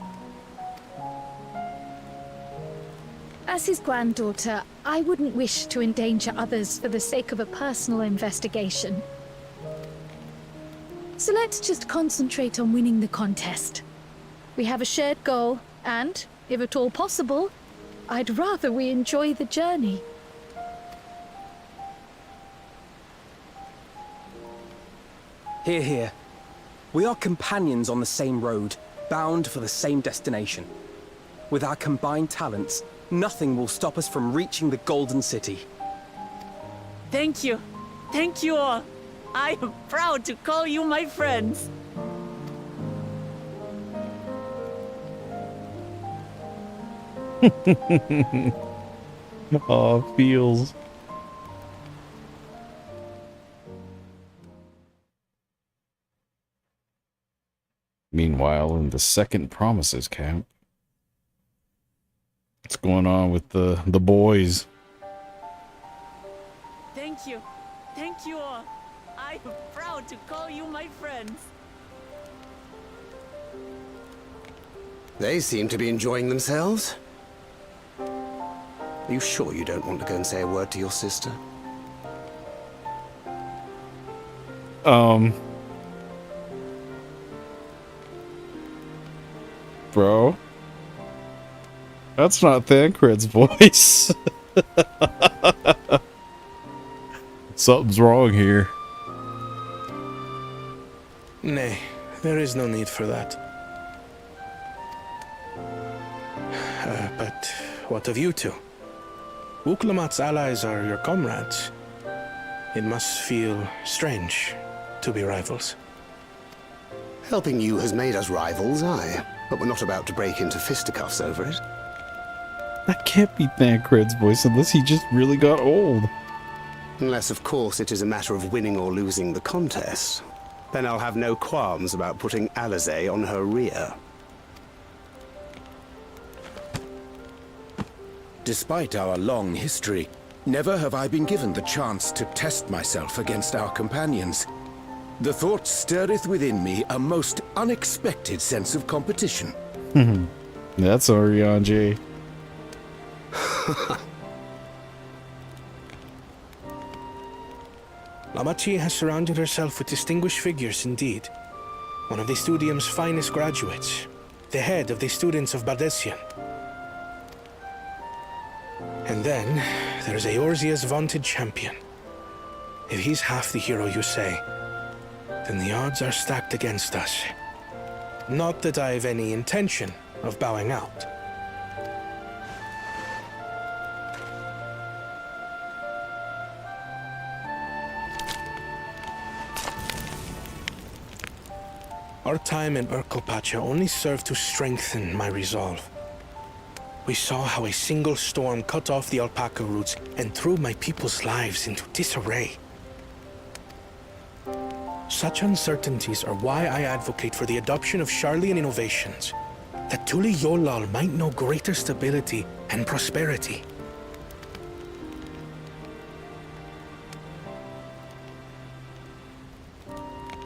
As his granddaughter, I wouldn't wish to endanger others for the sake of a personal investigation. So let's just concentrate on winning the contest. We have a shared goal, and, if at all possible, I'd rather we enjoy the journey. Hear, hear. We are companions on the same road, bound for the same destination. With our combined talents, nothing will stop us from reaching the Golden City. Thank you. Thank you all. I am proud to call you my friends. Aw, feels. Meanwhile, in the second Promises camp, what's going on with the boys? Thank you. Thank you all. I am proud to call you my friends. They seem to be enjoying themselves. Are you sure you don't want to go and say a word to your sister? Bro, that's not Thancred's voice. Something's wrong here. Nay, there is no need for that. But what of you two? Wuklamat's allies are your comrades. It must feel strange to be rivals. Helping you has made us rivals, aye. But we're not about to break into fisticuffs over it. That can't be Thancred's voice unless he just really got old. Unless, of course, it is a matter of winning or losing the contest. Then I'll have no qualms about putting Alizé on her rear. Despite our long history, never have I been given the chance to test myself against our companions. The thought stirreth within me a most unexpected sense of competition. That's Orianji. Lamachi has surrounded herself with distinguished figures indeed. One of the Studium's finest graduates, the head of the students of Bardessian. And then, there's Eorzea's vaunted champion. If he's half the hero you say, then the odds are stacked against us. Not that I have any intention of bowing out. Our time in Urkelpacha only served to strengthen my resolve. We saw how a single storm cut off the alpaca roots and threw my people's lives into disarray. Such uncertainties are why I advocate for the adoption of Sharlayan innovations, that Tuli Yolal might know greater stability and prosperity.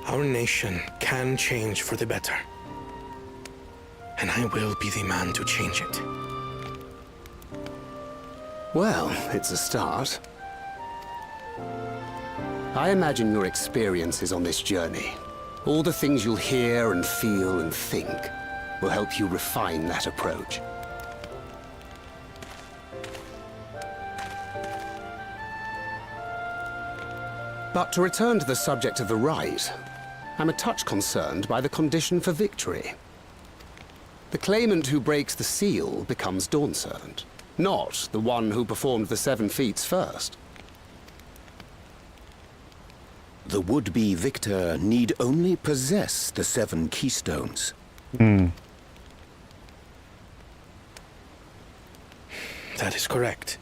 Our nation can change for the better, and I will be the man to change it. Well, it's a start. I imagine your experiences on this journey, all the things you'll hear and feel and think, will help you refine that approach. But to return to the subject of the rite, I'm a touch concerned by the condition for victory. The claimant who breaks the seal becomes Dawn Servant, not the one who performed the 7 feats first. The would-be victor need only possess the 7 keystones. That is correct.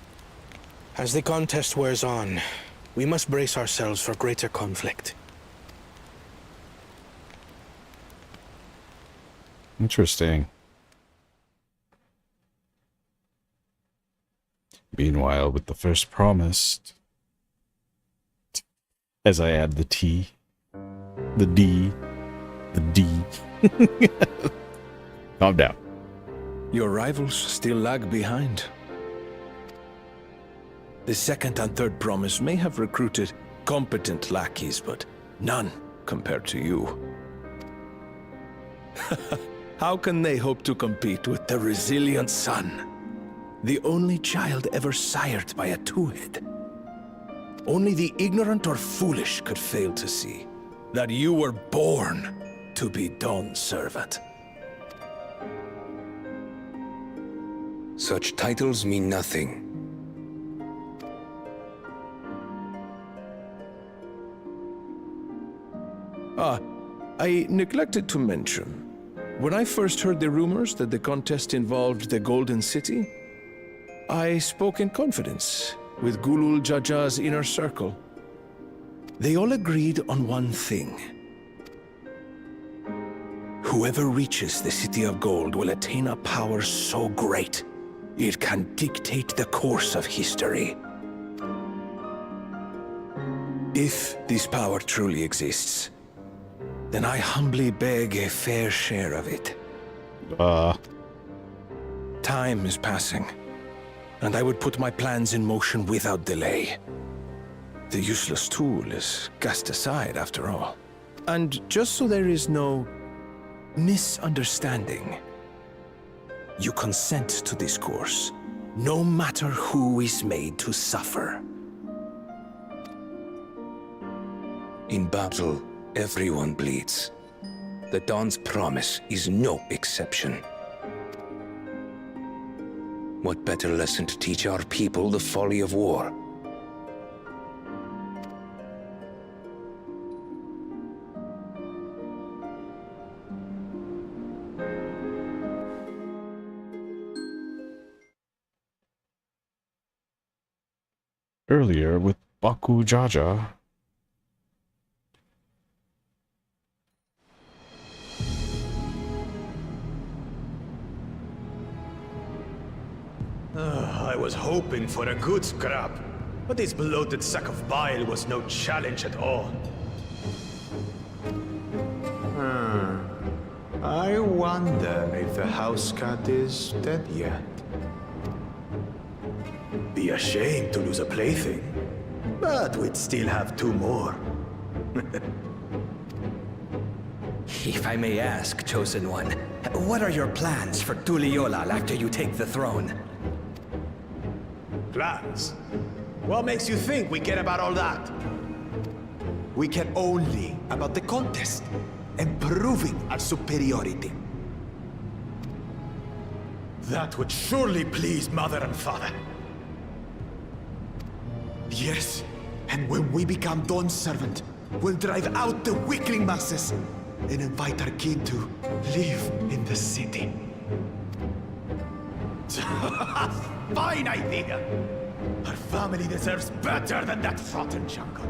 As the contest wears on, we must brace ourselves for greater conflict. Interesting. Meanwhile, with the first promised, as I add the T, the D, the D. Calm down. Your rivals still lag behind. The second and third promise may have recruited competent lackeys, but none compared to you. How can they hope to compete with the resilient son? The only child ever sired by a two-head. Only the ignorant or foolish could fail to see that you were born to be Dawn's servant. Such titles mean nothing. I neglected to mention. When I first heard the rumors that the contest involved the Golden City, I spoke in confidence with Gulul Jaja's inner circle. They all agreed on one thing. Whoever reaches the City of Gold will attain a power so great, it can dictate the course of history. If this power truly exists, then I humbly beg a fair share of it. Time is passing, and I would put my plans in motion without delay. The useless tool is cast aside, after all. And just so there is no misunderstanding, you consent to this course, no matter who is made to suffer. In battle, everyone bleeds. The Dawn's promise is no exception. What better lesson to teach our people the folly of war? Earlier with Baku Jaja. was hoping for a good scrap, but this bloated sack of bile was no challenge at all. I wonder if the house cat is dead yet. Be a shame to lose a plaything, but we'd still have 2 more. If I may ask, Chosen One, what are your plans for Tuliyollal after you take the throne? Plans? What makes you think we care about all that? We care only about the contest and proving our superiority. That would surely please Mother and Father. Yes, and when we become Dawn's servant, we'll drive out the weakling masses and invite our king to live in the city. Fine idea! Our family deserves better than that rotten jungle.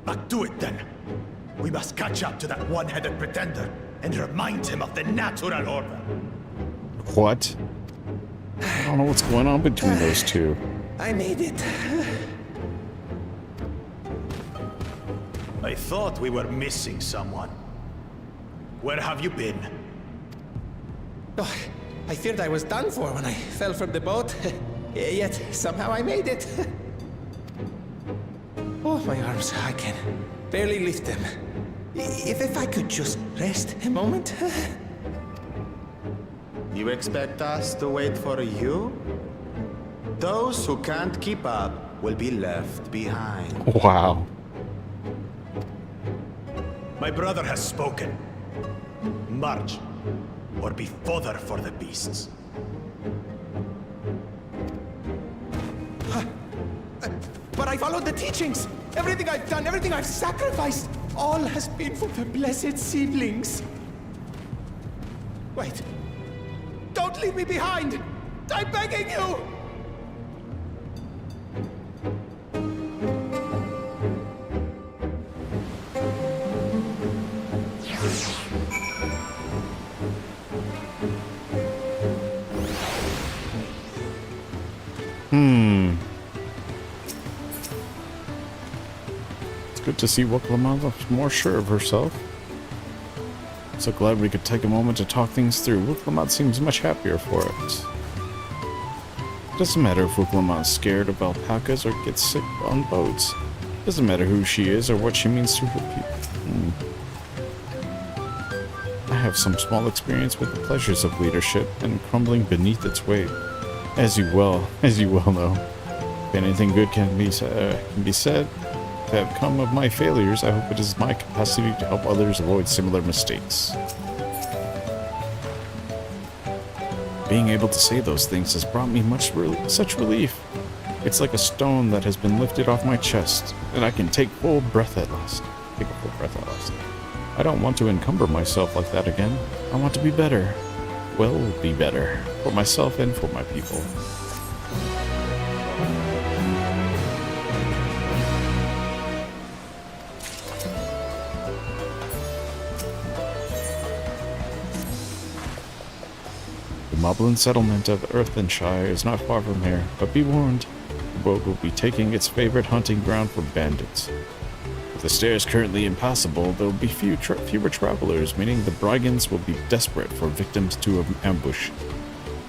But do it then. We must catch up to that one-headed pretender and remind him of the natural order. What? I don't know what's going on between those two. I made it. I thought we were missing someone. Where have you been? Oh, I feared I was done for when I fell from the boat. Yet somehow I made it. Oh, my arms, I can barely lift them. If I could just rest a moment. You expect us to wait for you? Those who can't keep up will be left behind. Wow. My brother has spoken. March, or be fodder for the beasts. But I followed the teachings. Everything I've done, everything I've sacrificed, all has been for the blessed seedlings. Wait. Don't leave me behind! I'm begging you! It's good to see Wuklamad looks more sure of herself. So glad we could take a moment to talk things through. Wuklamad seems much happier for it. It doesn't matter if Wuklamad's scared of alpacas or gets sick on boats. It doesn't matter who she is or what she means to her people. I have some small experience with the pleasures of leadership and crumbling beneath its weight. As you well know. If anything good can be said to have come of my failures, I hope it is my capacity to help others avoid similar mistakes. Being able to say those things has brought me such relief. It's like a stone that has been lifted off my chest, and I can take a full breath at last. I don't want to encumber myself like that again. I want to be better. Well, be better. For myself and for my people. The Moblin settlement of Earthenshire is not far from here, but be warned, the boat will be taking its favorite hunting ground for bandits. With the stairs currently impassable, there will be fewer travelers, meaning the brigands will be desperate for victims to ambush.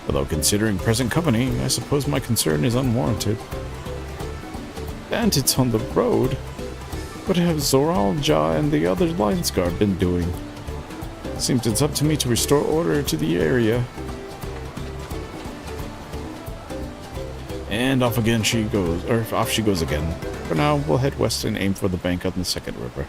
Although considering present company, I suppose my concern is unwarranted. Bandits on the road? What have Zoral, Ja, and the other Lions Guard been doing? Seems it's up to me to restore order to the area. And off she goes again. For now, we'll head west and aim for the bank on the second river.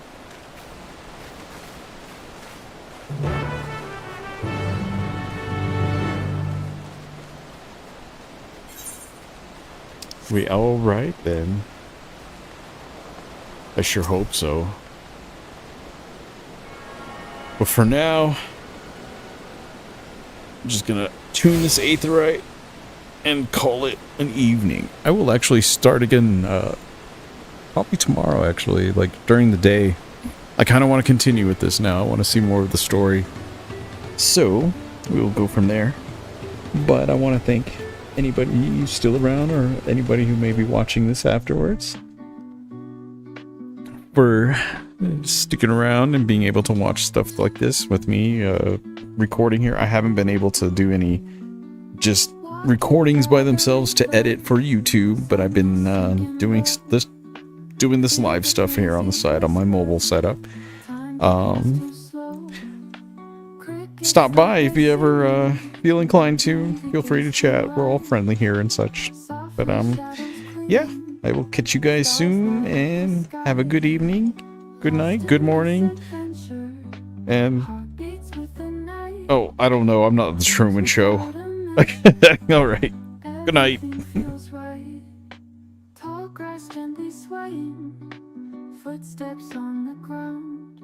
We all right then? I sure hope so. But for now, I'm just gonna tune this aetheryte and call it an evening. I will actually start again, probably tomorrow actually, like during the day. I kind of want to continue with this now. I want to see more of the story. So, we will go from there. But I want to thank anybody still around or anybody who may be watching this afterwards for sticking around and being able to watch stuff like this with me recording here. I haven't been able to do any just recordings by themselves to edit for YouTube, but I've been doing this live stuff here on the side on my mobile setup. Stop by if you ever feel inclined to. Feel free to chat. We're all friendly here and such. But yeah, I will catch you guys soon, and have a good evening, good night, good morning, and oh, I don't know. I'm not the Truman Show. All right. Good night. Tall grass gently swaying, footsteps on the ground,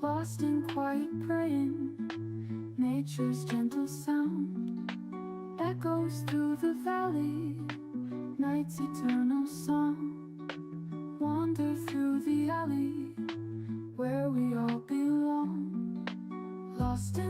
lost in quiet praying, nature's gentle sound echoes through the valley, night's eternal song. Wander through the alley where we all belong, lost in